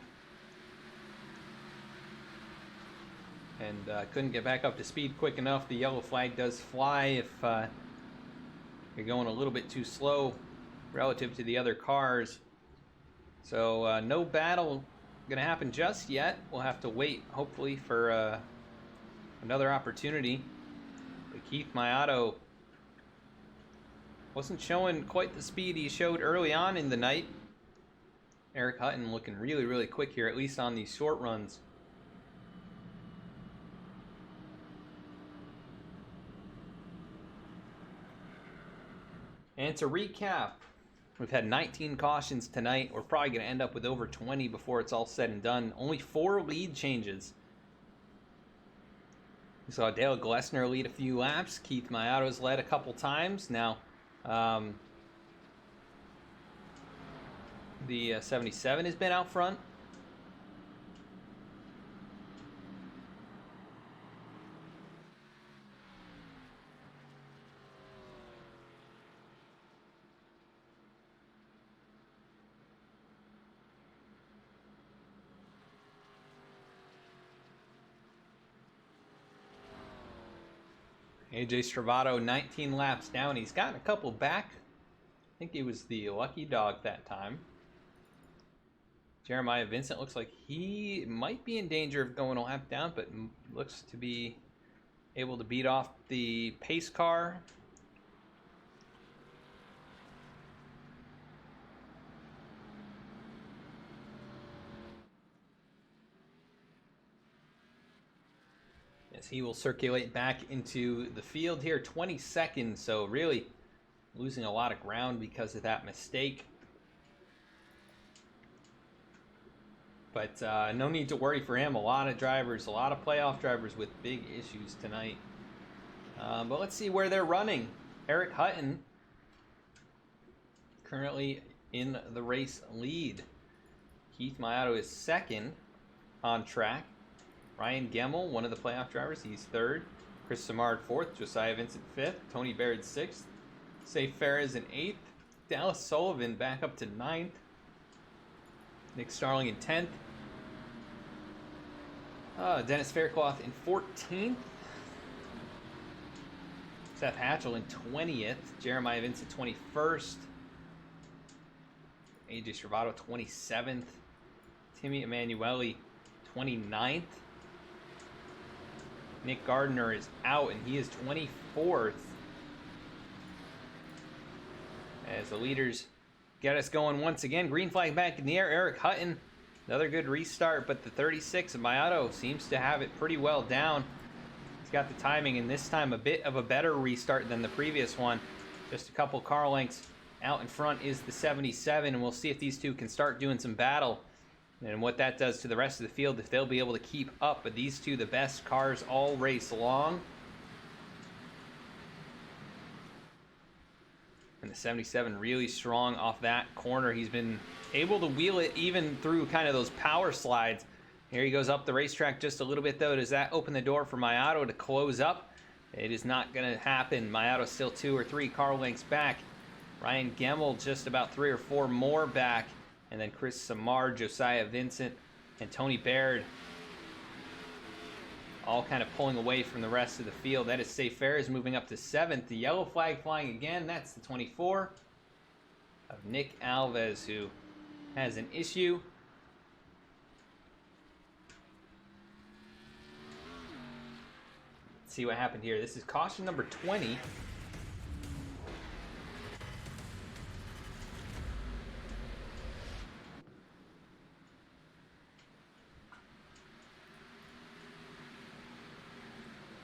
And couldn't get back up to speed quick enough. The yellow flag does fly if you're going a little bit too slow relative to the other cars. So no battle going to happen just yet. We'll have to wait, hopefully, for another opportunity. But Keith Mayato wasn't showing quite the speed he showed early on in the night. Eric Hutton looking really, really quick here, at least on these short runs. And to recap, we've had 19 cautions tonight. We're probably going to end up with over 20 before it's all said and done. Only 4 lead changes. We saw Dale Glessner lead a few laps. Keith Mayato's led a couple times. Now, the 77 has been out front. AJ Stravato, 19 laps down. He's gotten a couple back. I think he was the lucky dog that time. Jeremiah Vincent looks like he might be in danger of going a lap down, but looks to be able to beat off the pace car. As he will circulate back into the field here, 20 seconds, so really losing a lot of ground because of that mistake. But no need to worry for him. A lot of drivers, a lot of playoff drivers with big issues tonight. But let's see where they're running. Eric Hutton currently in the race lead. Keith Mayato is second on track. Ryan Gemmel, one of the playoff drivers, he's third. Chris Samard, fourth. Josiah Vincent, fifth. Tony Baird, sixth. Safe Ferris in eighth. Dallas Sullivan back up to ninth. Nick Starling in 10th. Dennis Faircloth in 14th. Seth Hatchell in 20th. Jeremiah Vincent 21st. AJ Stravato 27th. Timmy Emanuele 29th. Nick Gardner is out, and he is 24th. As the leaders get us going once again. Green flag back in the air. Eric Hutton, another good restart, but the 36 of Mayato seems to have it pretty well down. He's got the timing, and this time a bit of a better restart than the previous one. Just a couple car lengths out in front is the 77, and we'll see if these two can start doing some battle and what that does to the rest of the field, if they'll be able to keep up. But these two, the best cars all race long. And the 77 really strong off that corner. He's been able to wheel it even through kind of those power slides. Here he goes up the racetrack just a little bit, though. Does that open the door for Mayato to close up? It is not going to happen. Mayato's still 2 or 3 car lengths back. Ryan Gemmel just about 3 or 4 more back. And then Chris Samard, Josiah Vincent, and Tony Baird all kind of pulling away from the rest of the field. That is Safe Fares moving up to 7th. The yellow flag flying again. That's the 24 of Nick Alves, who has an issue. Let's see what happened here. This is caution number 20.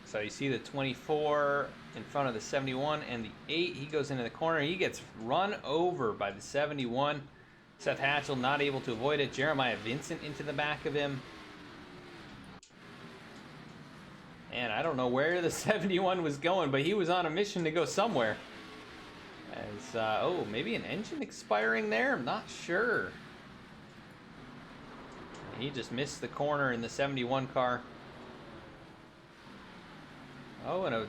So you see the 24 in front of the 71 and the 8. He goes into the corner. He gets run over by the 71. Seth Hatchell not able to avoid it. Jeremiah Vincent into the back of him. And I don't know where the 71 was going, but he was on a mission to go somewhere. As, oh, maybe an engine expiring there? I'm not sure. He just missed the corner in the 71 car. Oh, and a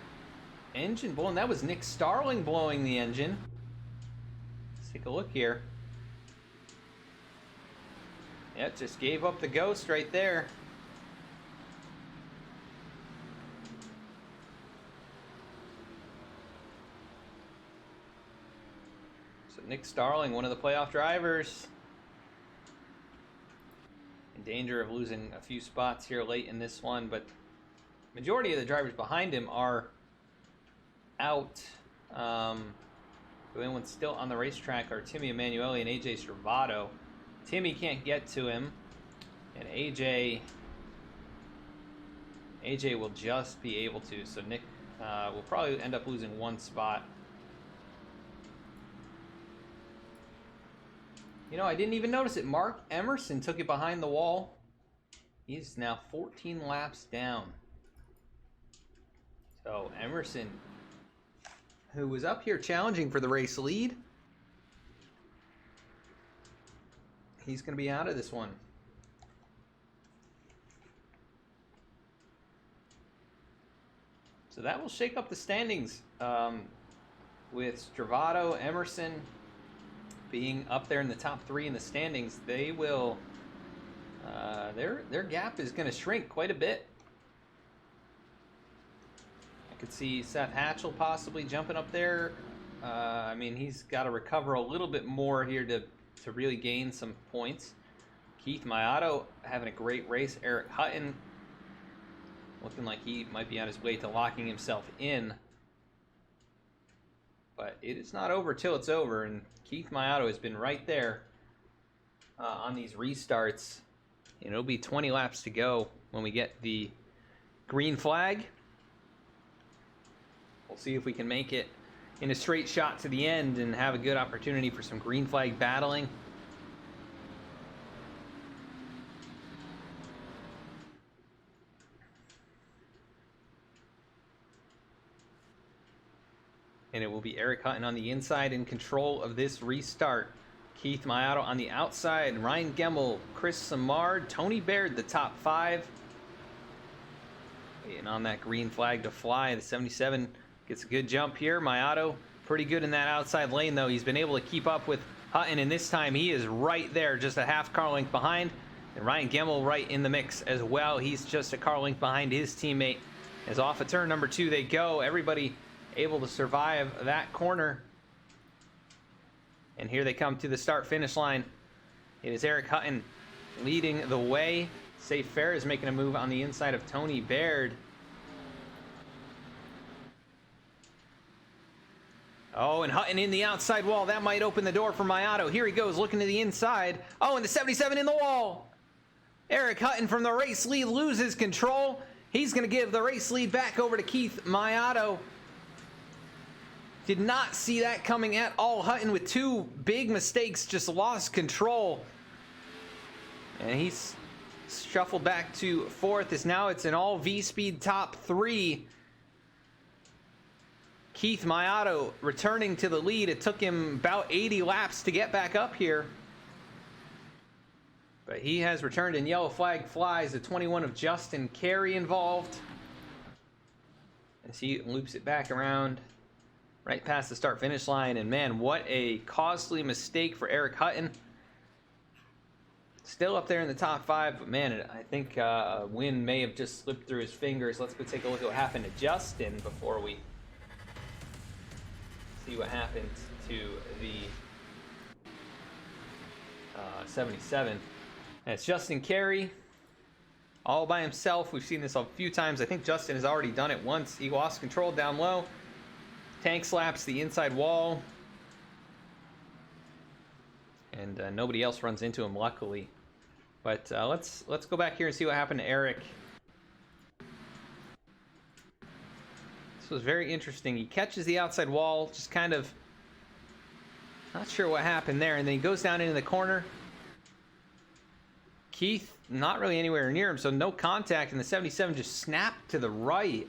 engine blowing. That was Nick Starling blowing the engine. Let's take a look here. Yep, just gave up the ghost right there. So Nick Starling, one of the playoff drivers, in danger of losing a few spots here late in this one, but majority of the drivers behind him are out. The only ones still on the racetrack are Timmy Emanuele and AJ Servato. Timmy can't get to him, and AJ will just be able to. So Nick will probably end up losing one spot. You know, I didn't even notice it. Mark Emerson took it behind the wall. He's now 14 laps down. So Emerson, who was up here challenging for the race lead, he's going to be out of this one. So that will shake up the standings, with Stravato, Emerson being up there in the top 3 in the standings. They will, their gap is going to shrink quite a bit. I could see Seth Hatchell possibly jumping up there. I mean, he's got to recover a little bit more here to really gain some points. Keith Mayato having a great race. Eric Hutton looking like he might be on his way to locking himself in. But it is not over till it's over, and Keith Mayato has been right there on these restarts. And it'll be 20 laps to go when we get the green flag. We'll see if we can make it in a straight shot to the end and have a good opportunity for some green flag battling. And it will be Eric Hutton on the inside in control of this restart. Keith Mayato on the outside. Ryan Gemmel, Chris Samard, Tony Baird, the top 5. And on that green flag to fly, the 77 gets a good jump here. Mayato, pretty good in that outside lane, though. He's been able to keep up with Hutton, and this time he is right there, just a half car length behind. And Ryan Gemmel right in the mix as well. He's just a car length behind his teammate. As off of turn number 2 they go. Everybody able to survive that corner. And here they come to the start-finish line. It is Eric Hutton leading the way. Safe Fair is making a move on the inside of Tony Baird. Oh, and Hutton in the outside wall. That might open the door for Mayato. Here he goes, looking to the inside. Oh, and the 77 in the wall. Eric Hutton from the race lead loses control. He's going to give the race lead back over to Keith Mayato. Did not see that coming at all. Hutton with 2 big mistakes just lost control. And he's shuffled back to 4th. As now it's an all V-speed top 3. Keith Mayato returning to the lead. It took him about 80 laps to get back up here. But he has returned, and yellow flag flies. The 21 of Justin Carey involved. As he loops it back around right past the start-finish line. And man, what a costly mistake for Eric Hutton. Still up there in the top 5, but man, I think a win may have just slipped through his fingers. Let's go take a look at what happened to Justin before we see what happened to the 77. And it's Justin Carey all by himself. We've seen this a few times. I think Justin has already done it once. He lost control down low. Tank slaps the inside wall. And nobody else runs into him, luckily. But let's go back here and see what happened to Eric. This was very interesting. He catches the outside wall, just kind of not sure what happened there, and then he goes down into the corner. Keith not really anywhere near him, so no contact, and the 77 just snapped to the right.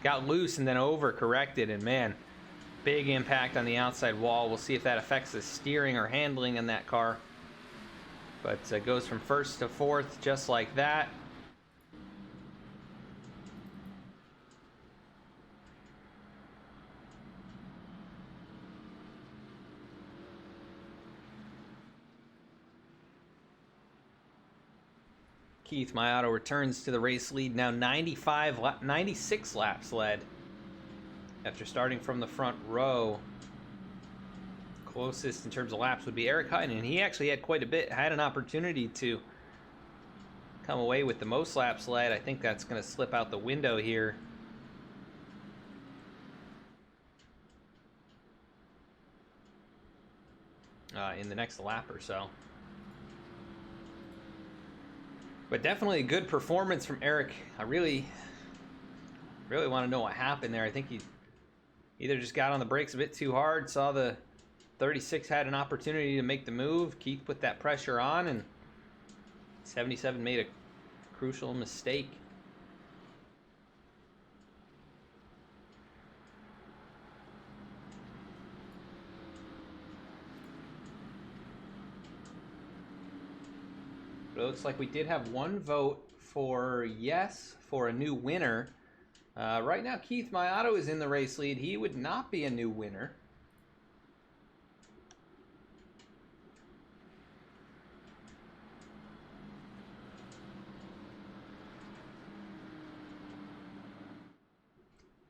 Got loose and then over-corrected, and man, big impact on the outside wall. We'll see if that affects the steering or handling in that car. But goes from first to fourth just like that. Keith Mayato returns to the race lead, now 96 laps led after starting from the front row. Closest in terms of laps would be Eric Hutton, and he actually had quite a bit, had an opportunity to come away with the most laps led. I think that's going to slip out the window here. In the next lap or so. But definitely a good performance from Eric. I really want to know what happened there. I think he either just got on the brakes a bit too hard, saw the 36 had an opportunity to make the move. Keith put that pressure on, and 77 made a crucial mistake. But it looks like we did have one vote for yes for a new winner. Right now, Keith Mayato is in the race lead. He would not be a new winner.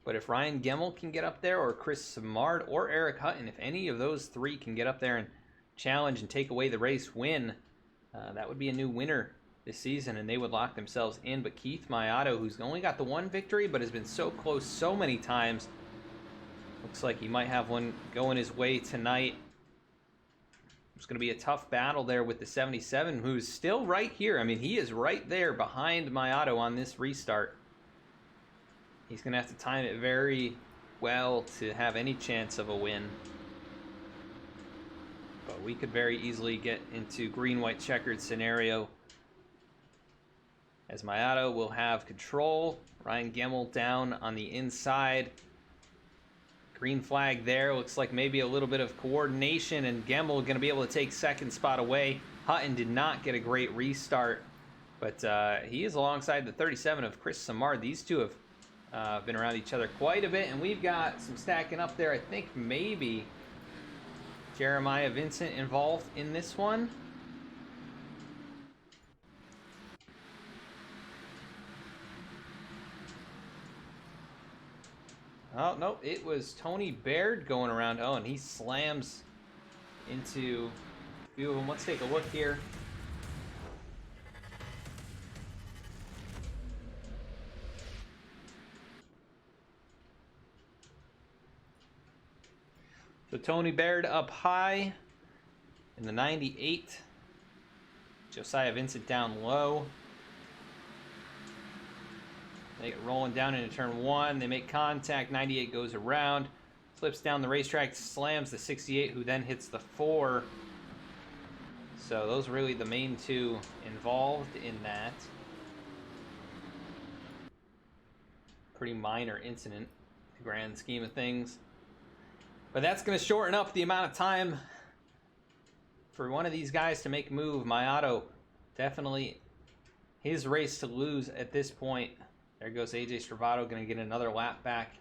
But if Ryan Gemmel can get up there, or Chris Simard, or Eric Hutton, if any of those three can get up there and challenge and take away the race win, that would be a new winner this season, and they would lock themselves in. But Keith Mayato, who's only got the one victory, but has been so close so many times, looks like he might have one going his way tonight. It's going to be a tough battle there with the 77, who's still right here. I mean, he is right there behind Mayato on this restart. He's going to have to time it very well to have any chance of a win. But we could very easily get into green-white checkered scenario, as Mayato will have control. Ryan Gemmel down on the inside. Green flag there. Looks like maybe a little bit of coordination, and Gemmel going to be able to take second spot away. Hutton did not get a great restart, but he is alongside the 37 of Chris Simard. These two have been around each other quite a bit, and we've got some stacking up there. I think maybe Jeremiah Vincent involved in this one. Oh, no, it was Tony Baird going around. Oh, and he slams into a few of them. Let's take a look here. So Tony Baird up high in the 98. Josiah Vincent down low. They get rolling down into turn one. They make contact. 98 goes around, flips down the racetrack, slams the 68, who then hits the 4. So those are really the main two involved in that. Pretty minor incident in the grand scheme of things. But that's going to shorten up the amount of time for one of these guys to make a move. Mayato, definitely his race to lose at this point. There goes AJ Stravato, going to get another lap back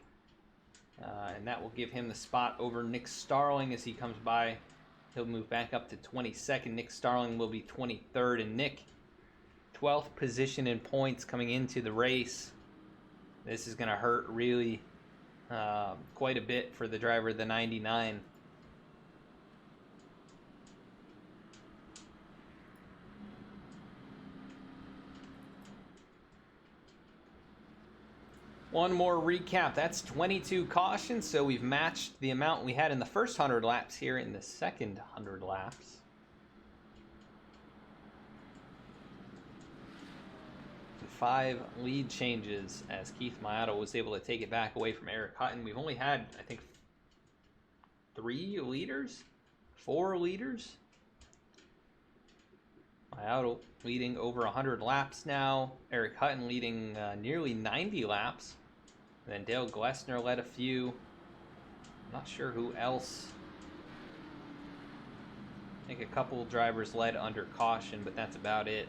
And that will give him the spot over Nick Starling as he comes by. He'll move back up to 22nd. Nick Starling will be 23rd. And Nick, 12th position in points coming into the race. This is going to hurt really quite a bit for the driver of the 99. One more recap. That's 22 cautions, so we've matched the amount we had in the first 100 laps here in the second 100 laps. And 5 lead changes as Keith Mayato was able to take it back away from Eric Hutton. We've only had, I think, 3 leaders? 4 leaders? Mayato leading over 100 laps now. Eric Hutton leading nearly 90 laps. And then Dale Glessner led a few. I'm not sure who else. I think a couple drivers led under caution, but that's about it.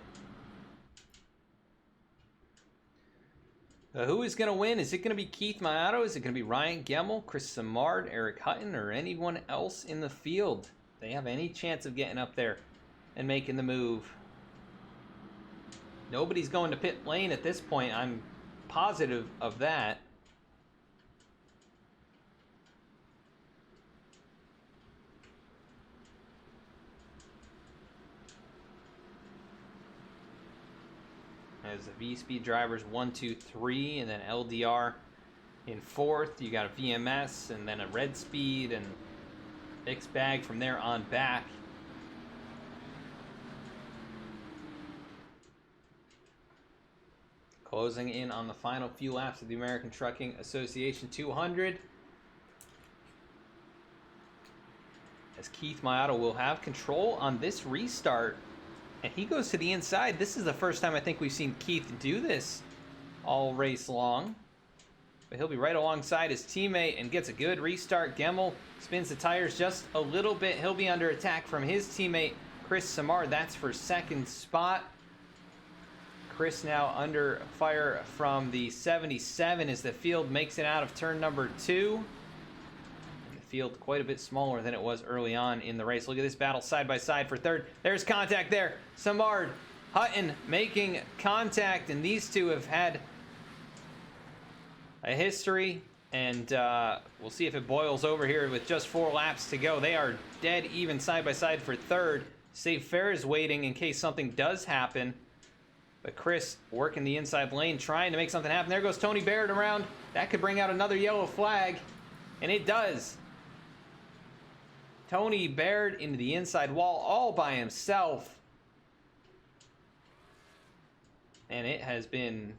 Who is going to win? Is it going to be Keith Mayato? Is it going to be Ryan Gemmel, Chris Simard, Eric Hutton, or anyone else in the field? They have any chance of getting up there and making the move? Nobody's going to pit lane at this point. I'm positive of that. As the V-Speed drivers 1, 2, 3, and then LDR in 4th. You got a VMS and then a Red Speed and mixed bag from there on back. Closing in on the final few laps of the American Trucking Association 200. As Keith Mayato will have control on this restart. And he goes to the inside. This is the first time I think we've seen Keith do this all race long. But he'll be right alongside his teammate and gets a good restart. Gemmel spins the tires just a little bit. He'll be under attack from his teammate, Chris Simard. That's for second spot. Chris now under fire from the 77 as the field makes it out of turn number 2. Field quite a bit smaller than it was early on in the race. Look at this battle side by side for third. There's contact there. Simard, Hutton making contact, and these two have had a history, and we'll see if it boils over here with just 4 laps to go. They are dead even side by side for third. Save Fair is waiting in case something does happen, but Chris working the inside lane trying to make something happen. There goes Tony Barrett around. That could bring out another yellow flag, and it does. Tony Baird into the inside wall all by himself. And it has been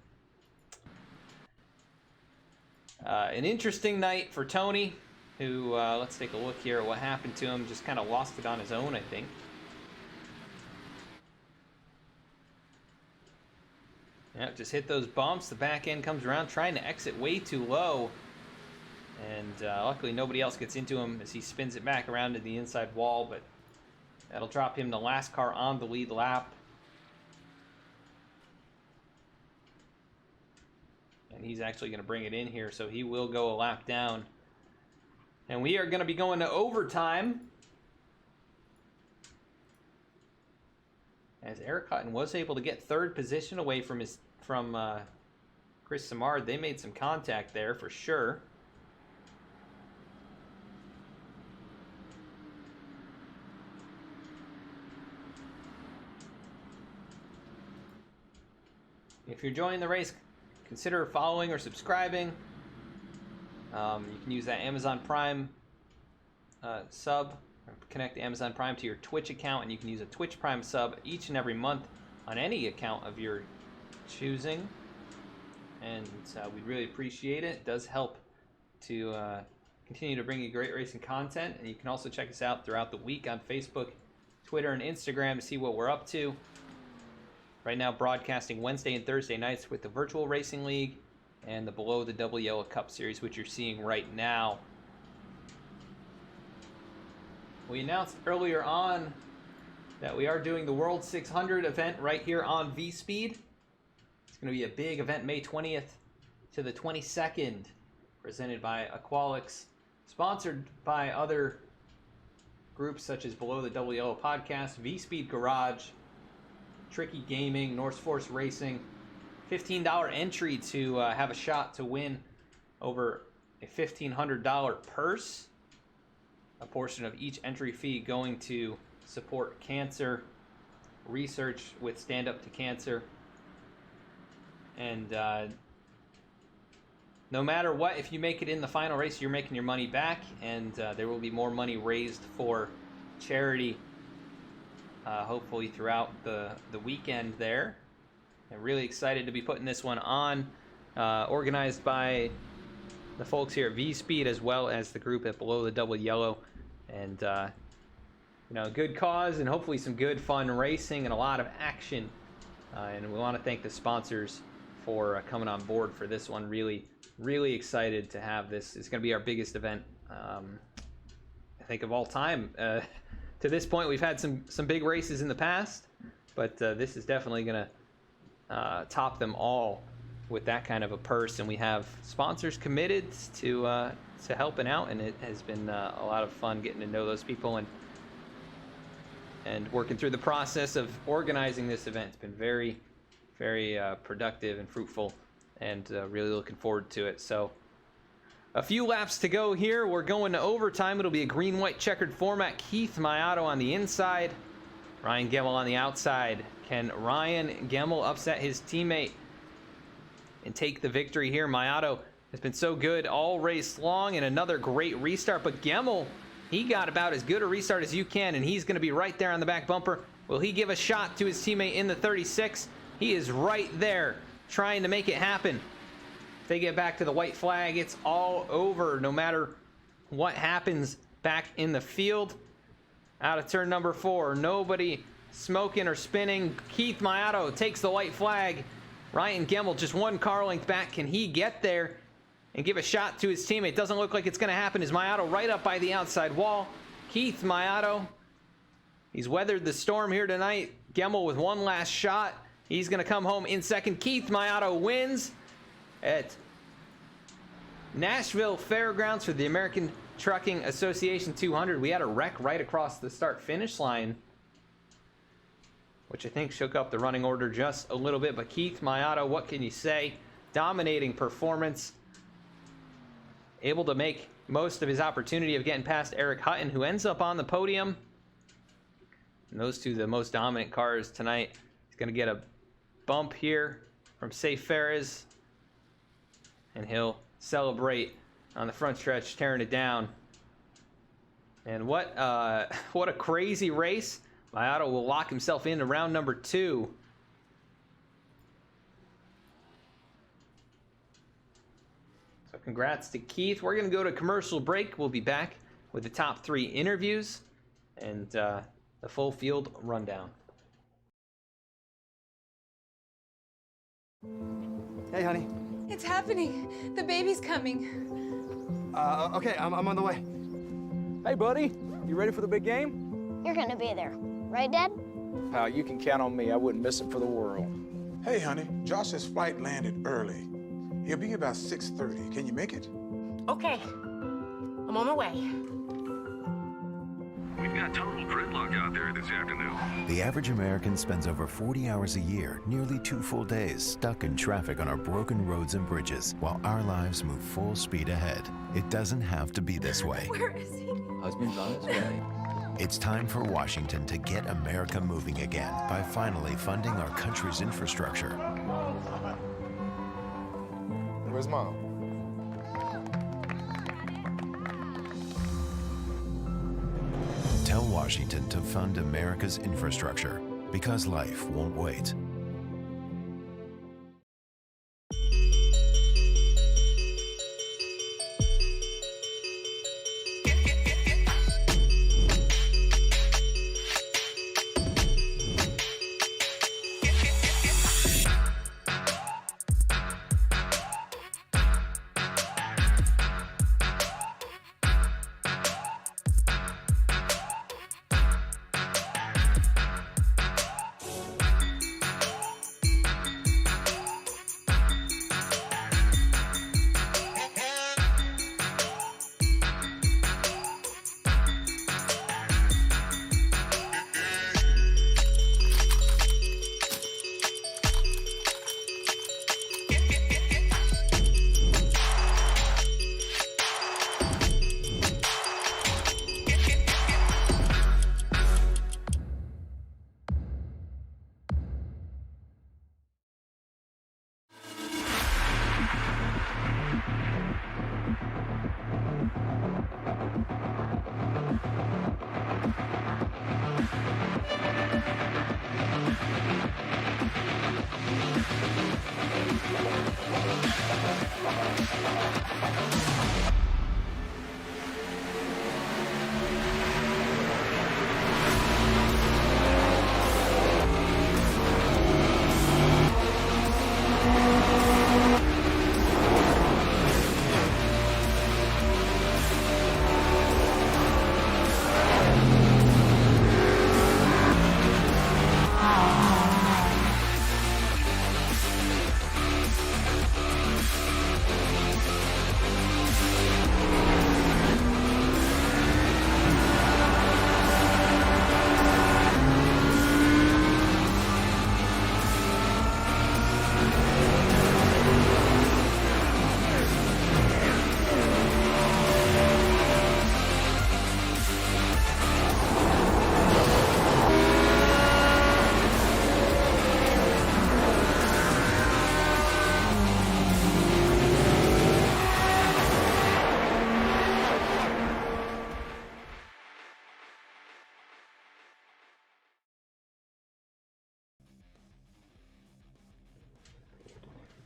an interesting night for Tony, who, let's take a look here at what happened to him. Just kind of lost it on his own, I think. Yep, just hit those bumps. The back end comes around, trying to exit way too low. And luckily nobody else gets into him as he spins it back around to the inside wall, but that'll drop him the last car on the lead lap. And he's actually going to bring it in here, so he will go a lap down. And we are going to be going to overtime. As Eric Hutton was able to get third position away from Chris Simard. They made some contact there for sure. If you're enjoying the race, consider following or subscribing. You can use that Amazon Prime sub, or connect Amazon Prime to your Twitch account, and you can use a Twitch Prime sub each and every month on any account of your choosing. And we'd really appreciate it. It does help to continue to bring you great racing content. And you can also check us out throughout the week on Facebook, Twitter, and Instagram to see what we're up to. Right now broadcasting Wednesday and Thursday nights with the Virtual Racing League and the Below the Double Yellow Cup Series, which you're seeing right now. We announced earlier on that we are doing the World 600 event right here on V-Speed. It's going to be a big event May 20th to the 22nd. presented by Aqualix, sponsored by other groups such as Below the Double Yellow Podcast, V-Speed Garage, Tricky Gaming, North Force Racing. $15 entry to have a shot to win over a $1,500 purse. A portion of each entry fee going to support cancer research with Stand Up to Cancer. And no matter what, if you make it in the final race, you're making your money back, and there will be more money raised for charity, hopefully throughout the weekend there. I'm really excited to be putting this one on, organized by the folks here at V-Speed as well as the group at Below the Double Yellow. And, good cause and hopefully some good fun racing and a lot of action. And we want to thank the sponsors for coming on board for this one. Really, really excited to have this. It's going to be our biggest event, I think, of all time. To this point, we've had some big races in the past, but this is definitely going to top them all with that kind of a purse. And we have sponsors committed to helping out, and it has been a lot of fun getting to know those people and working through the process of organizing this event. It's been very, very productive and fruitful, and really looking forward to it. So a few laps to go here. We're going to overtime. It'll be a green-white checkered format. Keith Mayato on the inside, Ryan Gemmel on the outside. Can Ryan Gemmel upset his teammate and take the victory here? Mayato has been so good all race long, and another great restart. But Gemmel, he got about as good a restart as you can, and he's going to be right there on the back bumper. Will he give a shot to his teammate in the 36? He is right there trying to make it happen. If they get back to the white flag, it's all over no matter what happens back in the field. Out of turn number 4, nobody smoking or spinning. Keith Mayato takes the white flag. Ryan Gemmel just one car length back. Can he get there and give a shot to his teammate? Doesn't look like it's going to happen. Is Mayato right up by the outside wall? Keith Mayato, he's weathered the storm here tonight. Gemmel with one last shot. He's going to come home in second. Keith Mayato wins at Nashville Fairgrounds for the American Trucking Association 200. We had a wreck right across the start-finish line, which I think shook up the running order just a little bit. But Keith Mayato, what can you say? Dominating performance. Able to make most of his opportunity of getting past Eric Hutton, who ends up on the podium. And those two, the most dominant cars tonight. He's going to get a bump here from Safe Ferris, and he'll celebrate on the front stretch, tearing it down. And what a crazy race. Mayato will lock himself into round number 2. So congrats to Keith. We're going to go to commercial break. We'll be back with the top 3 interviews and the full field rundown. Hey, honey. It's happening. The baby's coming. Okay, I'm on the way. Hey, buddy. You ready for the big game? You're gonna be there, right, Dad? You can count on me. I wouldn't miss it for the world. Hey, honey, Josh's flight landed early. He'll be about 6:30. Can you make it? Okay. I'm on my way. We've got total gridlock out there this afternoon. The average American spends over 40 hours a year, nearly 2 full days, stuck in traffic on our broken roads and bridges, while our lives move full speed ahead. It doesn't have to be this way. Where is he? Husband's on his way. It's time for Washington to get America moving again by finally funding our country's infrastructure. Where's Mom? Tell Washington to fund America's infrastructure, because life won't wait.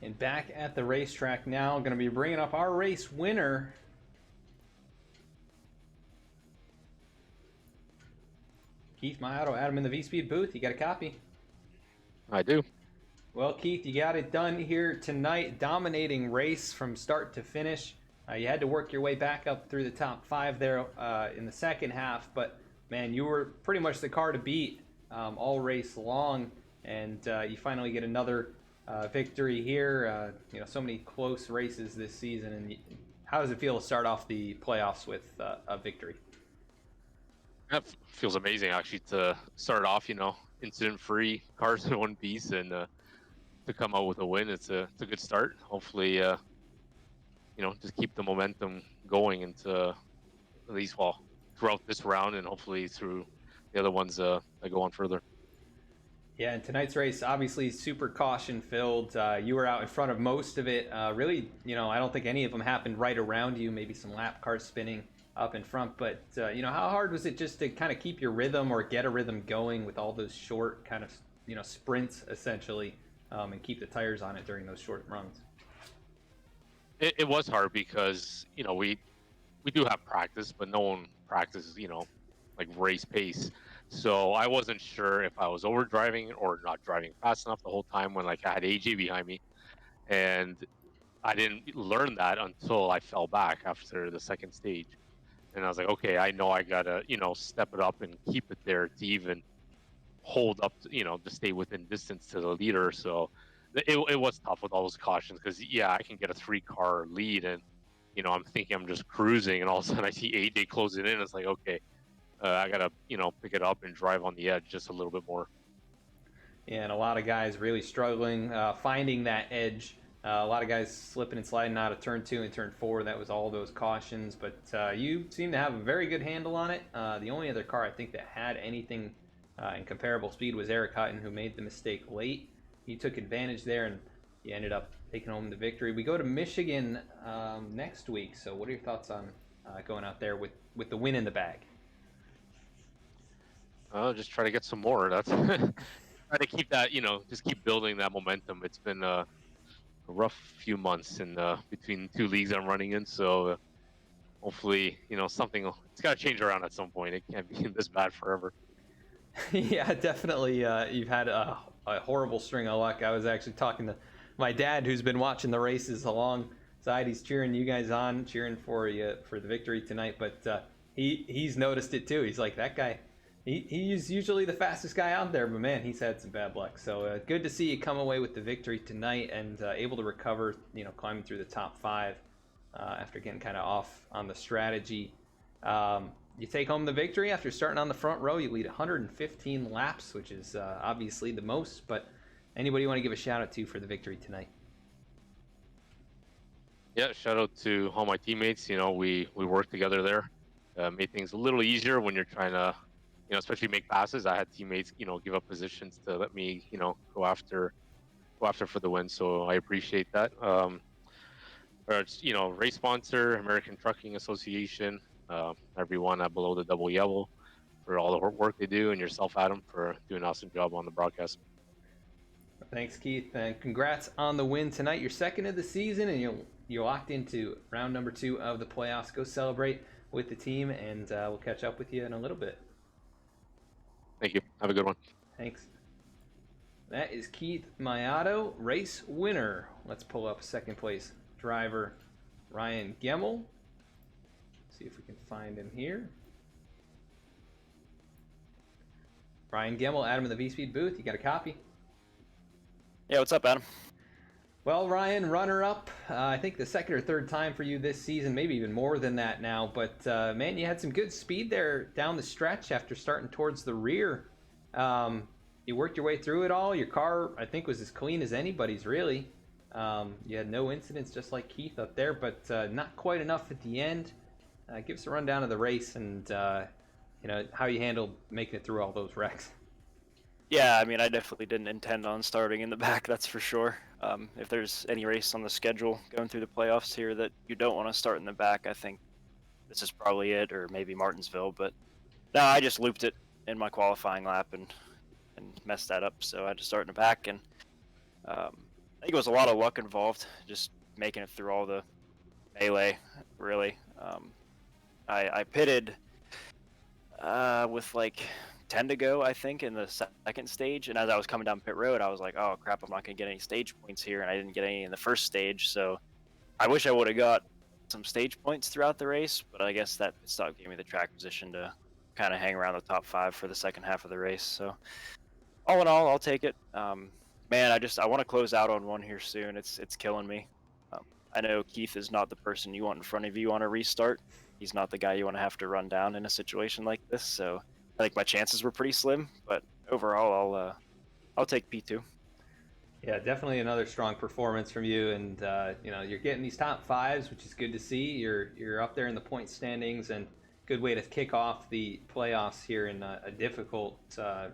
And back at the racetrack now, going to be bringing up our race winner. Keith Mayato, Adam in the V-Speed booth. You got a copy? I do. Well, Keith, you got it done here tonight. Dominating race from start to finish. You had to work your way back up through the top 5 there in the second half, but man, you were pretty much the car to beat all race long, and you finally get another victory here. So many close races this season, and how does it feel to start off the playoffs with a victory? That feels amazing, actually, to start off, incident-free, cars in one piece, and to come out with a win. It's a good start. Hopefully, just keep the momentum going into at least, throughout this round, and hopefully through the other ones that go on further. Yeah, and tonight's race obviously super caution-filled. You were out in front of most of it. Really, I don't think any of them happened right around you. Maybe some lap cars spinning up in front, but how hard was it just to kind of keep your rhythm or get a rhythm going with all those short kind of sprints essentially, and keep the tires on it during those short runs? It was hard because we do have practice, but no one practices like race pace. So I wasn't sure if I was overdriving or not driving fast enough the whole time when I had AJ behind me, and I didn't learn that until I fell back after the second stage. And I was like, okay, I know I gotta, step it up and keep it there to even hold up, to stay within distance to the leader. So it was tough with all those cautions because, I can get a 3-car lead and, I'm thinking I'm just cruising, and all of a sudden I see AJ closing in. It's like, okay, I gotta, pick it up and drive on the edge just a little bit more. Yeah, and a lot of guys really struggling finding that edge. A lot of guys slipping and sliding out of turn 2 and turn 4. That was all those cautions, but you seem to have a very good handle on it. The only other car I think that had anything in comparable speed was Eric Hutton, who made the mistake late. He took advantage there, and he ended up taking home the victory. We go to Michigan next week, so what are your thoughts on going out there with the win in the bag? Just try to get some more. That's try to keep that, just keep building that momentum. It's been a rough few months in between 2 leagues I'm running in, so hopefully something it's got to change around at some point. It can't be this bad forever. Yeah, definitely. You've had a horrible string of luck. I was actually talking to my dad, who's been watching the races alongside. He's cheering you guys on, cheering for you for the victory tonight, but he's noticed it too. He's like, that guy, he's usually the fastest guy out there, but man, he's had some bad luck. So good to see you come away with the victory tonight and able to recover, climbing through the top 5 after getting kind of off on the strategy. You take home the victory after starting on the front row. You lead 115 laps, which is obviously the most, but anybody you want to give a shout out to for the victory tonight? Yeah, shout out to all my teammates. We worked together there. Made things a little easier when you're trying to especially make passes. I had teammates, give up positions to let me, go after for the win. So I appreciate that. Race sponsor, American Trucking Association, everyone at Below the Double Yellow for all the work they do, and yourself, Adam, for doing an awesome job on the broadcast. Thanks, Keith, and congrats on the win tonight. You're second of the season, and you're locked into round number 2 of the playoffs. Go celebrate with the team, and we'll catch up with you in a little bit. Thank you. Have a good one. Thanks. That is Keith Mayato, race winner. Let's pull up second place driver Ryan Gemmel. See if we can find him here. Ryan Gemmel, Adam in the V-Speed booth. You got a copy? Yeah, what's up, Adam? Well, Ryan, runner-up. I think the second or third time for you this season, maybe even more than that now. But, man, you had some good speed there down the stretch after starting towards the rear. You worked your way through it all. Your car, I think, was as clean as anybody's, really. You had no incidents, just like Keith up there, but not quite enough at the end. Give us a rundown of the race and, how you handled making it through all those wrecks. Yeah, I mean, I definitely didn't intend on starting in the back, that's for sure. If there's any race on the schedule going through the playoffs here that you don't want to start in the back, I think this is probably it, or maybe Martinsville. But no, I just looped it in my qualifying lap and messed that up, so I had to start in the back. And I think it was a lot of luck involved, just making it through all the melee, really. I pitted with like 10 to go, I think, in the second stage. And as I was coming down pit road, I was like, oh crap, I'm not going to get any stage points here. And I didn't get any in the first stage. So I wish I would have got some stage points throughout the race, but I guess that stop gave me the track position to kind of hang around the top 5 for the second half of the race. So all in all, I'll take it. Man, I want to close out on one here soon. It's killing me. I know Keith is not the person you want in front of you on a restart. He's not the guy you want to have to run down in a situation like this. So I think my chances were pretty slim, but overall, I'll take P2. Yeah, definitely another strong performance from you, and you're getting these top 5s, which is good to see. You're up there in the point standings, and good way to kick off the playoffs here in a difficult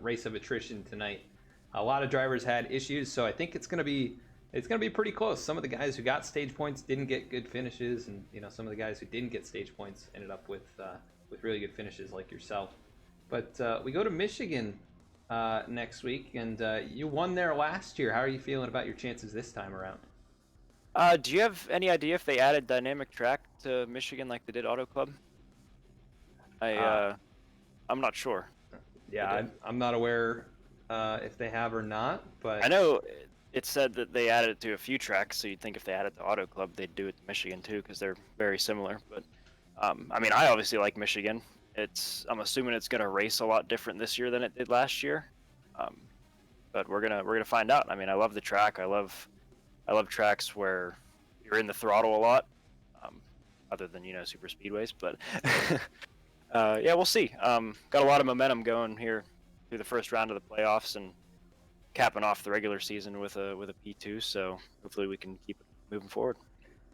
race of attrition tonight. A lot of drivers had issues, so I think it's going to be pretty close. Some of the guys who got stage points didn't get good finishes, and some of the guys who didn't get stage points ended up with really good finishes like yourself. But we go to Michigan next week, and you won there last year. How are you feeling about your chances this time around? Do you have any idea if they added dynamic track to Michigan like they did Auto Club? I'm not sure. Yeah, I'm not aware if they have or not, but I know it said that they added it to a few tracks, so you'd think if they added it to Auto Club, they'd do it to Michigan too, because they're very similar. But I mean, I obviously like Michigan. I'm assuming it's going to race a lot different this year than it did last year, but we're gonna find out. I mean, I love the track. I love tracks where you're in the throttle a lot, other than super speedways. But yeah, we'll see. Got a lot of momentum going here through the first round of the playoffs and capping off the regular season with a P2. So hopefully we can keep it moving forward.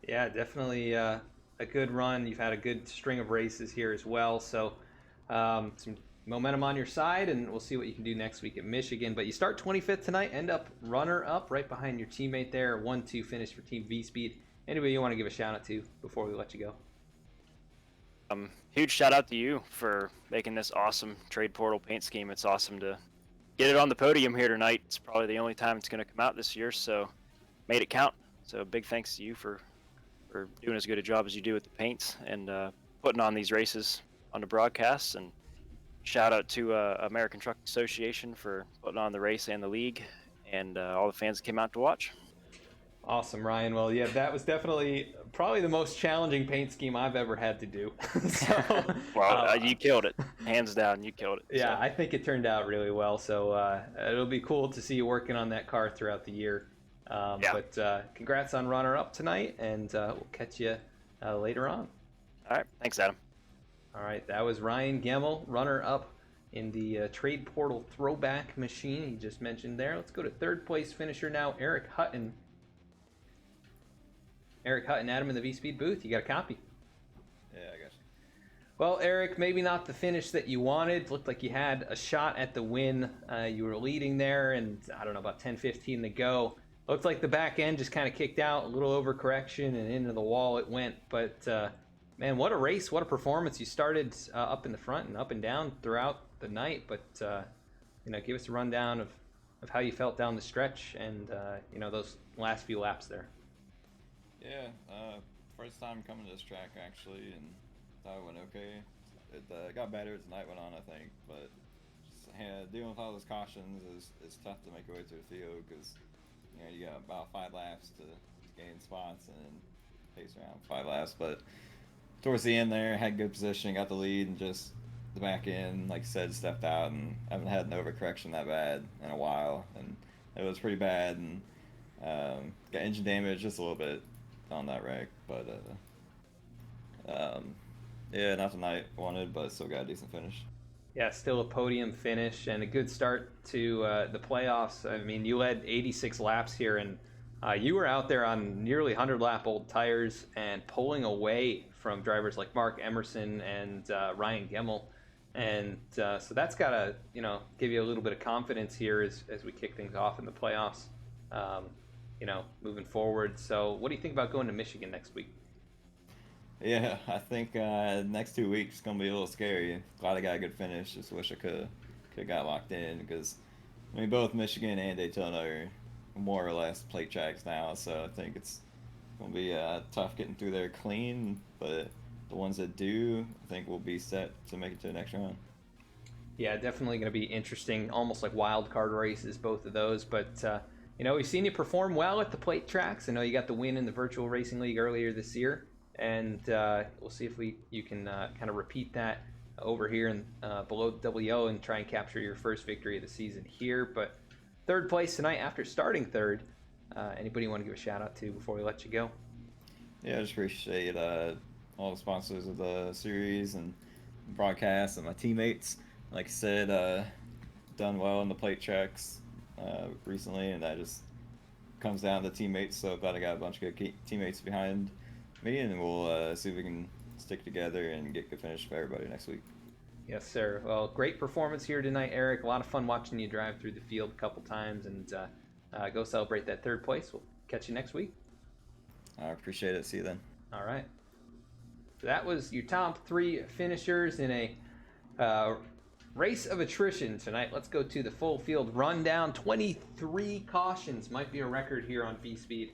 Yeah, definitely a good run. You've had a good string of races here as well. So some momentum on your side, and we'll see what you can do next week at Michigan. But you start 25th tonight, end up runner-up right behind your teammate there. 1-2 finish for Team V-Speed. Anybody you want to give a shout-out to before we let you go? Huge shout out to you for making this awesome trade portal paint scheme. It's awesome to get it on the podium here tonight. It's probably the only time it's going to come out this year, so made it count. So big thanks to you for doing as good a job as you do with the paints and putting on these races on the broadcasts. And shout out to American Truck Association for putting on the race and the league, and all the fans that came out to watch. Awesome, Ryan. Well, yeah, that was definitely probably the most challenging paint scheme I've ever had to do. Well, you killed it. Hands down, you killed it. Yeah, so I think it turned out really well. So it'll be cool to see you working on that car throughout the year. But congrats on runner-up tonight, and we'll catch you later on. All right. Thanks, Adam. All right. That was Ryan Gemmel, runner-up in the trade portal throwback machine he just mentioned there. Let's go to third place finisher now, Eric Hutton. Eric Hutton, Adam in the V-Speed booth. You got a copy? Yeah, I guess. Well, Eric, maybe not the finish that you wanted. Looked like you had a shot at the win. You were leading there, and I don't know, about 10-15 to go. Looked like the back end just kind of kicked out, a little overcorrection, and into the wall it went. But, man, what a race, what a performance. You started up in the front and up and down throughout the night. But, give us a rundown of how you felt down the stretch and, those last few laps there. Yeah, first time coming to this track actually, and thought it went okay. It got better as the night went on, I think, but just, dealing with all those cautions is tough to make your way to the field because you got about 5 laps to gain spots and pace around 5 laps. But towards the end there, had good position, got the lead, and just the back end, like I said, stepped out, and I haven't had an overcorrection that bad in a while, and it was pretty bad, and got engine damage just a little bit on that wreck, but yeah, not the night wanted, but still got a decent finish. Yeah, still a podium finish and a good start to the playoffs. I mean, you led 86 laps here, and you were out there on nearly 100-lap old tires and pulling away from drivers like Mark Emerson and Ryan Gemmel. And so that's got to, give you a little bit of confidence here as we kick things off in the playoffs. Moving forward. So what do you think about going to Michigan next week? Yeah, I think next 2 weeks is going to be a little scary. Glad I got a good finish. Just wish I could got locked in because, both Michigan and Daytona are more or less plate tracks now, so I think it's gonna be tough getting through there clean. But the ones that do, I think, will be set to make it to the next round. Yeah, definitely going to be interesting, almost like wild card races, both of those. But we've seen you perform well at the plate tracks. I know you got the win in the Virtual Racing League earlier this year, and we'll see if you can kind of repeat that over here in below the WO and try and capture your first victory of the season here. But third place tonight after starting third. Anybody you want to give a shout out to before we let you go? Yeah, I just appreciate all the sponsors of the series and broadcast and my teammates. Like I said, done well in the plate tracks recently, and that just comes down to teammates. So glad I got a bunch of good teammates behind me, and we'll see if we can stick together and get good finish for everybody next week. Yes, sir. Well, great performance here tonight, Eric. A lot of fun watching you drive through the field a couple times, and go celebrate that third place. We'll catch you next week. I appreciate it. See you then. All right. So that was your top 3 finishers in a race of attrition tonight. Let's go to the full field rundown. 23 cautions might be a record here on V-Speed.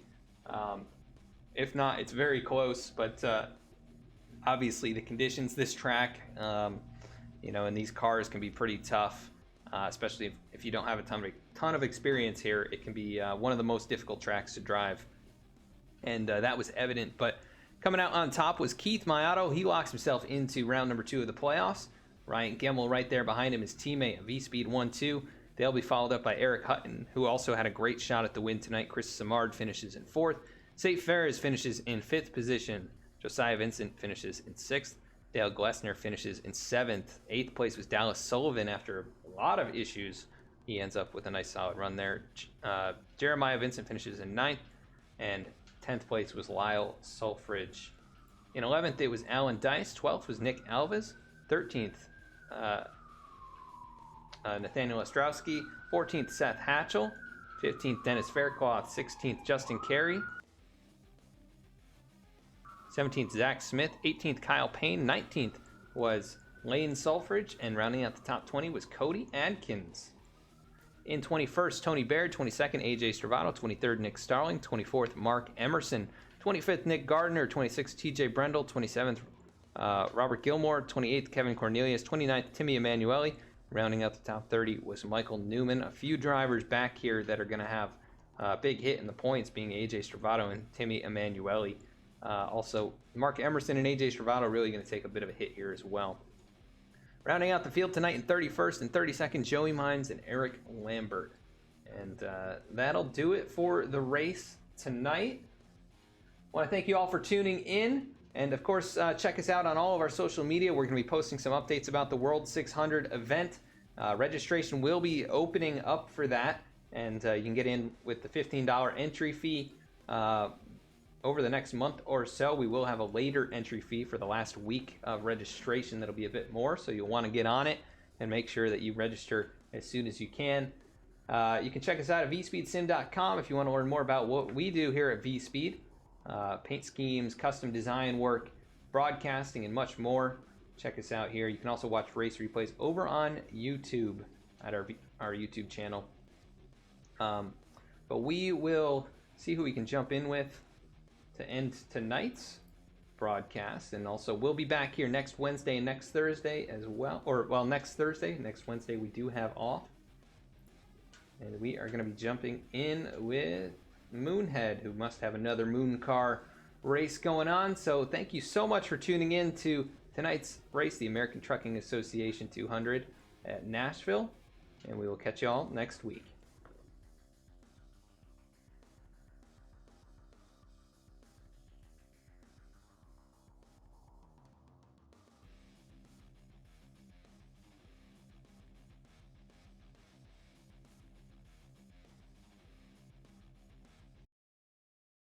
If not, it's very close, but obviously the conditions, this track, and these cars can be pretty tough, especially if you don't have a ton of experience here. It can be one of the most difficult tracks to drive, and that was evident. But coming out on top was Keith Mayato. He locks himself into round number 2 of the playoffs. Ryan Gemmel right there behind him, his teammate, V-Speed 1-2. They'll be followed up by Eric Hutton, who also had a great shot at the win tonight. Chris Samard finishes in 4th. Sate Ferris finishes in 5th position. Josiah Vincent finishes in 6th. Dale Glessner finishes in 7th. 8th place was Dallas Sullivan after a lot of issues. He ends up with a nice solid run there. Jeremiah Vincent finishes in 9th. And 10th place was Lyle Sulfridge. In 11th, it was Alan Dice. 12th was Nick Alves. 13th, Nathaniel Ostrowski. 14th, Seth Hatchell. 15th, Dennis Faircloth. 16th, Justin Carey. 17th, Zach Smith. 18th, Kyle Payne. 19th was Lane Sulfridge. And rounding out the top 20 was Cody Adkins. In 21st, Tony Baird. 22nd, AJ Stravato. 23rd, Nick Starling. 24th, Mark Emerson. 25th, Nick Gardner. 26th, TJ Brendel. 27th, Robert Gilmore. 28th, Kevin Cornelius. 29th, Timmy Emanuele. Rounding out the top 30 was Michael Newman. A few drivers back here that are going to have a big hit in the points, being AJ Stravato and Timmy Emanuele. Also, Mark Emerson and AJ Stravato really going to take a bit of a hit here as well. Rounding out the field tonight in 31st and 32nd, Joey Mines and Eric Lambert. And that'll do it for the race tonight. I want to thank you all for tuning in. And of course, check us out on all of our social media. We're going to be posting some updates about the World 600 event. Registration will be opening up for that. And you can get in with the $15 entry fee over the next month or so. We will have a later entry fee for the last week of registration that'll be a bit more. So you'll want to get on it and make sure that you register as soon as you can. You can check us out at vspeedsim.com if you want to learn more about what we do here at VSpeed. Paint schemes, custom design work, broadcasting, and much more. Check us out here. You can also watch race replays over on YouTube at our YouTube channel. But we will see who we can jump in with to end tonight's broadcast. And also, we'll be back here next Wednesday and next Thursday as well. Next Thursday. Next Wednesday we do have off. And we are going to be jumping in with Moonhead, who must have another moon car race going on. So thank you so much for tuning in to tonight's race, the American Trucking Association 200 at Nashville. And we will catch you all next week.